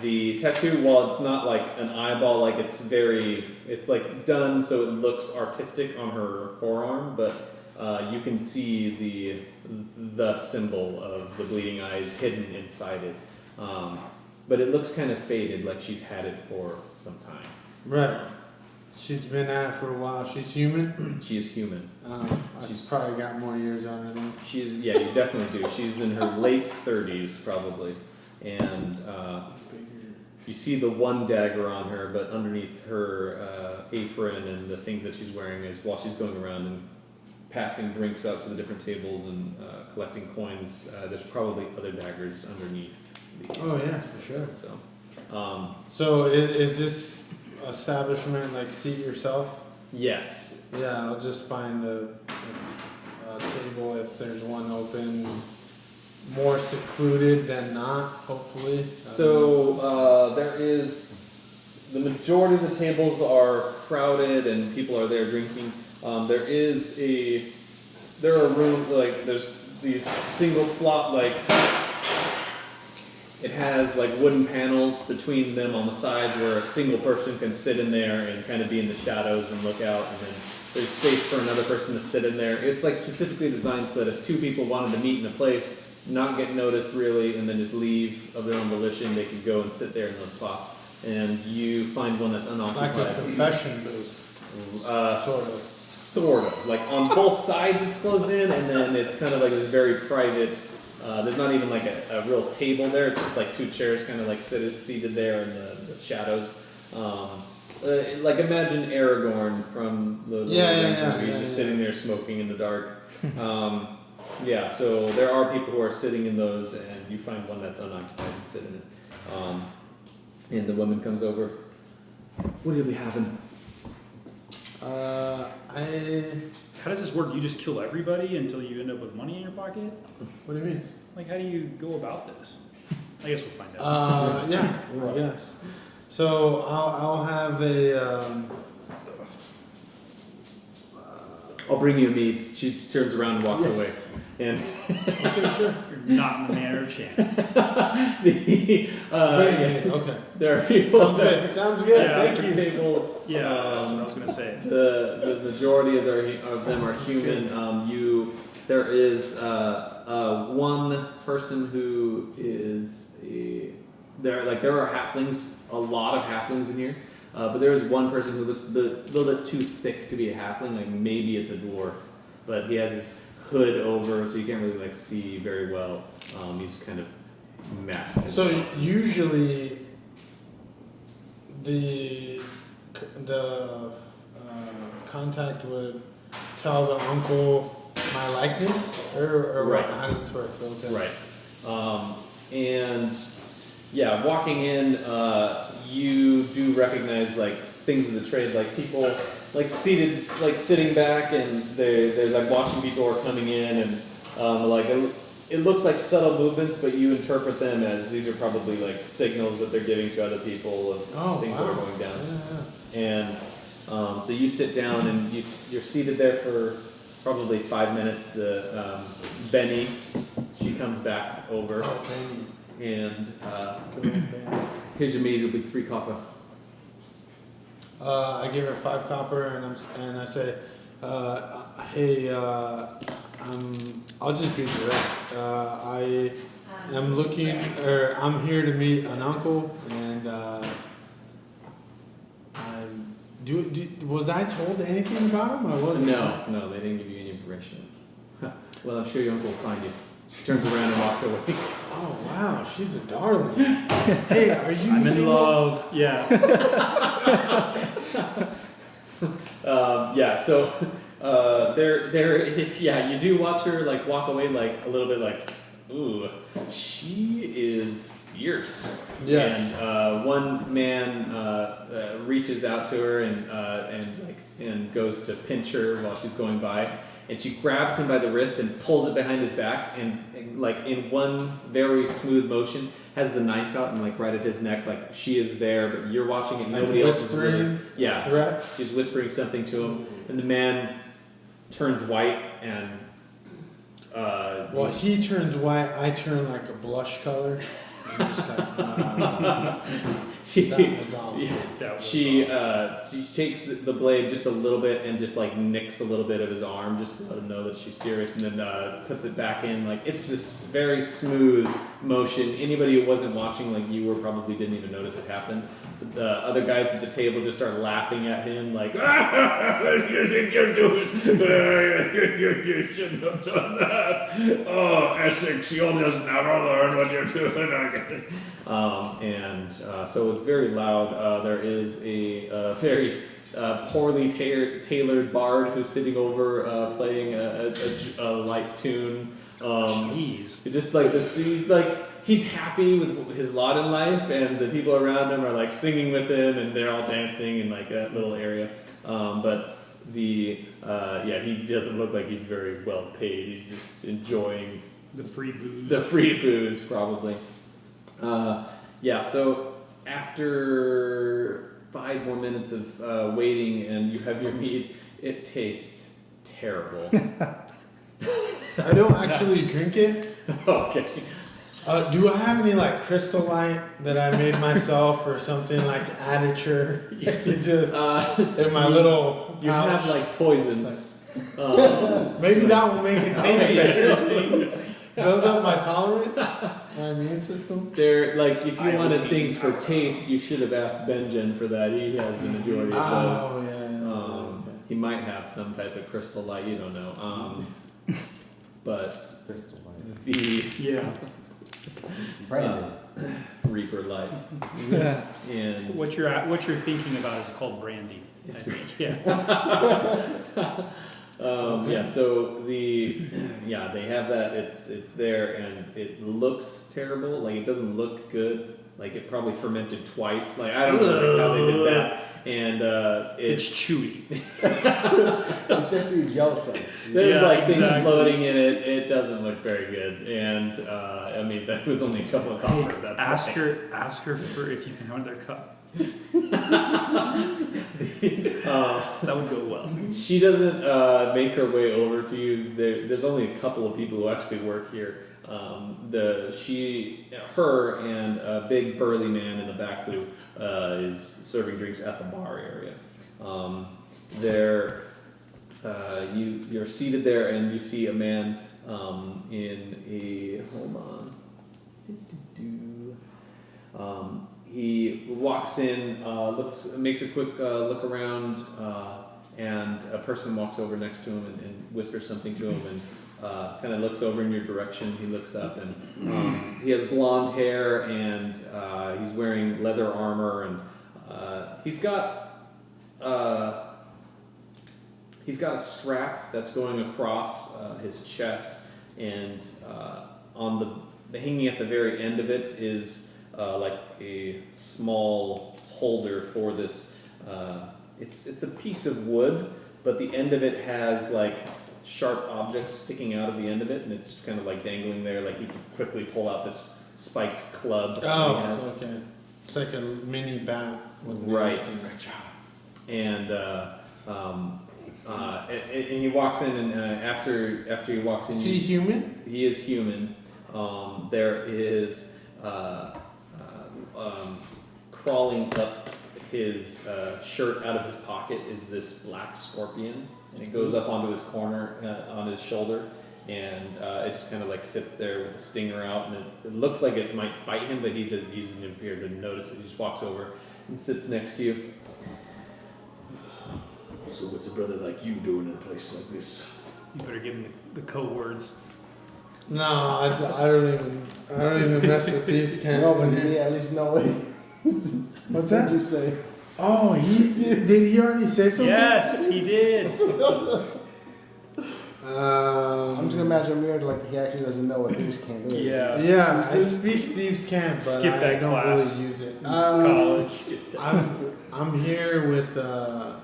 the tattoo, while it's not like an eyeball, like it's like done so it looks artistic on her forearm, but you can see the symbol of the bleeding eyes hidden inside it. But it looks kind of faded, like she's had it for some time. Right. She's been at it for a while. She's human. She is human. She's probably got more years on her than. Yeah, you definitely do. She's in her late 30s probably, and you see the one dagger on her, but underneath her apron and the things that she's wearing is while she's going around and passing drinks out to the different tables and collecting coins. There's probably other daggers underneath. Oh yeah, for sure. So, is this establishment like seat yourself? yes. Yeah, I'll just find a table if there's one open. More secluded than not, hopefully. So there is the majority of the tables are crowded and people are there drinking. There are rooms like there's these single slot like. It has like wooden panels between them on the sides where a single person can sit in there and kind of be in the shadows and look out, and then there's space for another person to sit in there. It's like specifically designed so that if two people wanted to meet in a place, not get noticed really, and then just leave of their own volition, they could go and sit there in those spots. And you find one that's unoccupied. Like a confession booth. Sort of. Like on both sides it's closed in, and then it's kind of like a very private. There's not even like a real table there. It's just like two chairs kind of like seated there in the shadows. Like imagine Aragorn from the movie, just sitting there smoking in the dark. Yeah, so there are people who are sitting in those, and you find one that's unoccupied and sit in it. And the woman comes over. What do you be having? How does this work? You just kill everybody until you end up with money in your pocket? What do you mean? Like, how do you go about this? I guess we'll find out. Yeah, I guess. So I'll have a. I'll bring you a mead. She just turns around and walks away. And Okay, sure. You're not in the manner of chance. Okay. there are people that Sounds good. Yeah, Thank different you. tables. Yeah, that's what I was gonna say. The majority of them are human. There is one person who is there are halflings, a lot of halflings in here, but there is one person who looks a little bit too thick to be a halfling. Like maybe it's a dwarf, but he has this hood over, so you can't really like see very well. He's kind of masked. So usually the contact would tell the uncle my likeness, or Right. how does this work? Okay. Right. And yeah, walking in, you do recognize like things of the trade, like people like seated, like sitting back, and they're like watching people who are coming in, and like it looks like subtle movements, but you interpret them as these are probably like signals that they're giving to other people of things that are going down. And so you sit down, and you're seated there for probably 5 minutes. The Benny, she comes back over, and here's your meat. It'll be 3 copper. I give her 5 copper, and I say, hey, I'll just be direct. I am I'm here to meet an uncle, and was I told anything about him? I wasn't. No, they didn't give you any information. Well, I'm sure your uncle will find you. She turns around and walks away. Oh wow, she's a darling. Hey, are you? I'm in single? love. Yeah. Yeah. So you do watch her like walk away like a little bit like, ooh, she is fierce. Yes. And one man reaches out to her and goes to pinch her while she's going by, and she grabs him by the wrist and pulls it behind his back, and like in one very smooth motion has the knife out and like right at his neck, like she is there, but you're watching it. Like Nobody else is really. whispering Yeah. threat. She's whispering something to him, and the man turns white and. Well, he turns white. I turn like a blush color. I'm just like, She, that was awful. yeah, That was she awesome. she takes the blade just a little bit and just like nicks a little bit of his arm just to let him know that she's serious, and then puts it back in. Like it's this very smooth motion. Anybody who wasn't watching, like you were, probably didn't even notice it happened. The other guys at the table just start laughing at him, like, you think you're doing? You shouldn't have done that. Oh, Essex, you'll just never learn what you're doing. So it's very loud. There is a very poorly tailored bard who's sitting over playing a light tune. Jeez. Just like this, he's happy with his lot in life, and the people around him are like singing with him, and they're all dancing in like that little area. But he doesn't look like he's very well paid. He's just enjoying The free booze. the free booze, probably. So after 5 more minutes of waiting and you have your mead, it tastes terrible. I don't actually drink it. Okay. Do I have any like Crystal Light that I made myself or something like additure? Just in my little You have pouch? like poisons. Maybe that will make it taste better. Build up my tolerance, my immune system. They're like, if you I wanted will things be- for taste, you should have asked Benjen for that. He has the majority of those. Oh yeah. He might have some type of crystal light, you don't know. But Crystal light. the Yeah. Brandon. Reaper light. And What you're thinking about is called brandy. I It's- think. Yeah. So they have that. It's there, and it looks terrible. Like it doesn't look good. Like it probably fermented twice. Like I don't know like, how they did that. And It's it's chewy. It's actually gel shots. there's Yeah, like things exactly. floating in it. It doesn't look very good. And I mean that was only a couple of copper. That's Ask why. ask her for if you can have their cup. That would go well. She doesn't make her way over to you. There's only a couple of people who actually work here. Her and a big burly man in the back who is serving drinks at the bar area. You're seated there, and you see a man in a he walks in, makes a quick look around, and a person walks over next to him and whispers something to him, and kind of looks over in your direction. He looks up, and he has blonde hair, and he's wearing leather armor, and he's got a strap that's going across his chest, and on the hanging at the very end of it is like a small holder for this. It's a piece of wood, but the end of it has like sharp objects sticking out of the end of it, and it's just kind of like dangling there. Like he could quickly pull out this spiked club. that he Oh, has. it's okay. It's like a mini bat with Right. nails And he walks in, and after he walks in, Is he human? he is human. There is crawling up his shirt out of his pocket is this black scorpion, and it goes up onto his corner on his shoulder, and it just kind of like sits there with a stinger out, and it looks like it might bite him, but he doesn't appear to notice it. He just walks over and sits next to you. So what's a brother like you doing in a place like this? You better give him the code words. No, I don't even mess with thieves' camp. No, but he at least know it. What's What'd that? you say? Oh, did he already say something? Yes, he did. I'm just imagining Amir like he actually doesn't know what thieves can do. Yeah. Yeah, I speak thieves' camp, but Skip I that don't class. really use it. College. I'm here with a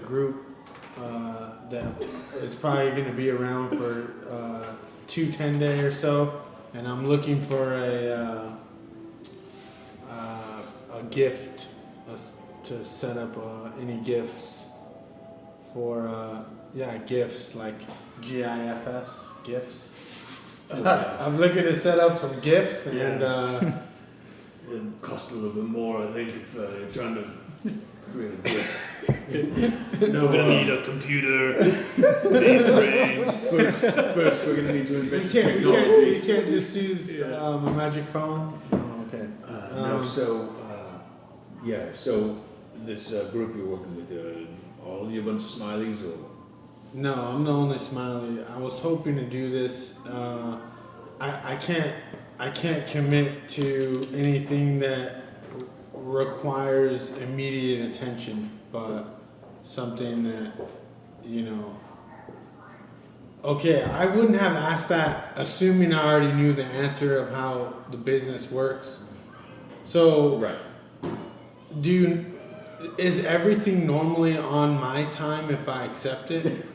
group that is probably going to be around for 10 days or so, and I'm looking for a gift to set up any gifts for gifts like GIFs gifts. I'm looking to set up some gifts and It'll cost a little bit more, I think, if you're trying to create a gift. No, we're gonna need a computer, mainframe. First, we're gonna need to invent technology. we can't just use a magic phone. Oh, okay. No, so this group you're working with, all you a bunch of smileys, or No, I'm the only smiley. I was hoping to do this. I can't commit to anything that requires immediate attention, but something that, Okay, I wouldn't have asked that assuming I already knew the answer of how the business works. So, Right. is everything normally on my time if I accept it?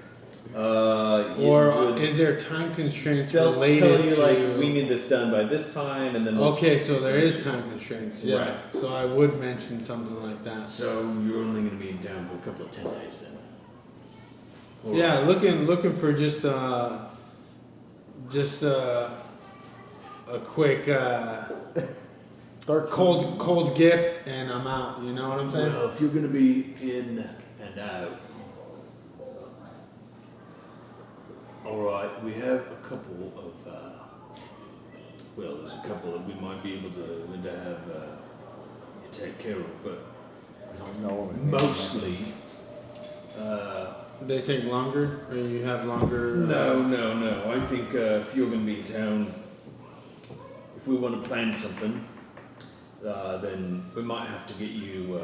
Or is there time constraints They'll related tell you to? like we need this done by this time, and then Okay, so there is time constraints. Yeah. Right. So I would mention something like that. so you're only gonna be in town for a couple of 10 days then. Or- Yeah, looking for just a quick cold gift and I'm out. You know what I'm saying? Well, if you're gonna be in and out, all right, we have a couple of. There's a couple that we might be able to have you take care of, but I don't know. mostly. They take longer, or you have longer. No. I think if you're going to be in town, if we want to plan something, then we might have to get you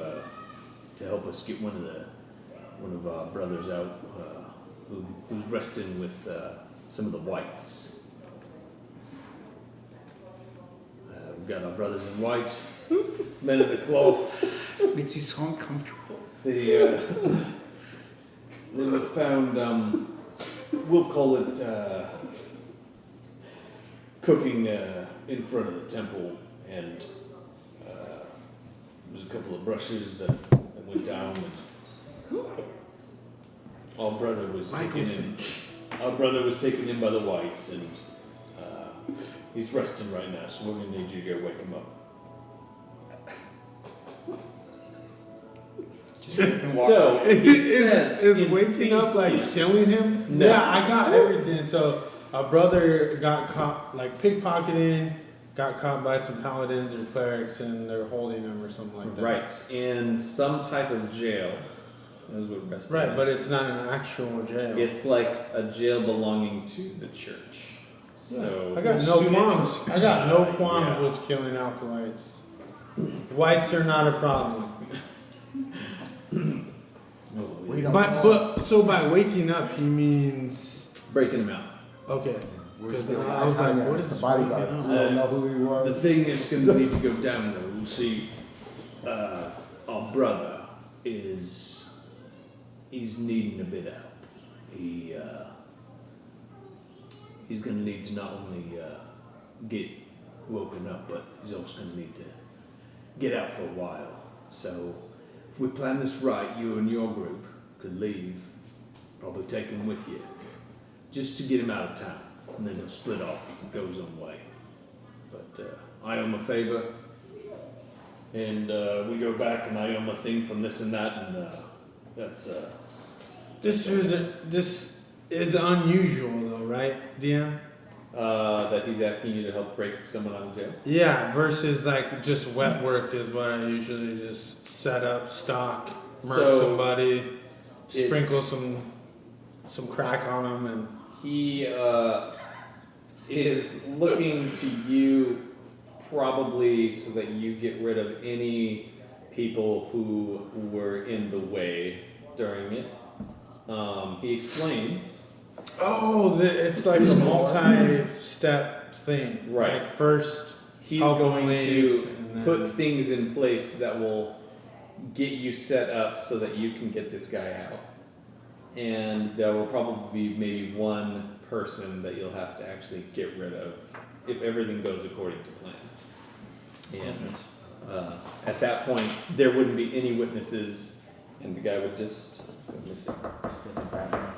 to help us get one of our brothers out who's resting with some of the whites. We've got our brothers in white, men of the cloth. Makes you so uncomfortable. They were found, we'll call it cooking in front of the temple, and there's a couple of brushes that went down, and our brother was taken in by the whites, and he's resting right now, so we're gonna need you to go wake him up. So he says, is in waking up like peace- killing him? No. Yeah, I got everything. So a brother got caught like pickpocketing, got caught by some paladins or clerics, and they're holding him or something like that. right in some type of jail. That's what resting Right, is. but it's not an actual jail. It's like a jail belonging to the church. So I got no qualms. I got no qualms with killing alkalites. Whites are not a problem. We don't But by waking up, he means breaking them out. okay. We're Because still I was like, what is the this bodyguard? waking up? We don't know who he The was. thing that's going to need to go down though, we'll see, our brother he's needing a bit of help. He's going to need to not only get woken up, but he's also going to need to get out for a while. So if we plan this right, you and your group could leave, probably take him with you, just to get him out of town, and then he'll split off and go his own way. But I owe him a favor, and we go back, and I owe him a thing from this and that, and that's This is unusual though, right, DM? That he's asking you to help break someone out of jail. Yeah, versus like just wet work is what I usually just set up, stock, murk So, somebody, sprinkle it's- some crack on them, and He is looking to you probably so that you get rid of any people who were in the way during it. He explains. it's like a multi-step thing. Right. Like first, He's help them going leave, to and then- put things in place that will get you set up so that you can get this guy out. And there will probably be maybe one person that you'll have to actually get rid of if everything goes according to plan. And at that point, there wouldn't be any witnesses, and the guy would just go missing. Doesn't matter.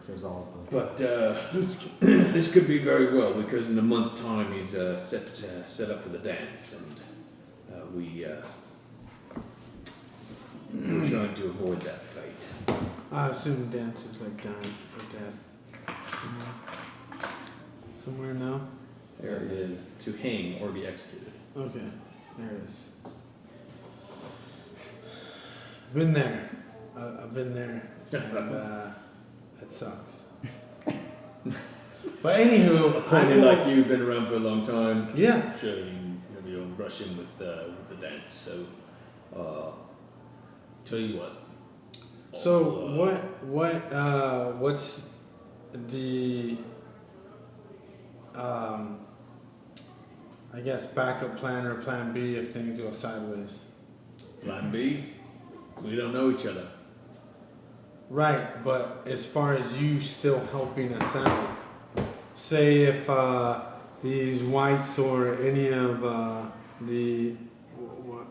Because resolve. But this could be very well because in a month's time he's set up for the dance, and we're trying to avoid that fate. I assume dance is like dying or death. Somewhere now? There it is. To hang or be executed. Okay, there it is. Been there. I've been there. And, it sucks. But anywho, Apparently, like you've been around for a long time. Yeah. Sure, you have your own brush in with the dance. So, tell you what. So what's the I guess backup plan or plan B if things go sideways? Plan B? We don't know each other. Right, but as far as you still helping us out, say if these whites or any of the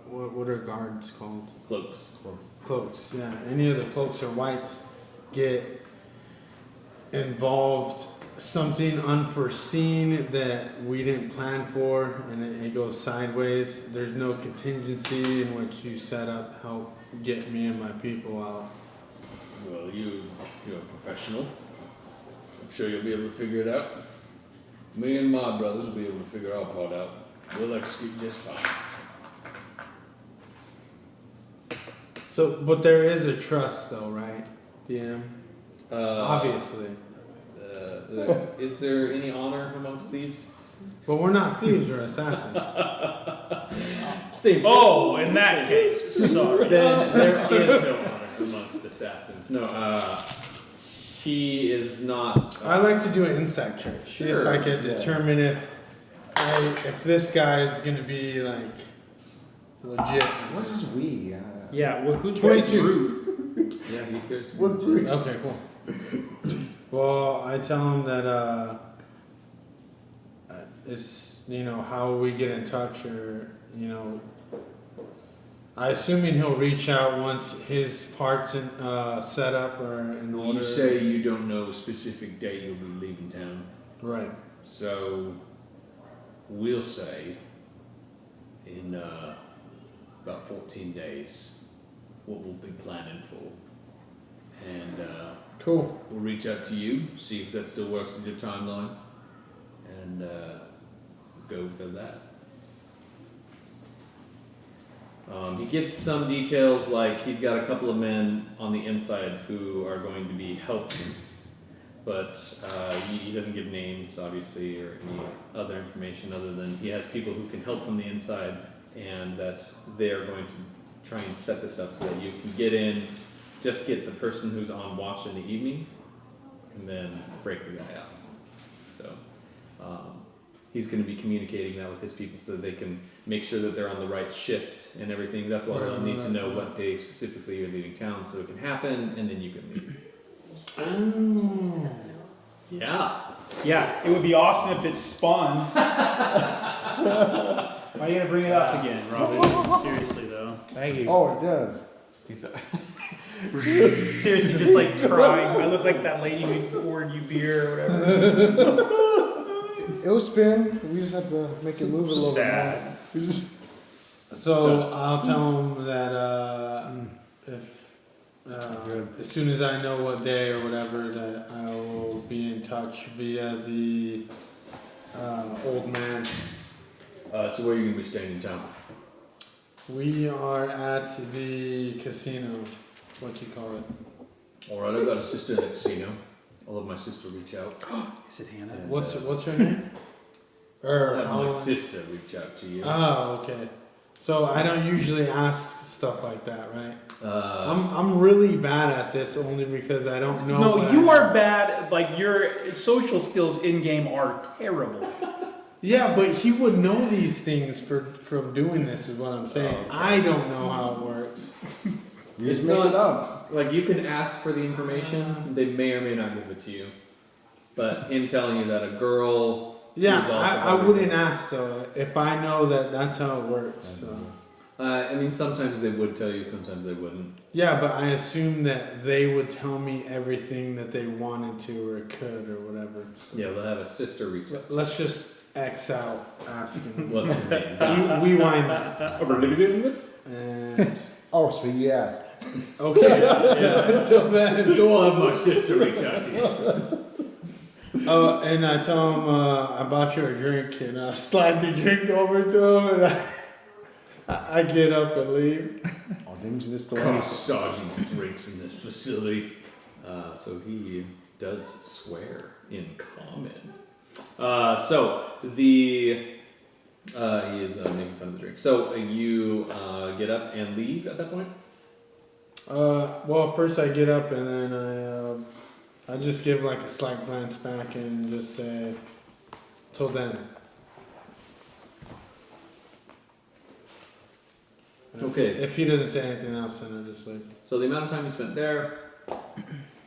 what are guards called? Cloaks. Cloaks, yeah. Any of the cloaks or whites get involved, something unforeseen that we didn't plan for, and it goes sideways. There's no contingency in which you set up help get me and my people out. Well, you're a professional. I'm sure you'll be able to figure it out. Me and my brothers will be able to figure our part out. We'll execute just fine. So, but there is a trust, though, right, DM? Obviously. Is there any honor amongst thieves? But we're not thieves, we're assassins. Same. Oh, in that case, sorry. Then there is no honor amongst assassins. No, he is not. I like to do an insight check. See if I can determine if this guy is going to be, like, legit. What is we? Yeah, well, who's 22. rude? Yeah, he appears. Okay, cool. Well, I tell him that it's, how we get in touch, or, I assuming he'll reach out once his parts set up or in order. You say you don't know a specific day you'll be leaving town. Right. So, we'll say in about 14 days what we'll be planning for. And Cool. we'll reach out to you, see if that still works with your timeline, and go for that. He gives some details, like he's got a couple of men on the inside who are going to be helping, but he doesn't give names, obviously, or any other information other than he has people who can help from the inside, and that they are going to try and set this up so that you can get in, just get the person who's on watch in the evening, and then break the guy out. So he's going to be communicating that with his people so that they can make sure that they're on the right shift and everything. That's why they'll need to know what day specifically you're leaving town so it can happen, and then you can leave. Oh. Yeah. Yeah, it would be awesome if it spun. Why are you gonna bring it up again, Robin? Seriously though. Thank you. Oh, it does. Seriously, just like trying. I look like that lady who poured you beer or whatever. It will spin. We just have to make it move a little Sad. bit more. So I'll tell him that if as soon as I know what day or whatever, that I will be in touch via the old man. So where are you going to be staying in town? We are at the casino. What you call it? Alright, I've got a sister in the casino. I'll have my sister reach out. Is it Hannah? And, What's her name? I'll Or have how my long? sister reach out to you. Oh, okay. So I don't usually ask stuff like that, right? Uh, I'm really bad at this only because I don't know. No, what you I- are bad. Like your social skills in game are terrible. Yeah, but he would know these things from doing this. Is what I'm saying. Oh, okay. I don't know how it works. You It's just make not- it up. Like, you can ask for the information, they may or may not give it to you. But him telling you that a girl Yeah, is also I helping- wouldn't ask though if I know that that's how it works. So. I mean, sometimes they would tell you, sometimes they wouldn't. Yeah, but I assume that they would tell me everything that they wanted to or could or whatever. So Yeah, they'll have a sister reach out. let's just X out asking. What's her name? We wind that. And Oh, so yes. okay, yeah, until then. So I'll have my sister reach out to you. Oh, and I tell him I bought you a drink, and I slide the drink over to him, and I get up and leave. Oh, didn't you just the Come one? sergeant drinks in this facility. So he does swear in common. So the he is making fun of the drink. So you get up and leave at that point. Well, first I get up and then I just give like a slight glance back and just say, "Till then." And Okay. If he doesn't say anything else, then I just like. So the amount of time you spent there,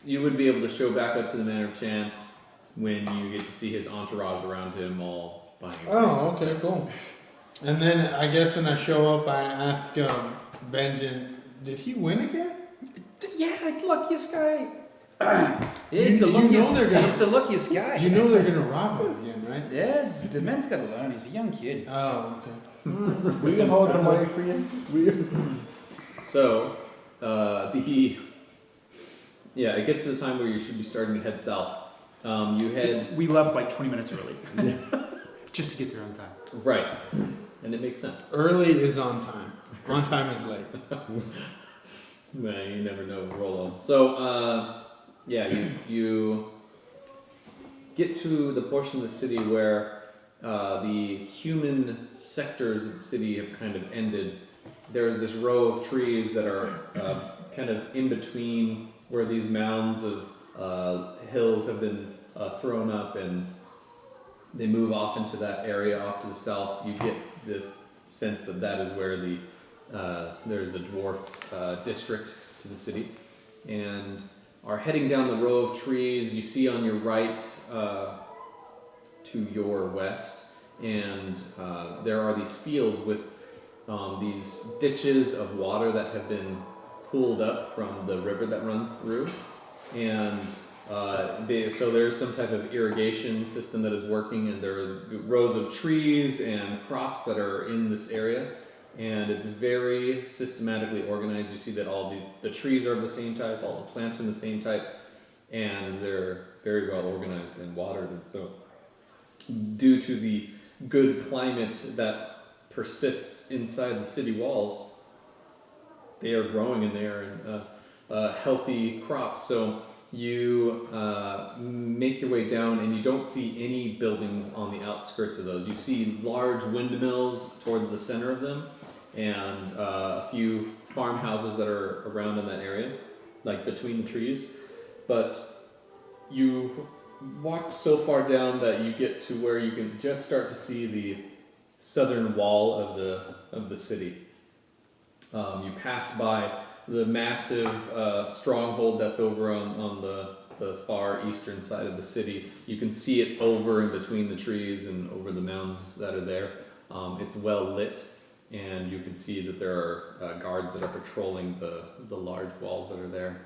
you would be able to show back up to the Man of Chance when you get to see his entourage around him all buying. Oh, okay, cool. And then I guess when I show up, I ask Benjen, "Did he win again?" Yeah, luckiest guy. He's the luckiest- He's the luckiest guy. You know they're gonna rob him again, right? Yeah, the man's got to learn. He's a young kid. Oh, okay. We can hold the money for you. So it gets to the time where you should be starting to head south. You head We left like 20 minutes early. Just to get there on time. right, and it makes sense. Early is on time. On time is late. Man, you never know, Rolo. So you get to the portion of the city where the human sectors of the city have kind of ended. There's this row of trees that are kind of in between where these mounds of hills have been thrown up, and they move off into that area off to the south. You get the sense that that is where there's a dwarf district to the city, and are heading down the row of trees. You see on your right to your west, and there are these fields with these ditches of water that have been pulled up from the river that runs through, and so there's some type of irrigation system that is working, and there are rows of trees and crops that are in this area, and it's very systematically organized. You see that all the trees are of the same type, all the plants are the same type, and they're very well organized and watered. And so due to the good climate that persists inside the city walls, they are growing and they are healthy crops. So you make your way down, and you don't see any buildings on the outskirts of those. You see large windmills towards the center of them, and a few farmhouses that are around in that area, like between the trees. But you walk so far down that you get to where you can just start to see the southern wall of the city. You pass by the massive stronghold that's over on the far eastern side of the city. You can see it over in between the trees and over the mounds that are there. It's well lit, and you can see that there are guards that are patrolling the large walls that are there.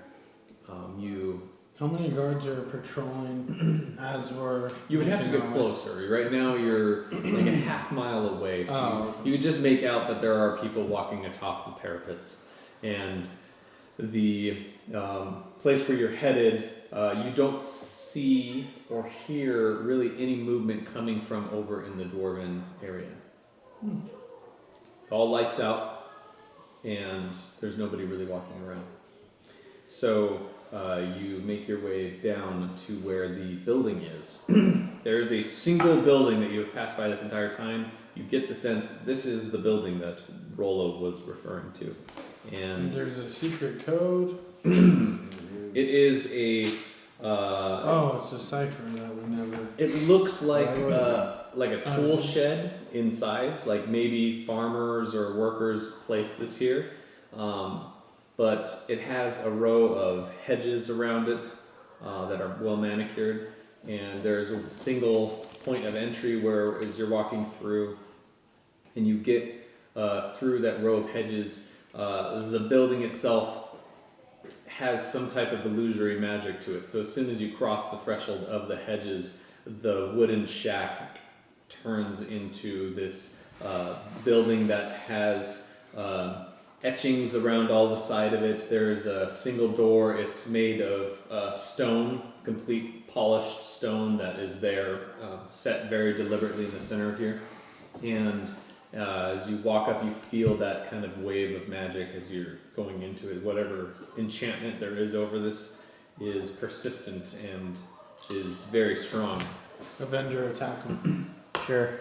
How many guards are patrolling as we're... You would have to looking get out? closer. Right now you're like a half mile away, so Oh, you could just make out that there are people walking atop the parapets. And the place where you're headed, you don't see or hear really any movement coming from over in the dwarven area. It's all lights out, and there's nobody really walking around. So you make your way down to where the building is. There is a single building that you have passed by this entire time. You get the sense this is the building that Rolo was referring to. And There's a secret code. it is a It's a cipher that we never... it looks like a tool shed in size, like maybe farmers or workers placed this here. But it has a row of hedges around it that are well manicured, and there's a single point of entry where as you're walking through, and you get through that row of hedges. The building itself has some type of illusory magic to it. So as soon as you cross the threshold of the hedges, the wooden shack turns into this building that has etchings around all the side of it. There's a single door. It's made of stone, complete polished stone that is there, set very deliberately in the center of here. And as you walk up, you feel that kind of wave of magic as you're going into it. Whatever enchantment there is over this is persistent and is very strong. Evendur attack them. Sure.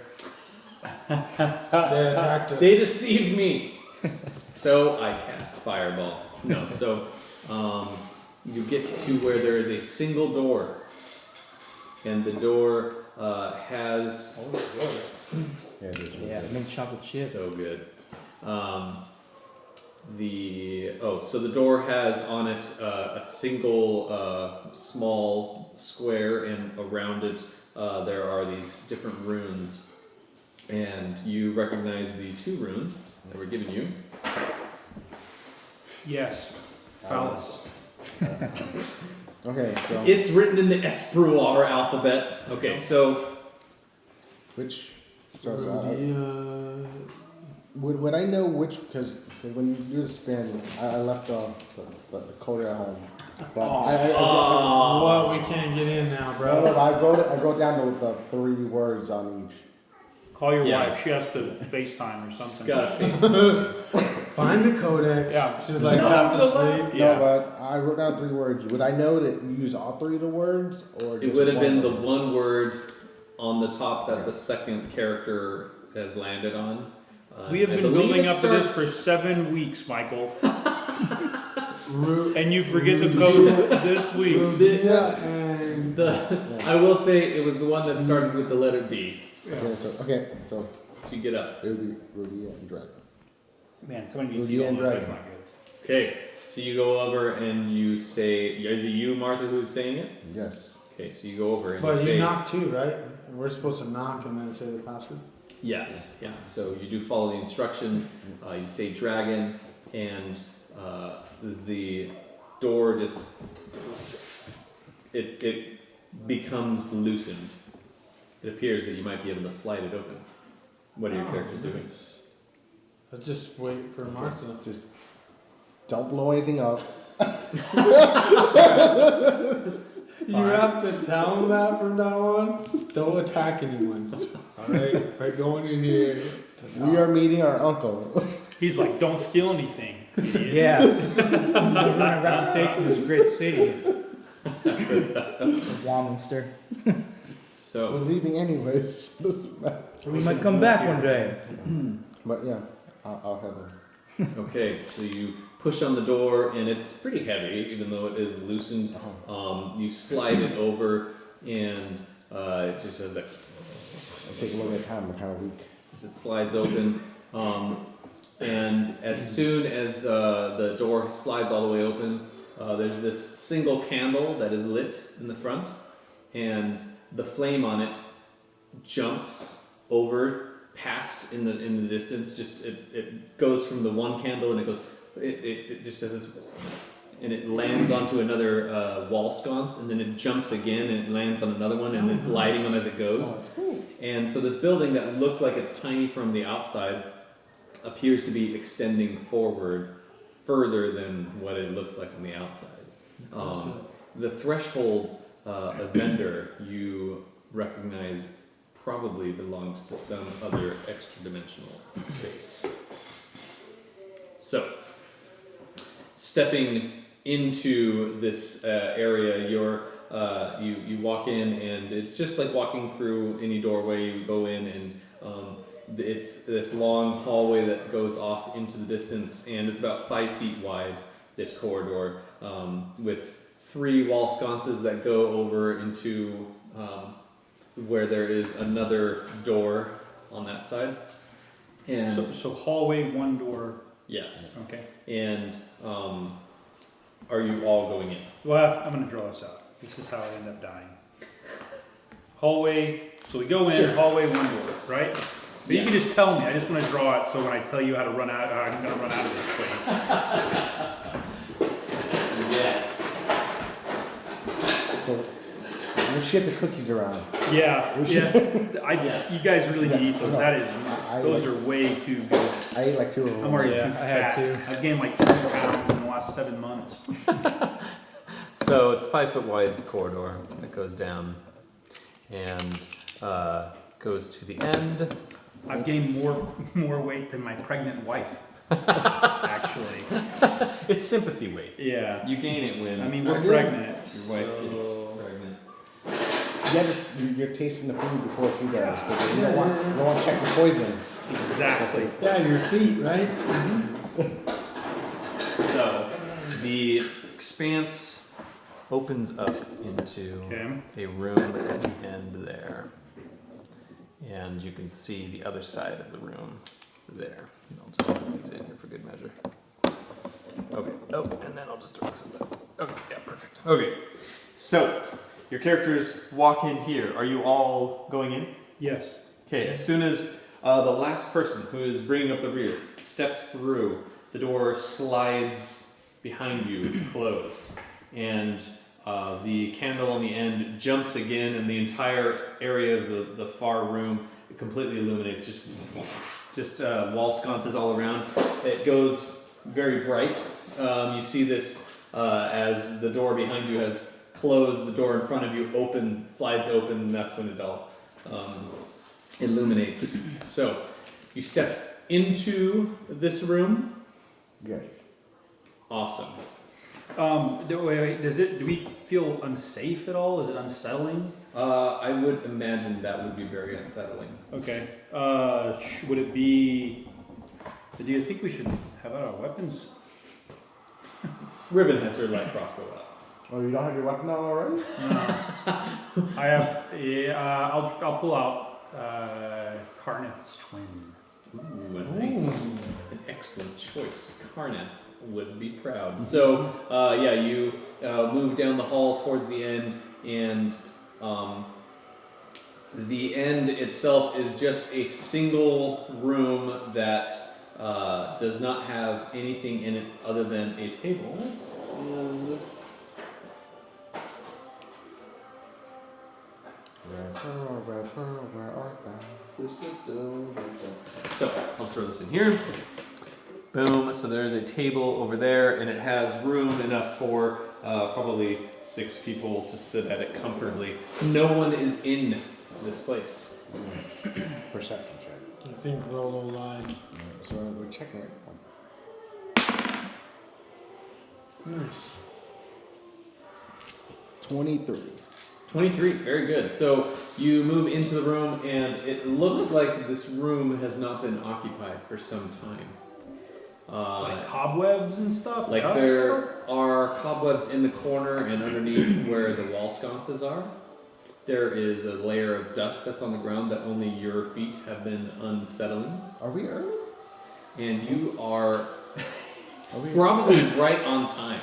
They attacked us. They deceived me! So I cast Fireball. No, so you get to where there is a single door. And the door has... Yeah, it is. Yeah, mint chocolate chip. So good. So the door has on it a single small square, and around it there are these different runes. And you recognize the 2 runes that were given you. Yes. Phallus. Okay, so It's written in the Espruar alphabet. Okay, so which? So, Rudy, would I know which? Because when you do the spin, I left the code at home. But what? We can't get in now, no, bro. I wrote down the 3 words on each. Call your Yeah. wife. She has to FaceTime or it's something. got a face. Find the codex. Yeah. She's like half asleep. Yeah. No, but I wrote down 3 words. Would I know that you use all 3 of the words, or It just would have been the word? one word on the top that the second character has landed on. We have I been believe building it up to this starts- for 7 weeks, Michael. Ru- And you forget the code this week. Rudia and I will say it was the one that started with the letter D. Okay, so So you get up. it would be Ruby and Dragon. Man, someone needs Rudy to and go. That's Dragon. not good. Okay, so you go over and you say, is it you, Martha, who's saying it? Yes. Okay, so you go over and but you say, you knock too, right? We're supposed to knock and then say the password. yes, yeah. So you do follow the instructions. You say dragon, and the door just it becomes loosened. It appears that you might be able to slide it open. What are your characters doing? Let's just wait for Martha. Just don't blow anything up. You have to tell them that from now on. Don't attack anyone. Alright? By going in here. We are meeting our uncle. He's like, don't steal anything. idiot." Yeah. You run a reputation in this great city. Warminster. We're So leaving anyways. Doesn't matter. We might come back one day. But yeah, I'll have them. okay, so you push on the door, and it's pretty heavy, even though it is loosened. You slide it over, and it just has that I'll take a little bit of time. I'm kind of weak. as it slides open. And as soon as the door slides all the way open, there's this single candle that is lit in the front, and the flame on it jumps over past in the distance. Just it goes from the one candle, and it just says this, and it lands onto another wall sconce, and then it jumps again and it lands on another one, and it's lighting them as it goes. Oh, it's cool. And so this building that looked like it's tiny from the outside appears to be extending forward further than what it looks like on the outside. The threshold Evendur you recognize probably belongs to some other extra-dimensional space. So, stepping into this area, you walk in, and it's just like walking through any doorway. You go in, and it's this long hallway that goes off into the distance, and it's about 5 feet wide, this corridor, with 3 wall sconces that go over into where there is another door on that side. And So hallway, one door. yes, Okay. and are you all going in? Well, I'm gonna draw this out. This is how I end up dying. Hallway. So we go in. Hallway, one door. Right. But you can just tell me. I just want to draw it so when I tell you how to run out, I'm going to run out of this place. Yes. So we'll shift the cookies around. Yeah, you guys really need to eat those. No, That is, I those like- are way too good. I ate like 2 of them. I'm already Yeah, too I had fat. two. I've gained like 2 pounds in the last 7 months. So it's a 5-foot wide corridor that goes down and goes to the end. I've gained more weight than my pregnant wife. Actually, It's sympathy weight. yeah. You gain it when I mean, we're I did. pregnant. your wife so- is pregnant. You're tasting the food before she does. But you don't want to check the poison. Exactly. Yeah, your feet, right? So the expanse opens up into Okay. a room at the end there. And you can see the other side of the room there. And I'll just put these in here for good measure. Okay. Oh, and then I'll just throw this in that. Okay, yeah, perfect. Okay. So your characters walk in here. Are you all going in? Yes. Okay, as soon as the last person who is bringing up the rear steps through, the door slides behind you closed. And the candle on the end jumps again, and the entire area of the far room completely illuminates, just wall sconces all around. It goes very bright. You see this as the door behind you has closed, the door in front of you opens, slides open, and that's when it all illuminates. So you step into this room. Yes. Awesome. Wait, do we feel unsafe at all? Is it unsettling? I would imagine that would be very unsettling. Okay. Would it be? Do you think we should have out our weapons? Riven has her light crossbow out. Oh, you don't have your weapon out already? I have. Yeah. I'll pull out Karnath's twin. Ooh, nice. An excellent choice. Karnath would be proud. So, yeah, you move down the hall towards the end, and the end itself is just a single room that does not have anything in it other than a table. And Where art thou? so, I'll throw this in here. Boom. So there's a table over there, and it has room enough for probably 6 people to sit at it comfortably. No one is in this place. Perception check. I think Rolo lied. So we're checking it. Nice. 23. 23, very good. So you move into the room, and it looks like this room has not been occupied for some time. Like cobwebs and stuff. Like dust? there are cobwebs in the corner and underneath where the wall sconces are. There is a layer of dust that's on the ground that only your feet have been unsettling. Are we early? And you are Are we probably right on time.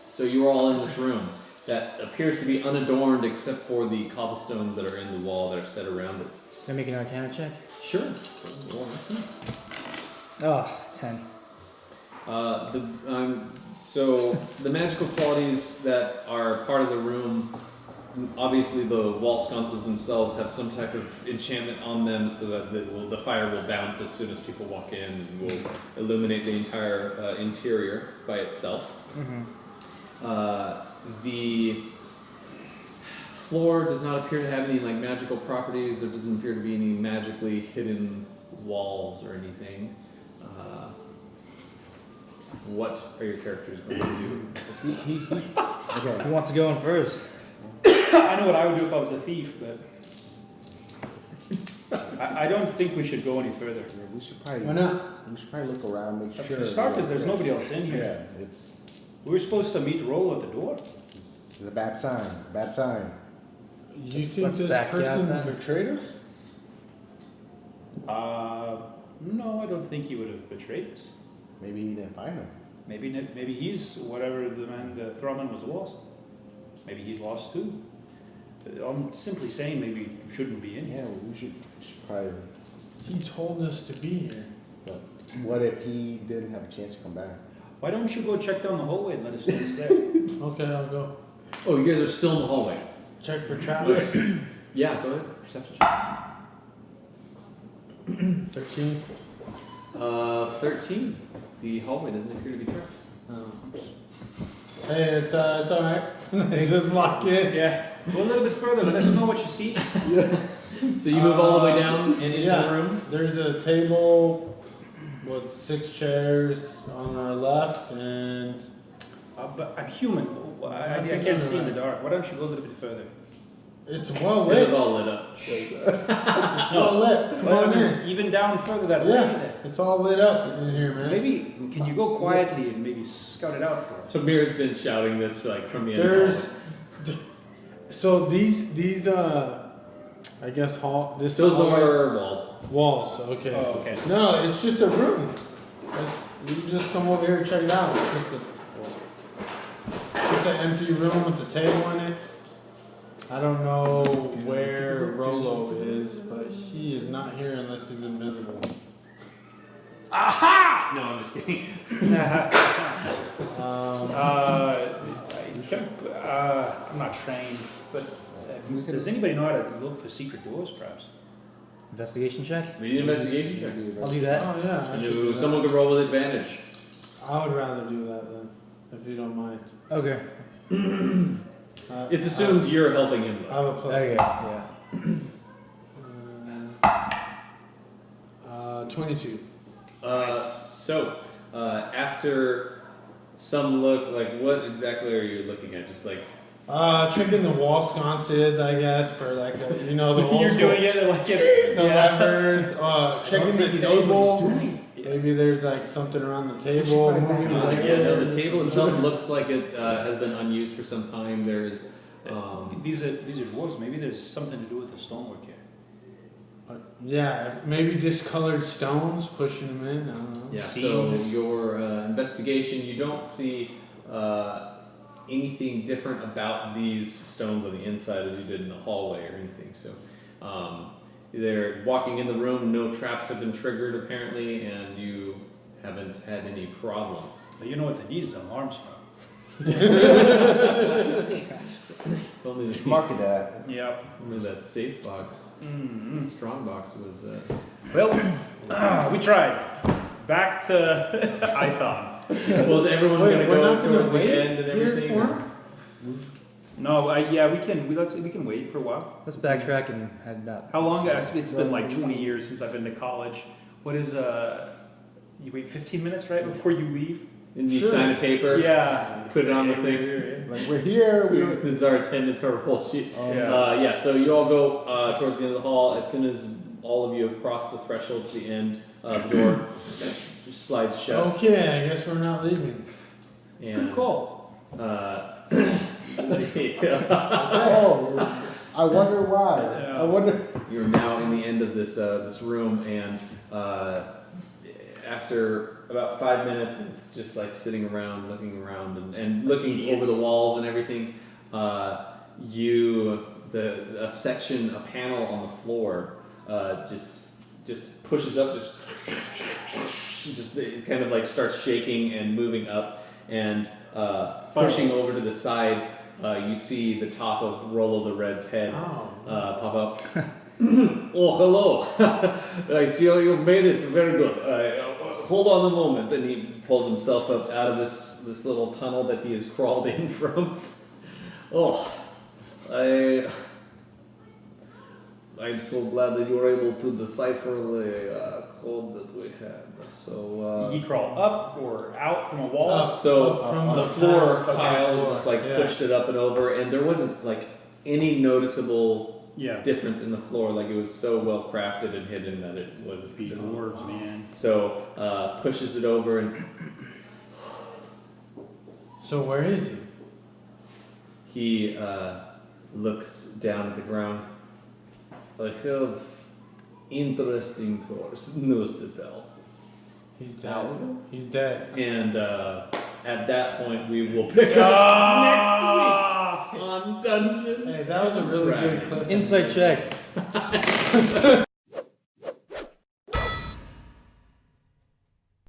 So you're all in this room that appears to be unadorned except for the cobblestones that are in the wall that are set around it. Can I make an Arcana check? Sure. Oh, 10. So the magical qualities that are part of the room, obviously the wall sconces themselves have some type of enchantment on them so that the fire will bounce as soon as people walk in and will illuminate the entire interior by itself. Mm-hmm. The floor does not appear to have any like magical properties. There doesn't appear to be any magically hidden walls or anything. What are your characters going to do? Okay. Who wants to go in first? I know what I would do if I was a thief, but I don't think we should go any further. Yeah, we should probably. Why not? We should probably look around, make sure. For starters, there's nobody else in here. Yeah, it's We were supposed to meet Rolo at the door. a bad sign. Bad sign. You Let's- think let's this back you out person then. betrayed us? No, I don't think he would have betrayed us. Maybe he didn't find him. Maybe he's whatever the Thrallman was lost. Maybe he's lost too. I'm simply saying maybe you shouldn't be in here. Yeah, well, we should probably He told us to be here. But what if he didn't have a chance to come back? Why don't you go check down the hallway and let us know he's there? Okay, I'll go. Oh, you guys are still in the hallway. Check for traps. Yeah, go ahead. Perception check. 13. 13. The hallway doesn't appear to be trapped. Hey, it's alright. Just lock in. Yeah. Go a little bit further. Let us know what you see. So you move all the way down and into yeah. the room? There's a table with 6 chairs on our left, and But I'm human. I can't see in the dark. Why don't you go a little bit further? it's well It lit. is all lit up. It's well lit. Come Well, on I mean, in. even down further that way. Yeah, Then. it's all lit up in here, man. Maybe can you go quietly and maybe scout it out for us? Amir's been shouting this like from the end There's of so these I guess hall. This the hallway. Those hallway- are walls. walls. Okay. Oh, okay. No, it's just a room. You can just come over here and check it out. It's just an empty room with a table in it. I don't know where Rolo is, but he is not here unless he's invisible. Aha! No, I'm just kidding. I'm not trained, but does anybody know how to look for secret doors, perhaps? Investigation check? We need an investigation check. I'll do that. Oh yeah. I And should do that. someone could roll with advantage. I would rather do that then, if you don't mind. Okay. It's assumed you're helping him. I have a plus. Okay, yeah. 22. So, after some look, like what exactly are you looking at? Just like Checking the wall sconces, I guess, for like a, you know, the old You're school, doing it like it. the levers. Checking the table. Yeah. Maybe there's like something around the table. Push my Moving back. the yeah, chair. no, the table itself looks like it has been unused for some time. There's These are dwarves. Maybe there's something to do with the stonework here. Yeah, maybe discolored stones pushing them in. I don't know. yeah. So Seams. your investigation, you don't see anything different about these stones on the inside as you did in the hallway or anything. So they're walking in the room. No traps have been triggered apparently, and you haven't had any problems. But you know what they need is alarms from. If only the Market that. Yep. only that safe box, that strong box was. Well, we tried. Back to Ithon. Was everyone Wait, gonna we're go not gonna towards the wait end and here everything? for or- him? No, yeah, we can wait for a while. Let's backtrack and head out. How long? It's been like 20 years since I've been to college. What is you wait 15 minutes right before you leave? And you Sure. sign a paper. Yeah. Put it on the thing. Like we're here. This is our attendance, our roll sheet. Yeah. Yeah, so you all go towards the end of the hall. As soon as all of you have crossed the threshold to the end, the door slides shut. Okay, I guess we're not leaving. And, Good call. Oh, I wonder why. Yeah. I wonder. You're now in the end of this this room, and after about 5 minutes of just like sitting around, and looking over the walls and everything, a panel on the floor just pushes up, just it kind of like starts shaking and moving up, and pushing over to the side. You see the top of Rolo the Red's head pop up. Oh, hello. I see how you made it. Very good. Hold on a moment. And he pulls himself up out of this little tunnel that he has crawled in from. Oh, I'm so glad that you were able to decipher the code that we had. So, He crawl up or out from a wall. Up. so From the the floor tile. tile Okay. just like Yeah. pushed it up and over, and there wasn't like any noticeable Yeah. difference in the floor. Like it was so well crafted and hidden that it was These visible. dwarves, man. So pushes it over, and So where is he? he looks down at the ground. I have interesting news to tell. He's dead. He's dead. And at that point, we will pick up next week on Dungeons. Hey, that was a really good Dragons. clip. Insight check.